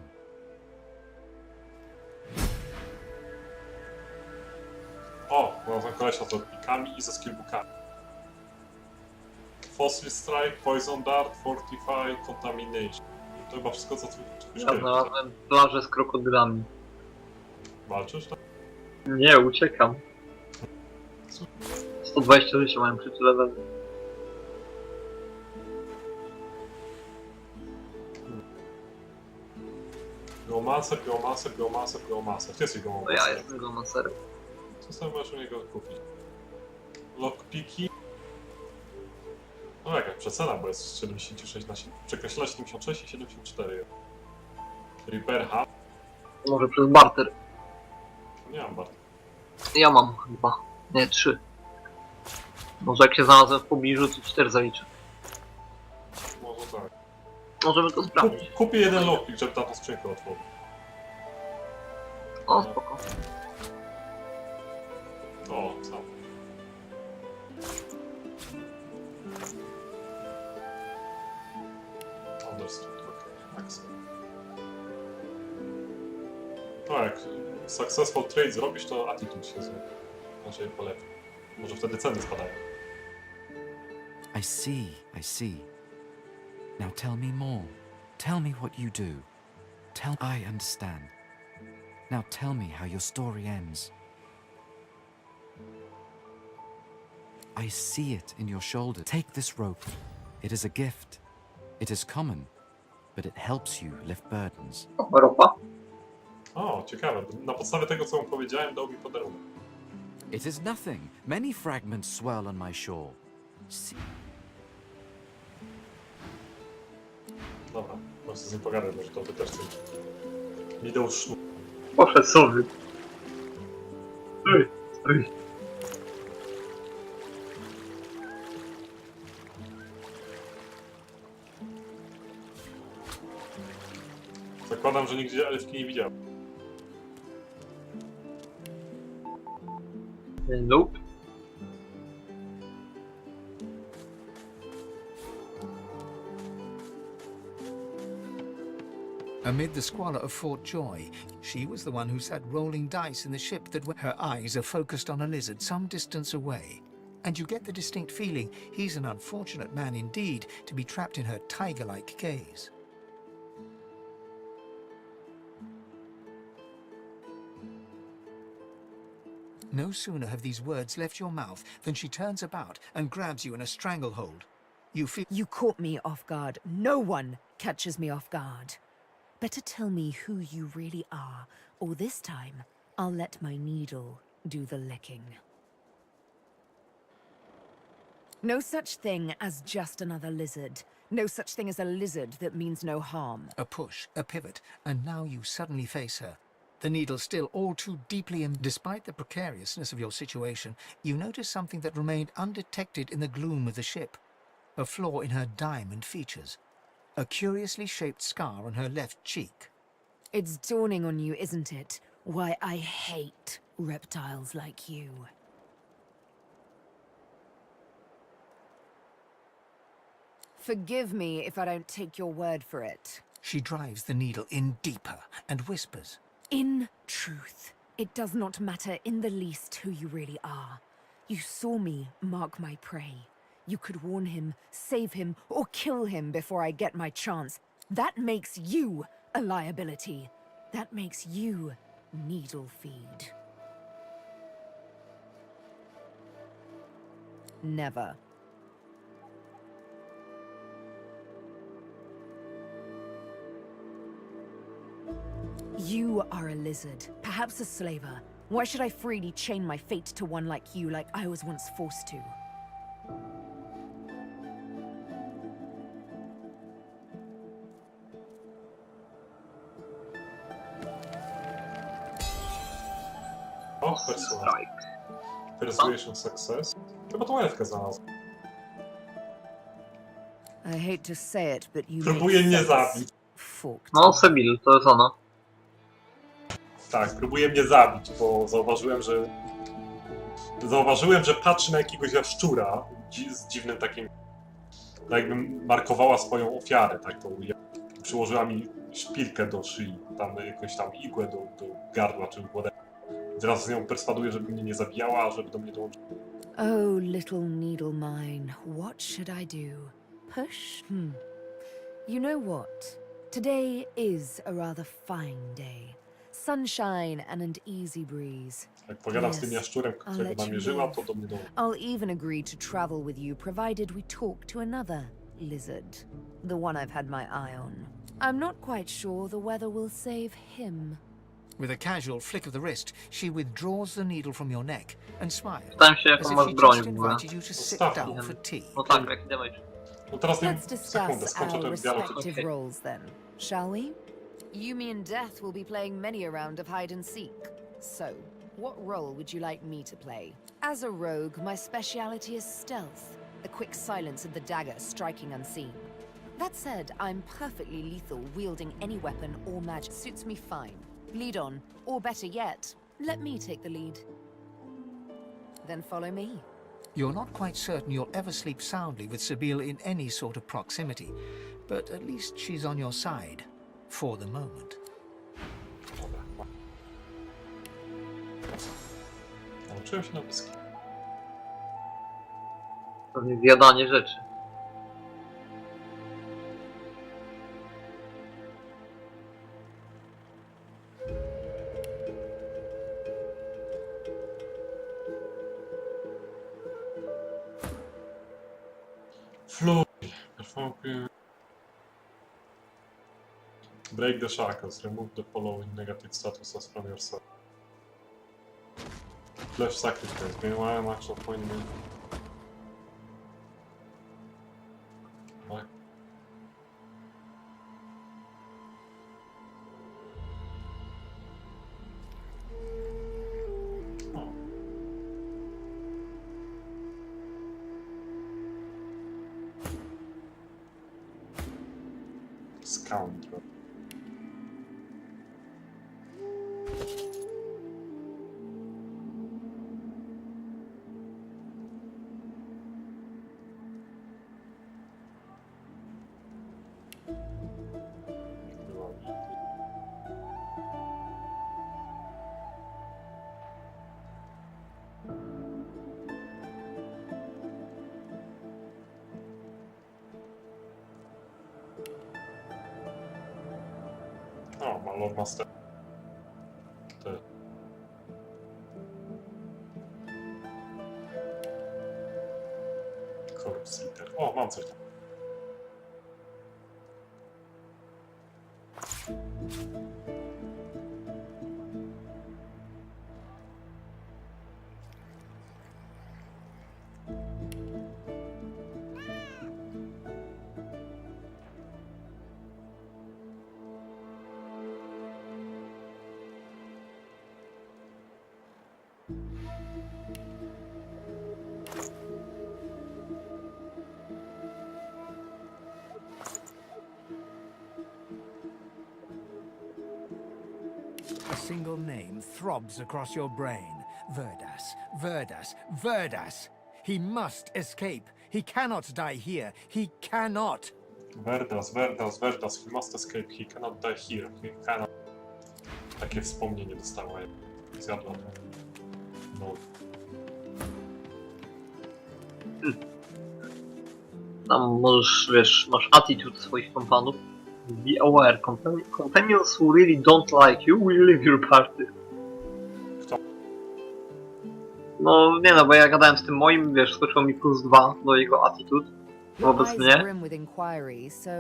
O, mam kolesia z odbikami i ze skillbookami. Fossil Strike, Poison Dart, Fortify, Contamination. To chyba wszystko, co tu Ja znalazłem plażę z krokodylami. Walczysz, tak? Nie, uciekam. 120 życia mają przy tyle level. Geomancer. Gdzie jesteś Geomancer? No ja jestem Geomancerem. Co sobie możesz u niego kupić? Lockpiki. No jakaś przecena, bo jest 76 na 7. Przekreślona 76 i 74. Repair Hub. Może przez barter. Nie mam barter. Ja mam chyba. Nie, 3. Może jak się znalazłem w pobliżu, to 4 zaliczę. Może tak. Możemy to sprawdzić. Kupię jeden lockpick, żeby tam tą skrzynkę otworzyć. O, spoko. O, sam. Understood, okej. No jak successful trade zrobisz, to attitude się znaczy polepi. Może wtedy ceny spadają. I see. Now tell me more. Tell me what you do. I understand. Now tell me how your story ends. I see it in your shoulder. Take this rope. It is a gift. It is common, but it helps you lift burdens. Ropa? O, ciekawe. Na podstawie tego, co mu powiedziałem, dał mi podarunek. It is nothing. Many fragments swirl on my shore. See. Dobra, możesz z nim pogadać, może to by też coś mi dał sznur. Poszedł sobie. Stój. Zakładam, że nigdzie elfki nie widziałem. Nope. Amid the squalor of Fort Joy, she was the one who sat rolling dice in the ship that her eyes are focused on a lizard some distance away. And you get the distinct feeling he's an unfortunate man indeed to be trapped in her tiger-like gaze. No sooner have these words left your mouth than she turns about and grabs you in a stranglehold. You feel... You caught me off guard. No one catches me off guard. Better tell me who you really are, or this time, I'll let my needle do the licking. No such thing as just another lizard. No such thing as a lizard that means no harm. A push, a pivot, and now you suddenly face her. The needle still all too deeply despite the precariousness of your situation, you notice something that remained undetected in the gloom of the ship. A flaw in her diamond features. A curiously shaped scar on her left cheek. It's dawning on you, isn't it? Why I hate reptiles like you. Forgive me if I don't take your word for it. She drives the needle in deeper and whispers. In truth, it does not matter in the least who you really are. You saw me mark my prey. You could warn him, save him, or kill him before I get my chance. That makes you a liability. That makes you needle feed. Never. You are a lizard, perhaps a slaver. Why should I freely chain my fate to one like you, like I was once forced to? O, Persuasion success. Chyba tą elfkę znalazł. I hate to say it, but you próbuje mnie zabić. No, Sebil, to jest ona. Tak, próbuje mnie zabić, bo zauważyłem, że patrzy na jakiegoś jaszczura z dziwnym takim, tak jakby markowała swoją ofiarę, tak, to przyłożyła mi szpilkę do szyi, tam jakąś tam igłę do gardła, czy whatever. Teraz z nią perswaduję, żeby mnie nie zabijała, żeby do mnie dołączyła. Oh, little needle mine, what should I do? Push? You know what? Today is a rather fine day. Sunshine and an easy breeze. Jak pogadam z tym jaszczurem, którego namierzyła, to do mnie dołączy. I'll even agree to travel with you, provided we talk to another lizard. The one I've had my eye on. I'm not quite sure the weather will save him. With a casual flick of the wrist, she withdraws the needle from your neck and smiles. Pytałem się, as jaką if masz she broń just w ogóle. invited you to sit down for tea. No tak, jaki damage. No teraz nie Let's sekundę, discuss skończę our ten dialog. respective roles then, shall we? You, me and Death will be playing many a round of hide and seek. So, what role would you like me to play? As a rogue, my speciality is stealth, the quick silence of the dagger striking unseen. That said, I'm perfectly lethal, wielding any weapon or magic suits me fine. Lead on, or better yet, let me take the lead. Then follow me. You're not quite certain you'll ever sleep soundly with Sabine in any sort of proximity, but at least she's on your side, for the moment. Nauczyłem się na wyski. Pewnie zjadanie rzeczy. Fluid. Break the shackles. Remove the following negative statuses from yourself. Flesh sacrifice. Gain 1 action point. Tak. Scoundrel. O, ma Lord Master. Ty. Corpse Eater. O, mam coś tam. A single name throbs across your brain. Verdas, Verdas, Verdas! He must escape. He cannot die here. He cannot! Verdas, Verdas, Verdas. He must escape. He cannot die here. He cannot... Takie wspomnienie dostałem. Zjadła to. No. Tam możesz, wiesz, masz attitude swoich kompanów. Be aware, companions who really don't like you will leave your party. Kto? No nie no, bo ja gadałem z tym moim, wiesz, skoczyło mi +2 do jego attitude wobec Eyes mnie. brim with inquiry, so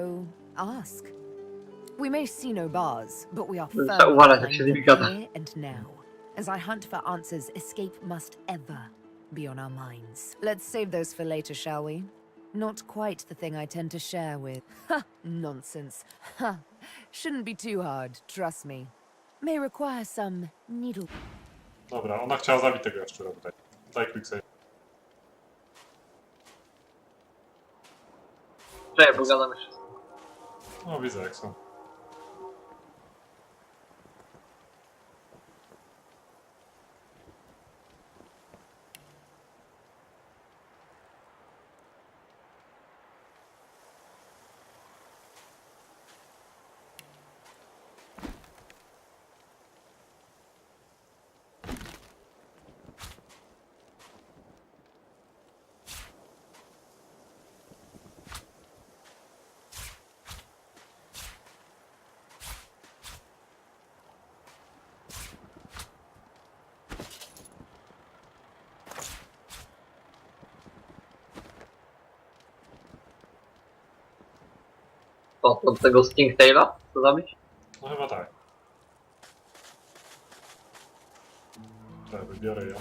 ask. We may see no bars, but we are Trzeba firmly uważać, jak behind się z them nimi gada. here and now. As I hunt for answers, escape must ever be on our minds. Let's save those for later, shall we? Not quite the thing I tend to share with. Ha! Nonsense. Ha! Shouldn't be too hard, trust me. May require some needle. Dobra, ona chciała zabić tego jaszczura tutaj. Daj quick save. Czekaj, bo gadam jeszcze. No widzę jak są. To od tego Stingtaila chcę zabić? No chyba tak. Tak, wybiorę ją.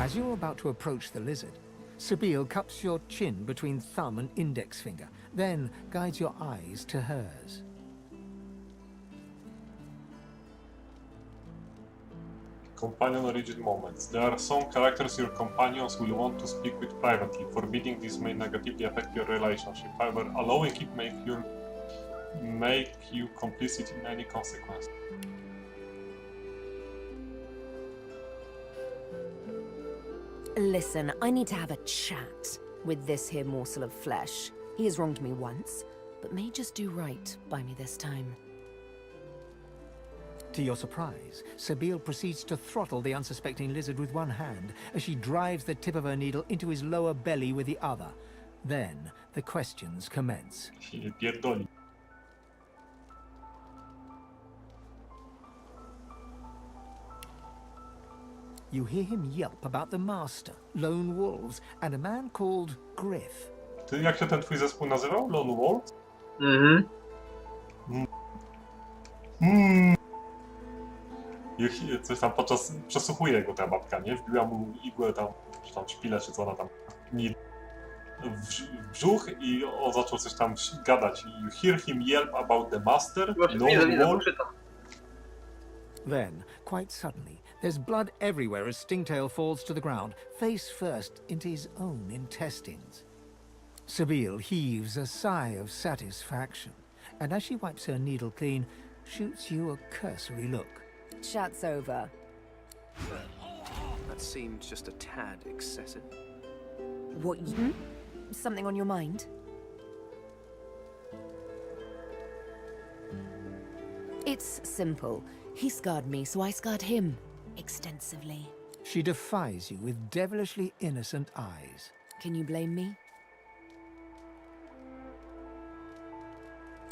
As you're about to approach the lizard, Sabine cups your chin between thumb and index finger, then guides your eyes to hers. Companion origin moments. There are some characters your companions will want to speak with privately. Forbidding this may negatively affect your relationship. However, allowing it make you complicit in any consequence. Listen, I need to have a chat with this here morsel of flesh. He has wronged me once, but may just do right by me this time. To your surprise, Sabine proceeds to throttle the unsuspecting lizard with one hand as she drives the tip of her needle into his lower belly with the other. Then the questions commence. Pierdoli. You hear him yelp about the master, lone wolves, and a man called Griff. Ty, jak się ten twój zespół nazywał? Lone Wolf? Mhm. I coś tam podczas... Przesłuchuje go ta babka, nie? Wbiła mu igłę tam, czy tam szpilę, czy co ona tam... w brzuch i on zaczął coś tam gadać. You hear him yelp about the master, Lone Wolf. Then, quite suddenly, there's blood everywhere as Stingtail falls to the ground, face first into his own intestines. Sabine heaves a sigh of satisfaction, and as she wipes her needle clean, shoots you a cursory look. Chat's over. That seemed just a tad excessive. What you... Something on your mind? It's simple. He scarred me, so I scarred him. Extensively. She defies you with devilishly innocent eyes. Can you blame me?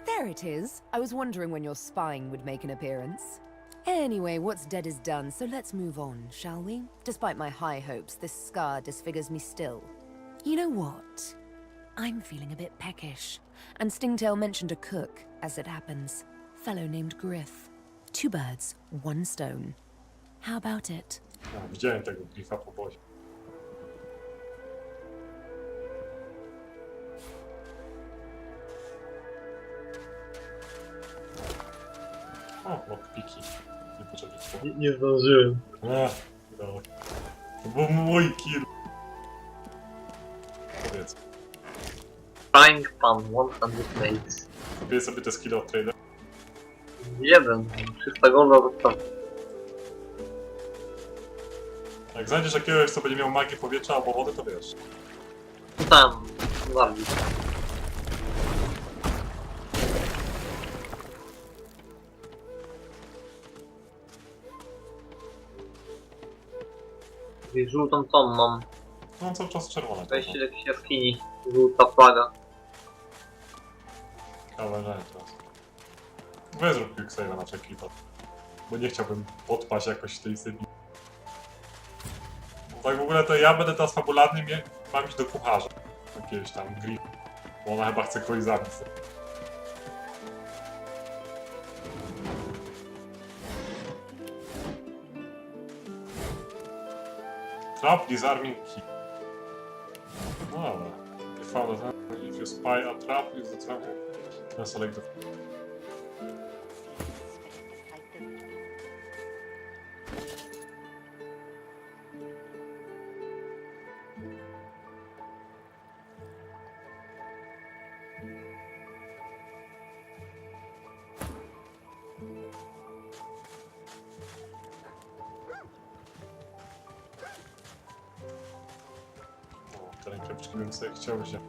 There it is. I was wondering when your spying would make an appearance. Anyway, what's dead is done, so let's move on, shall we? Despite my high hopes, this scar disfigures me still. You know what? I'm feeling a bit peckish. And Stingtail mentioned a cook, as it happens. Fellow named Griff. 2 birds, 1 stone. How about it? Ja, widziałem tego Griffa po bozie. O, lockpiki. Nie poczekaj. Nie zdążyłem. No. To był mój kill. Powiedz. Frying pan, 100 mates. Kupię sobie te skille od trader. 1, 300 golda zostaw. Jak znajdziesz jakiegoś, co będzie miał magię powietrza albo wody, to wiesz. Tam, zabij. I żółtą tą mam. No cały czas czerwone. Wejście do jakiejś jaskini. Żółta flaga. Kawalerze teraz. Weź zrób quick save na wszelki wypadek. Bo nie chciałbym podpaść jakoś tej sypii. No tak w ogóle to ja będę teraz fabularnie mam iść do kucharza. Jakiegoś tam grill. Bo ona chyba chce kogoś zabić. Trap disarming key. No dobra. You found that if you spy a trap, use the trap. Now select the... Te rękawiczki bym sobie chciał wziąć.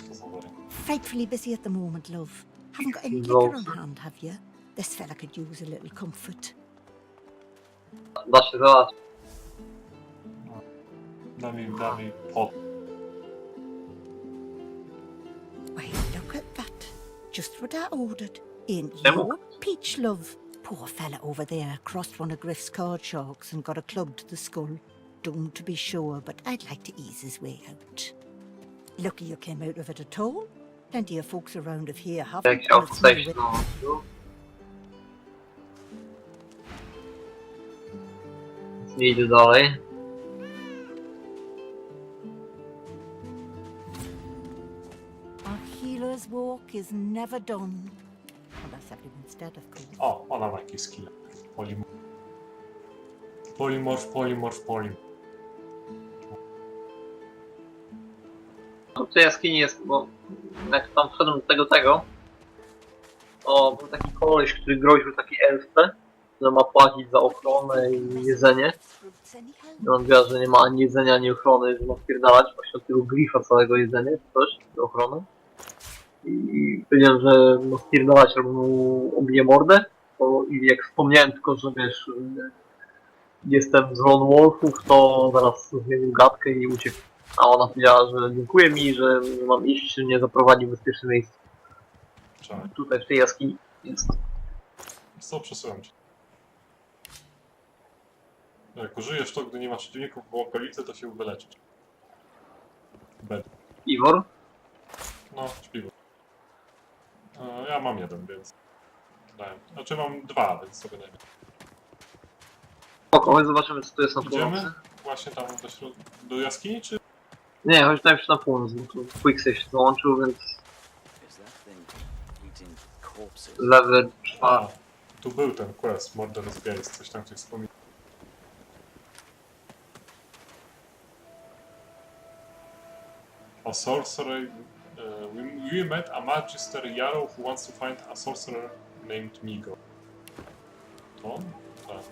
Co za wary. Frightfully busy at the moment, love. Haven't got any liquor on hand, have you? This fella could use a little comfort. Da się załatwić. Da mi pot. Why, look at that. Just what I ordered. Ain't your peach, love? Poor fella over there crossed one of Griff's card sharks and got a club to the skull. Doomed to be sure, but I'd like to ease his way out. Lucky you came out of it at all. Plenty of folks around of here haven't. Jak się odstać, no. Nie idę dalej. Our healer's walk is never done. Unless everyone's dead, of course. O, ona ma jakieś skille. Polymorph. Tu w tej jaskini jest, bo jak tam wszedłem do tego, to był taki koleś, który groził taki elfce, że ma płacić za ochronę i jedzenie. I on wie, że nie ma ani jedzenia, ani ochrony, że ma spierdalać właśnie od tego glifa całego jedzenia, coś, do ochrony. I powiedziałem, że ma spierdalać albo mu obije mordę. I jak wspomniałem tylko, że wiesz, jestem z Lone Wolfów, to zaraz zmienił gadkę i uciekł. A ona powiedziała, że dziękuję mi, że mam iść, czy mnie zaprowadzi w bezpieczne miejsce. Czemu? Tutaj w tej jaskini jest. Co przesyłam ci? Jak użyjesz to, gdy nie masz przeciwników w okolicy, to się wyleczysz. Iwor? No, śpiwór. Ja mam jeden, więc... dałem. Znaczy mam dwa, więc sobie dajmy. Spoko, chodź zobaczymy co tu jest na Idziemy? północy. Właśnie tam do jaskini, czy... Nie, chodź najpierw na północ, bo tu Quicksave się dołączył, więc... Level 4. Tu był ten quest, Murderous Gaze, coś tam ktoś wspomniał. A sorcerer... we met a magister Yarrow who wants to find a sorcerer named Migo. To? Tak.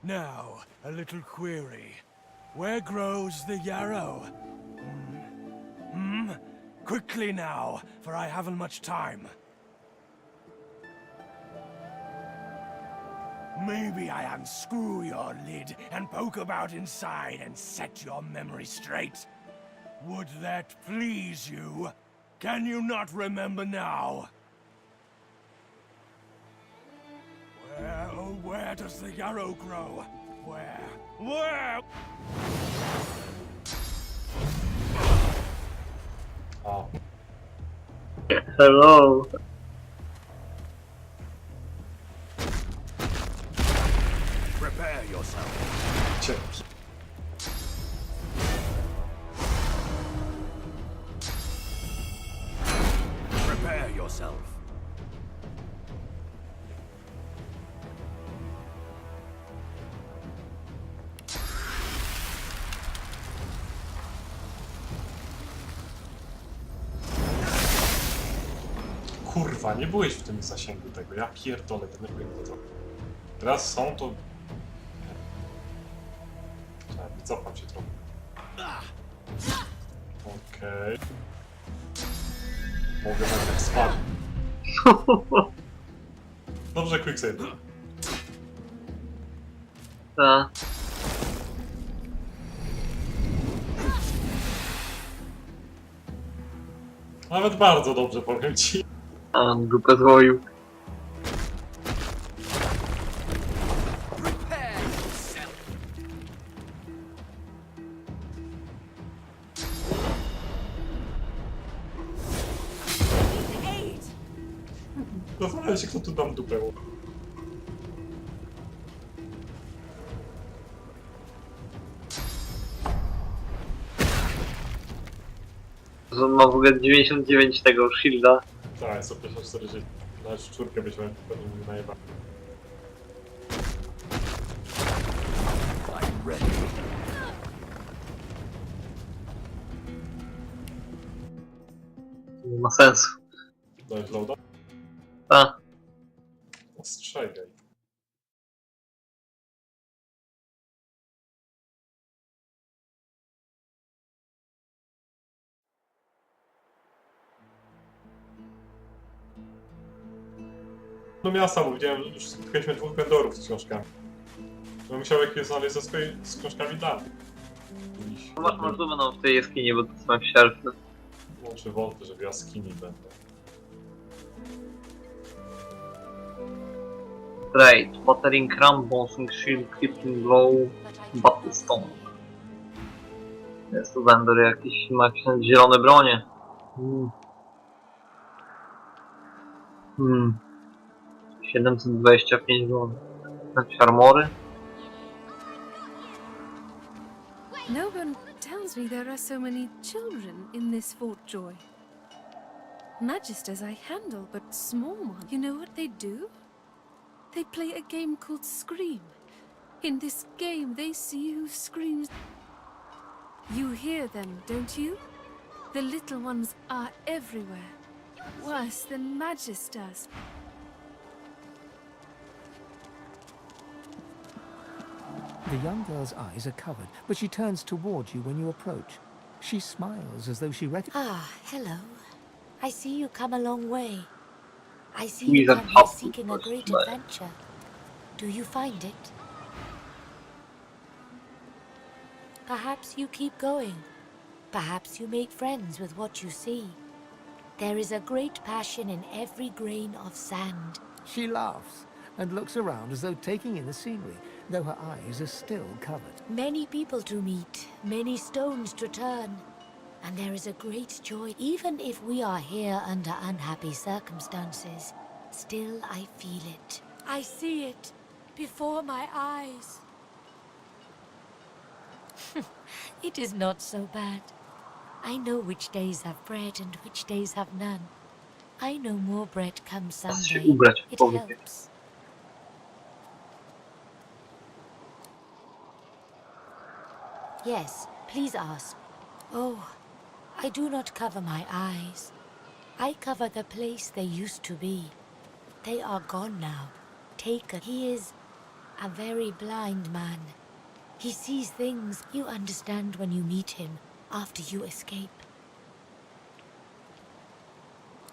Now, a little query. Where grows the yarrow? Quickly now, for I haven't much time. Maybe I unscrew your lid and poke about inside and set your memory straight. Would that please you? Can you not remember now? Where, oh, where does the yarrow grow? Where? Where? Oh. Hello. Prepare yourself. Dzięki. Prepare yourself. Kurwa, nie byłeś w tym zasięgu tego, ja pierdolę, denerwuję mnie to. Teraz są to... Tak, wycofam się trochę. Okej. Mogę nawet spać. Dobrze, quicksave. Tak. Nawet bardzo dobrze, powiem ci. A, grupę zwoił. Zastanawiam się, kto tu dam dupę. To ma w ogóle 99 tego shielda. Tak, jest o 54, na czwórkę byśmy pewnie nie najebali. Nie ma sensu. Dajesz loada? Tak. Ostrzegaj. Do miasta, bo widziałem, że już spotkaliśmy dwóch vendorów z książkami. No musiał jakieś znaleźć z książkami dla mnie. Masz będą w tej jaskini, bo to są jakieś elfy. Może wątpię, że w jaskini będą. Trade, Battering Ram, Bouncing Shield, Crippling Blow, Battle Stone. Jest tu vendor jakiś, ma jakieś zielone bronie. 725 zł. Jakieś armory? No one tells me there are so many children in this Fort Joy. Magisters I handle, but small ones. You know what they do? They play a game called Scream. In this game, they see who screams. You hear them, don't you? The little ones are everywhere. Worse than Magisters. The young girl's eyes are covered, but she turns toward you when you approach. She smiles as though she recognizes... Ah, hello. I see you come a long way. I see He's you a come here top seeking a great player. adventure. Do you find it? Perhaps you keep going. Perhaps you make friends with what you see. There is a great passion in every grain of sand. She laughs and looks around as though taking in the scenery, though her eyes are still covered. Many people to meet, many stones to turn. And there is a great joy, even if we are here under unhappy circumstances. Still, I feel it. I see it before my eyes. It is not so bad. I know which days have bread and which days have none. I know more bread comes someday. It helps. Yes, please ask. Oh, I do not cover my eyes. I cover the place they used to be. They are gone now. Taken. He is a very blind man. He sees things you understand when you meet him after you escape.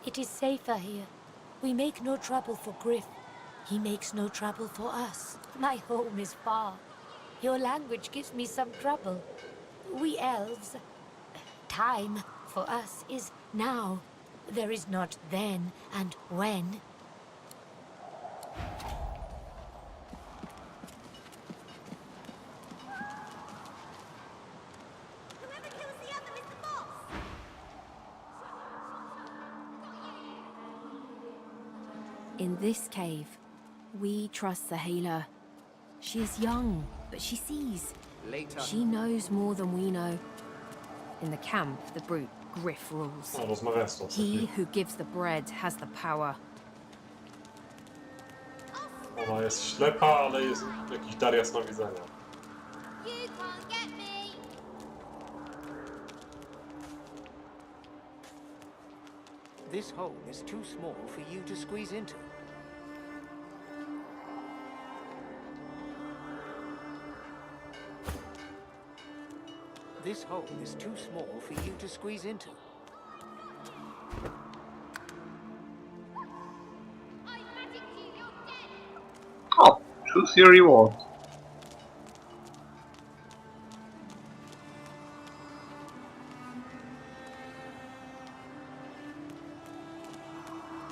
It is safer here. We make no trouble for Griff. He makes no trouble for us. My home is far. Your language gives me some trouble. We elves... Time, for us, is now. There is not then and when. In this cave, we trust the healer. She is young, but she sees. Later. She knows more than we know. In the camp, the brute Griff rules. He who gives the bread has the power. Ona jest ślepa, ale jest jakiś dar jasnowidzenia. This hole is too small for you to squeeze into. This hole is too small for you to squeeze into. Oh, choose your reward.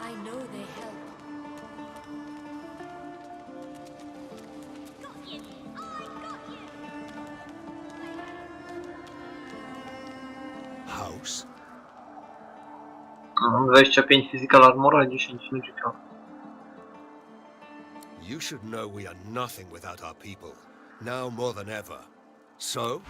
I know they help. House? 25 physical armora, 10 magical. You should know we are nothing without our people, now more than ever. So?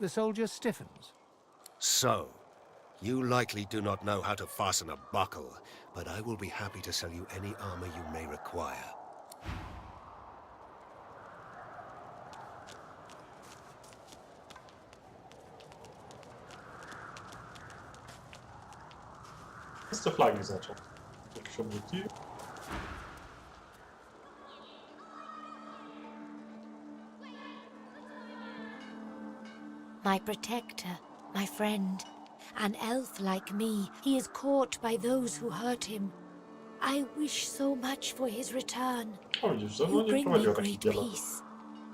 The soldier stiffens. So, you likely do not know how to fasten a buckle, but I will be happy to sell you any armor you may require. Z te flagi zaczął. Jakieś obróci. My protector, my friend. An elf like me, he is caught by those who hurt him. I wish so much for his return. You bring me great peace.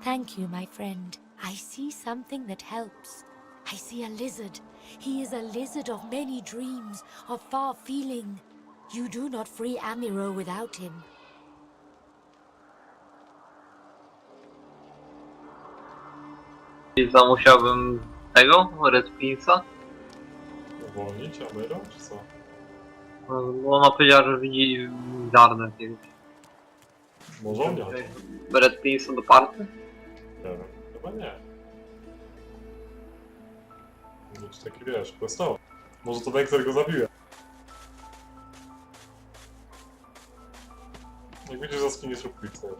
Thank you, my friend. I see something that helps. I see a lizard. He is a lizard of many dreams, of far feeling. You do not free Amiro without him. I za musiałbym tego, Red Prince'a? Uwolnić Amiro, czy co? Bo ona powiedziała, że widzi ziarnę jakiegoś. Może on miał. Red Prince'a do party? Nie wiem, chyba nie. Być taki, wiesz, questowy. Może to Dexter go zabije. Jak widzisz, za skinię zrób quick save.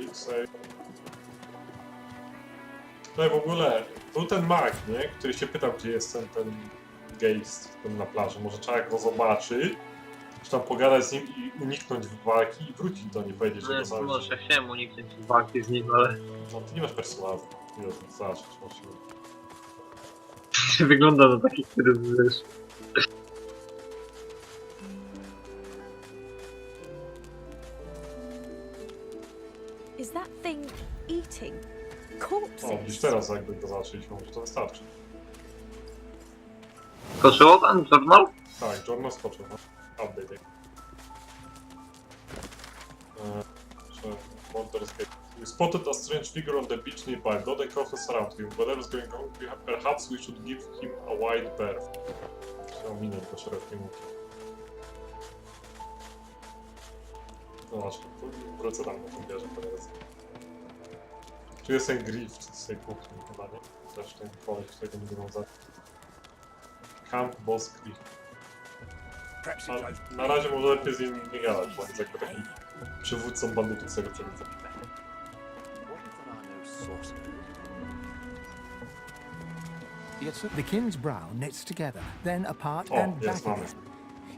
Quick save. No i w ogóle, był ten mag, nie? Który się pytał, gdzie jest ten geist, ten na plaży. Może trzeba go zobaczyć, czy tam pogadać z nim i uniknąć walki i wrócić do niej, powiedzieć, że go zabić. Może ja chciałem uniknąć walki z nim, ale... No ty nie masz perswazji. Nie zobaczyć, właśnie. Wygląda na taki, który wiesz... Is that thing eating corpses? O, widzisz teraz, jakby go zaczęliśmy, może to wystarczy. Skoczyło ten journal? Tak, journal skoczył, no. Update. We spotted a strange figure on the beach nearby. Got a cautious around him. Whatever's going on, perhaps we should give him a wide berth. Trzeba minąć do szerokiej łuki. No właśnie, wrócę tam na tym bierze teraz. Tu jest ten grift z tej kuchni chyba, nie? Też ten koleś, którego nie będą zabić. Camp Boss Griff. Na razie może lepiej z nim nie gadać, bo jest jakby taki przywódcą bandytów z tego co widzę. The king's brow knits together, then apart and back again.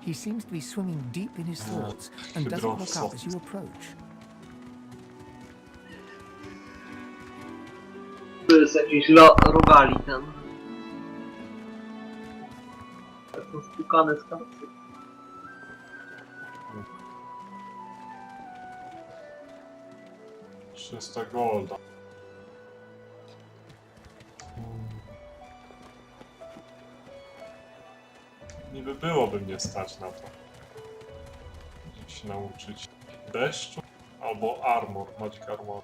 He seems to be swimming deep in his thoughts and doesn't look up as you approach. To jest jakiś rogali ten. Tak są spukane z karty. Czysta golda. Niby byłoby mnie stać na to, żeby się nauczyć deszczu albo armor, magic armor.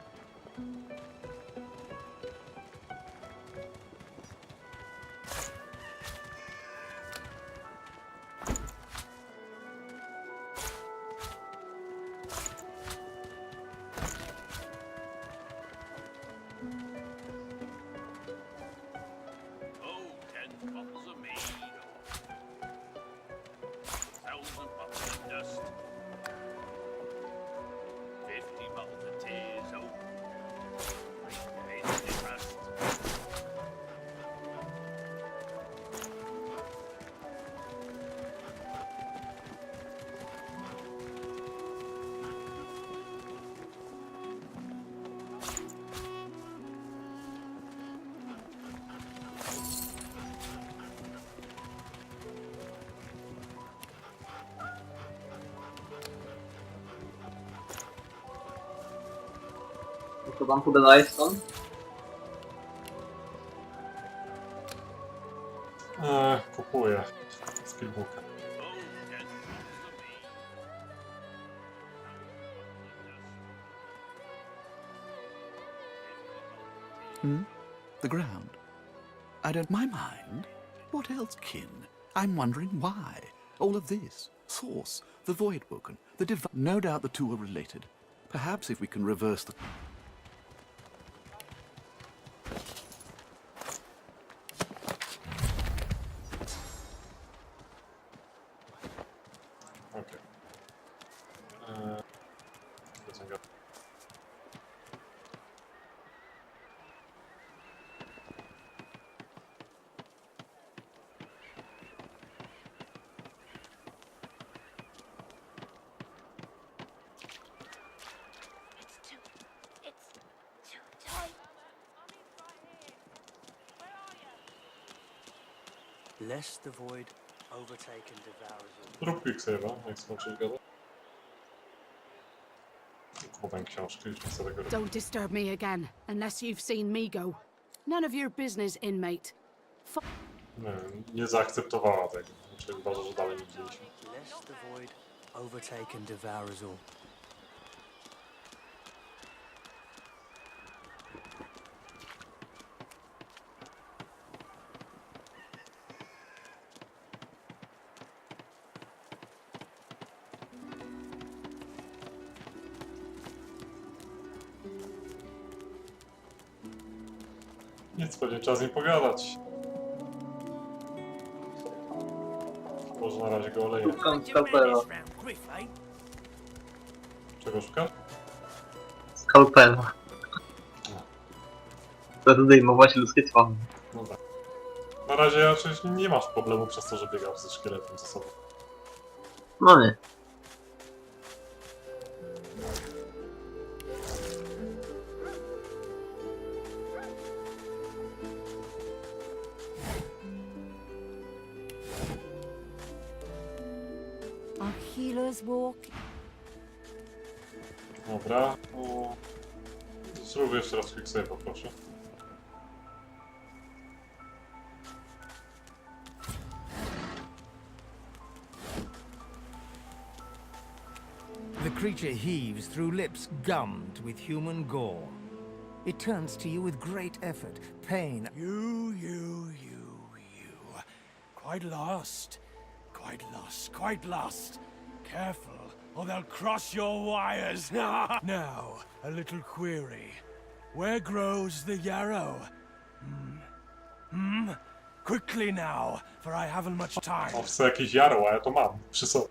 To tam pogadałeś stąd? Kupuję skillbooka. The ground. I don't... My mind? What else, kin? I'm wondering why. All of this. Source, the Voidwoken, the No doubt the two are related. Perhaps if we can reverse the... Lest the void overtake and devour us. Zrób quick save'a, jak skończysz gadać. Kupowałem książkę, już nie chcę tego robić. Don't disturb me again, unless you've seen me go. None of your business, inmate. Nie zaakceptowała tego. Znaczy uważa, że dalej nie widzieliśmy. Lest the void overtake and devour us all. Nic, pewnie trzeba z nim pogadać. Może na razie go oleję. Szukam skapela. Czego szukasz? skalpela. Zdejmować ludzkie twarze. No tak. Na razie raczej nie masz problemu przez to, że biegasz ze szkieletem ze sobą. No nie. Our healers walk. Dobra. Zrób jeszcze raz quick save, proszę. The creature heaves through lips gummed with human gore. It turns to you with great effort, pain. You. Quite lost. Quite lost. Careful, or they'll cross your wires. Now, a little query. Where grows the yarrow? Quickly now, for I haven't much time. O, chcę jakieś jarro, a ja to mam przy sobie.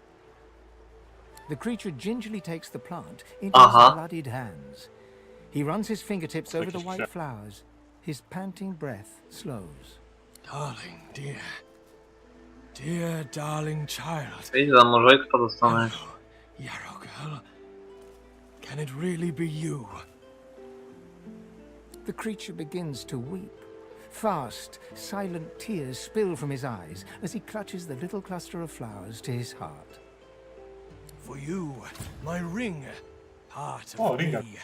The creature gingerly takes the plant into his bloodied hands. He runs his fingertips over the white flowers. His panting breath slows. Darling, dear darling child. Widzę, może expa dostanę. Yarrow girl, can it really be you? The creature begins to weep. Fast, silent tears spill from his eyes as he clutches the little cluster of flowers to his heart. For you, my ring, part of Ringa. me,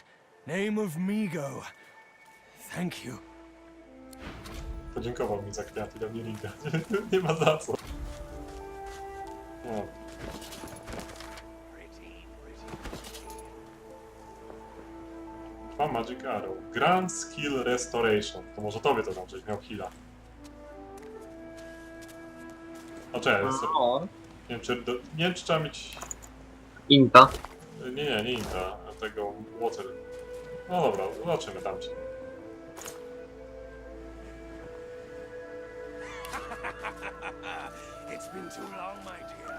name of Migo. Thank you. Podziękował mi za kwiaty, do mnie Ringa. Nie ma za co. No. Mam Magic Arrow. Grand Skill Restoration. To może tobie to dam, żeś miał heala. A czekaj, nie wiem czy trzeba mieć... Inta? Nie Inta, a tego Water. No dobra, zobaczymy, dam ci.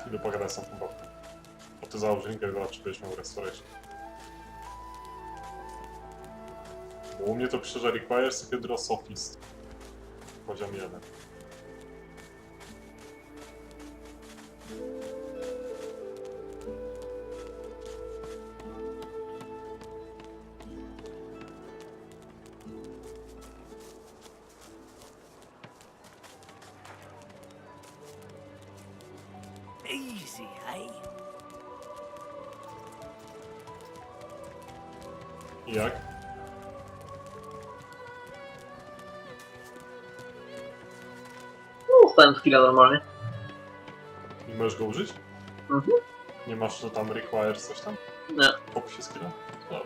Idę pogadać z tą bokiem. Bo ty założysz linkę, zobacz, czy będziesz miał Restoration. Bo u mnie to pisze, że requires Hydrosophist. Poziom 1. Easy, eh? Jak? No, dostałem skilla normalnie. Nie możesz go użyć? Mhm. Nie masz, że tam requires coś tam? Nie. W opisie skilla? No.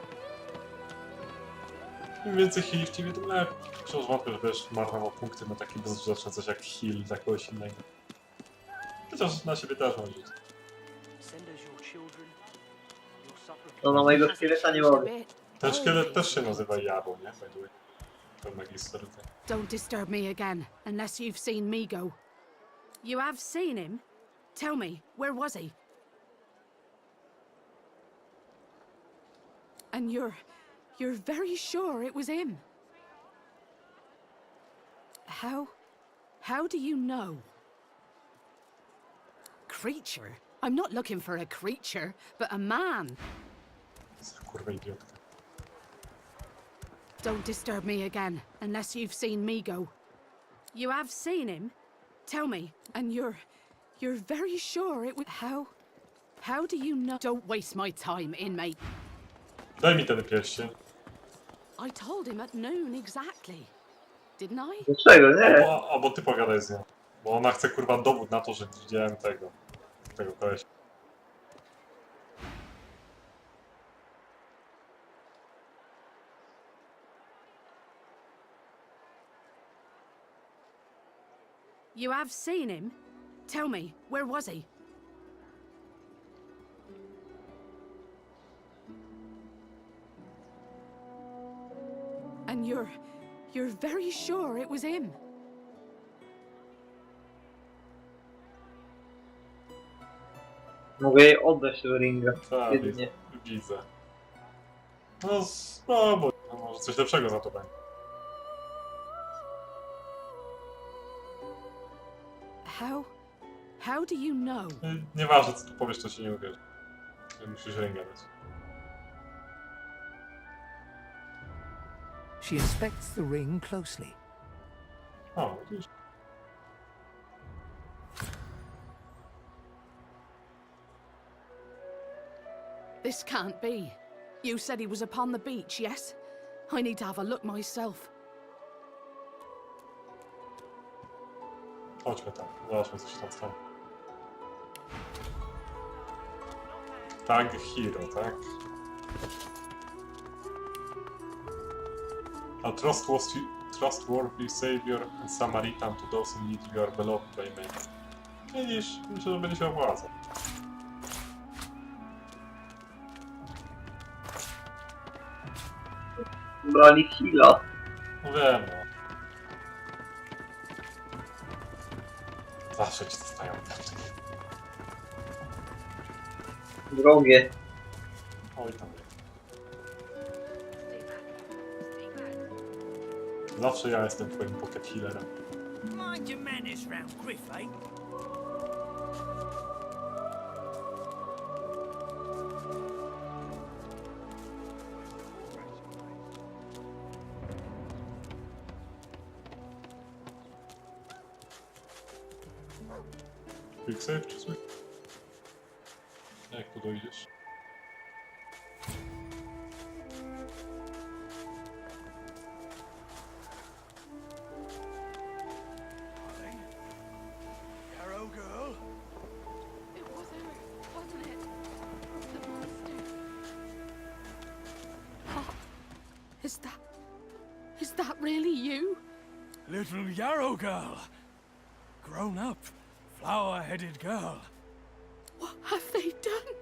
Im więcej heali w teamie, tym lepiej. Wciąż wątpię, że będziesz marnował punkty na takie bezużyteczne coś jak heal dla kogoś innego. Chociaż na siebie też możesz. No na mojego szkieleta nie mogę. Ten szkielet też się nazywa Jabo, nie? By the way. To magister. Don't disturb me again, unless you've seen me go. You have seen him? Tell me, where was he? And you're very sure it was him? How do you know? Creature? I'm not looking for a creature, but a man. Kurwa idiotka. Don't disturb me again, unless you've seen me go. You have seen him? Tell me, and you're very sure it was... How do you know? Don't waste my time, inmate. Daj mi ten pierścień. I told him at noon exactly. Didn't I? Dlaczego? Nie. Albo ty pogadaj z nią. Bo ona chce kurwa dowód na to, że widziałem tego kolesia. You have seen him? Tell me, where was he? And you're very sure it was him? Mogę jej oddać tego ringa. Tak, Jedynie. widzę. No spróbuj, no, może coś lepszego za to będzie. How do you know? Nieważne co tu powiesz, to się nie uwierzy. Musisz rękę dać. She inspects the ring closely. O, widzisz? This can't be. You said he was upon the beach, yes? I need to have a look myself. Chodźmy tam, zobaczmy co się tam stanie. Tag Hero, tak? A trustworthy savior and Samaritan to those in need, you are beloved by many. Widzisz, myślę, że będzie się opłacał. Brali heala. No wiem, no. Zawsze ci zostają karty. Drogie. Oj tam. Zawsze ja jestem twoim pocket healerem. Mind your manners round Griff, eh? Quick save czy coś? Jak tu dojdziesz? Yarrow girl? It was her, wasn't it? The monster. Oh, is that really you? Little Yarrow girl. Grown up, flower-headed girl. What have they done?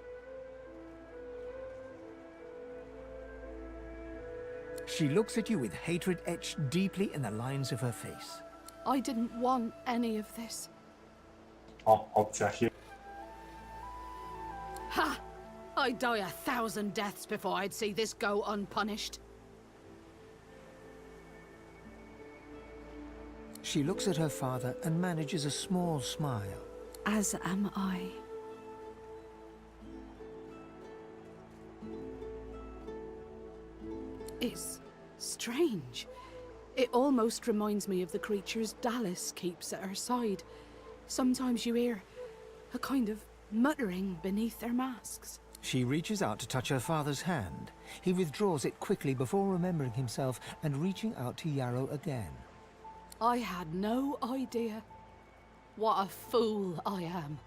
She looks at you with hatred etched deeply in the lines of her face. I didn't want any of this. O, opcja hero. Ha! I'd die 1,000 deaths before I'd see this go unpunished. She looks at her father and manages a small smile. As am I. It's strange. It almost reminds me of the creatures Dallas keeps at her side. Sometimes you hear a kind of muttering beneath their masks. She reaches out to touch her father's hand. He withdraws it quickly before remembering himself and reaching out to Yarrow again. I had no idea. What a fool I am.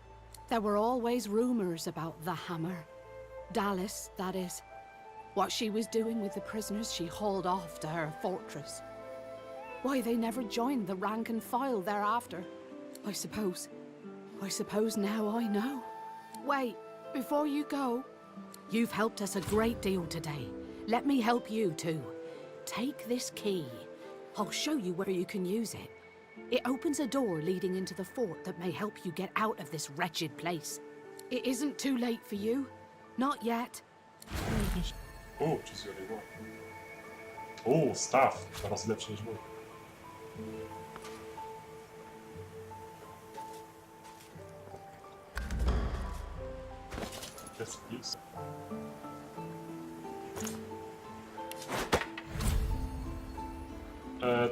There were always rumors about the Hammer. Dallas, that is. What she was doing with the prisoners she hauled off to her fortress. Why they never joined the rank and file thereafter. I suppose now I know. Wait, before you go, you've helped us a great deal today. Let me help you too. Take this key. I'll show you where you can use it. It opens a door leading into the fort that may help you get out of this wretched place. It isn't too late for you. Not yet. O, czy zjadło? O, staw. Teraz lepszy niż mój. Yes, please.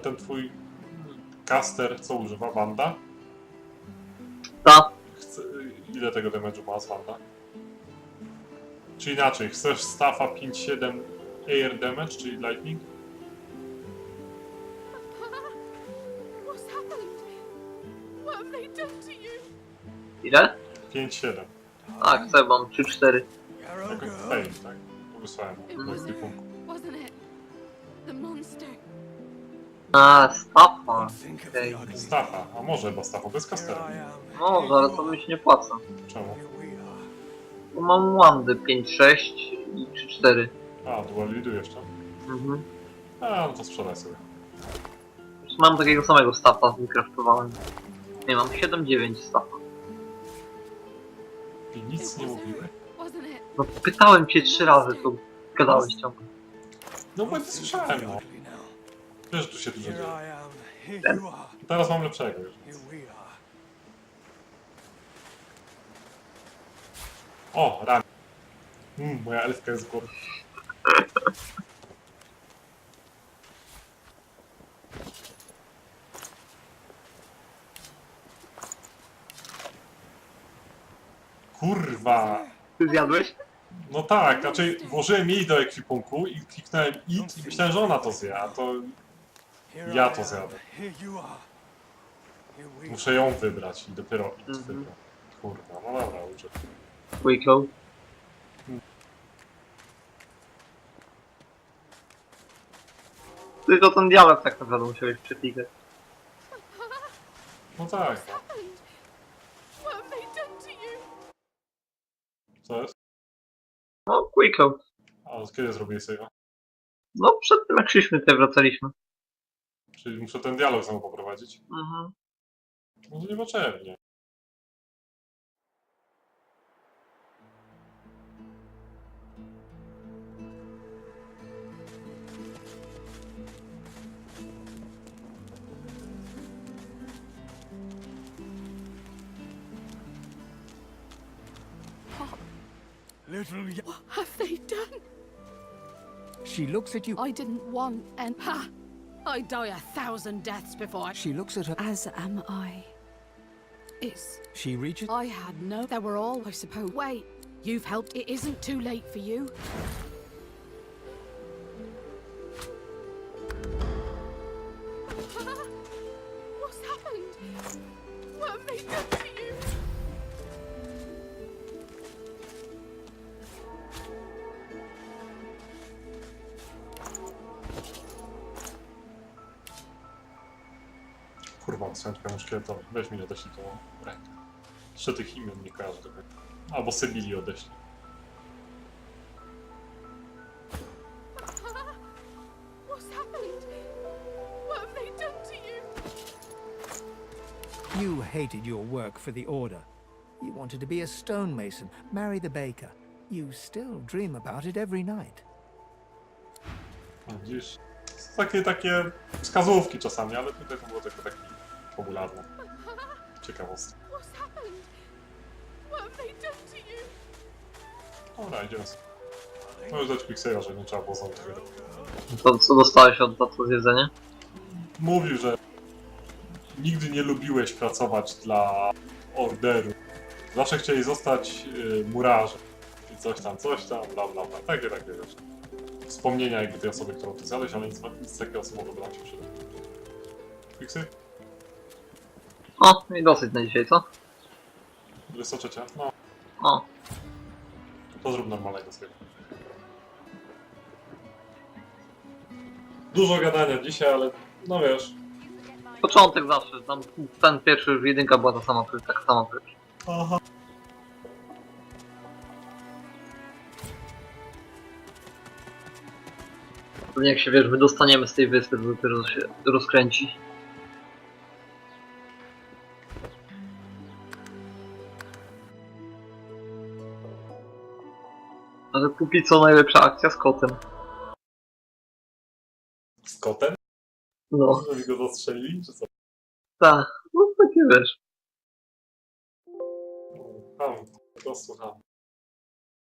Ten twój caster co używa? Wanda? Tak. Ile tego damage'u ma z Wanda? Czy inaczej, chcesz staffa 5-7 air damage, czyli lightning? What's happened? What have they done to you? Ile? 5-7. Tak, chcę, mam 3-4. Jakoś fail, tak? To wysłałem do ekwipunku. Wasn't it? The monster. A, Staffa. Okay. Staffa, a może, bo Staffa bez castera. Może, ale to mi się nie płaca. Czemu? Bo mam Wandy 5-6 i 3-4. A, dual leadu jeszcze? Mhm. A, no to sprzedaj sobie. Mam takiego samego Staffa, wykraftowałem. Nie, mam 7-9 Staffa. I nic nie mówiły? No pytałem cię 3 razy, to gadałeś ciągle. No bo nie słyszałem, no. Wiesz, że tu się dużo dzieje. Teraz mam lepszego już. O, ran. Moja elfka jest w głowie. Kurwa! Ty zjadłeś? No tak, raczej włożyłem jej do ekwipunku i kliknąłem IT i myślałem, że ona to zje, a to ja to zjadę. Muszę ją wybrać i dopiero IT wybrać. Kurwa, no dobra, uczę. Quicklow. Tylko ten dialog tak naprawdę musiałeś przeklikać. No tak. Co jest? No, Quicklow. A od kiedy zrobiłeś sobie? No, przed tym jak szliśmy, tutaj wracaliśmy. Czyli muszę ten dialog znowu poprowadzić? Mhm. No to niepotrzebnie. What have they done? She looks at you. I didn't want and ha! I die 1,000 deaths before I... She looks at her. As am I. It's... She reaches. I had no... They were all, I suppose. Wait, you've helped. It isn't too late for you. What's happened? What have they done to you? Kurwa, sęczka muszkieletowa. Weź mi odeślij tą rękę. Jeszcze tych imion nie kojarzę tego. Albo Sybilii odeślij. What's happened? What have they done to you? You hated your work for the Order. You wanted to be a stonemason, marry the baker. You still dream about it every night. Widzisz? Są takie wskazówki czasami, ale tutaj to było tylko takie popularne. Ciekawostka. What's happened? What have they done to you? Dobra, idziemy sobie. Możesz dać Quicksave'a, że nie trzeba było znowu tego robić. To co dostałeś od tato z jedzenia? Mówił, że nigdy nie lubiłeś pracować dla Orderu. Zawsze chcieli zostać murarzem. I coś tam, bla bla bla. Takie wiesz. Wspomnienia jakby tej osoby, którą ty zjadłeś, ale nic takiego osobowego nam się przyda. Quicksave? O, i dosyć na dzisiaj, co? 23? No. O. To zrób normalnego sobie. Dużo gadania dzisiaj, ale no wiesz. Początek zawsze, tam ten pierwszy już jedynka była ta sama, tak sama pierwsza. Aha. Pewnie jak się wiesz, wydostaniemy z tej wyspy, to dopiero się rozkręci. Ale póki co najlepsza akcja z kotem. Z kotem? No. Żeby go zastrzelili, czy co? Tak, no takie wiesz. Tam, to słucham.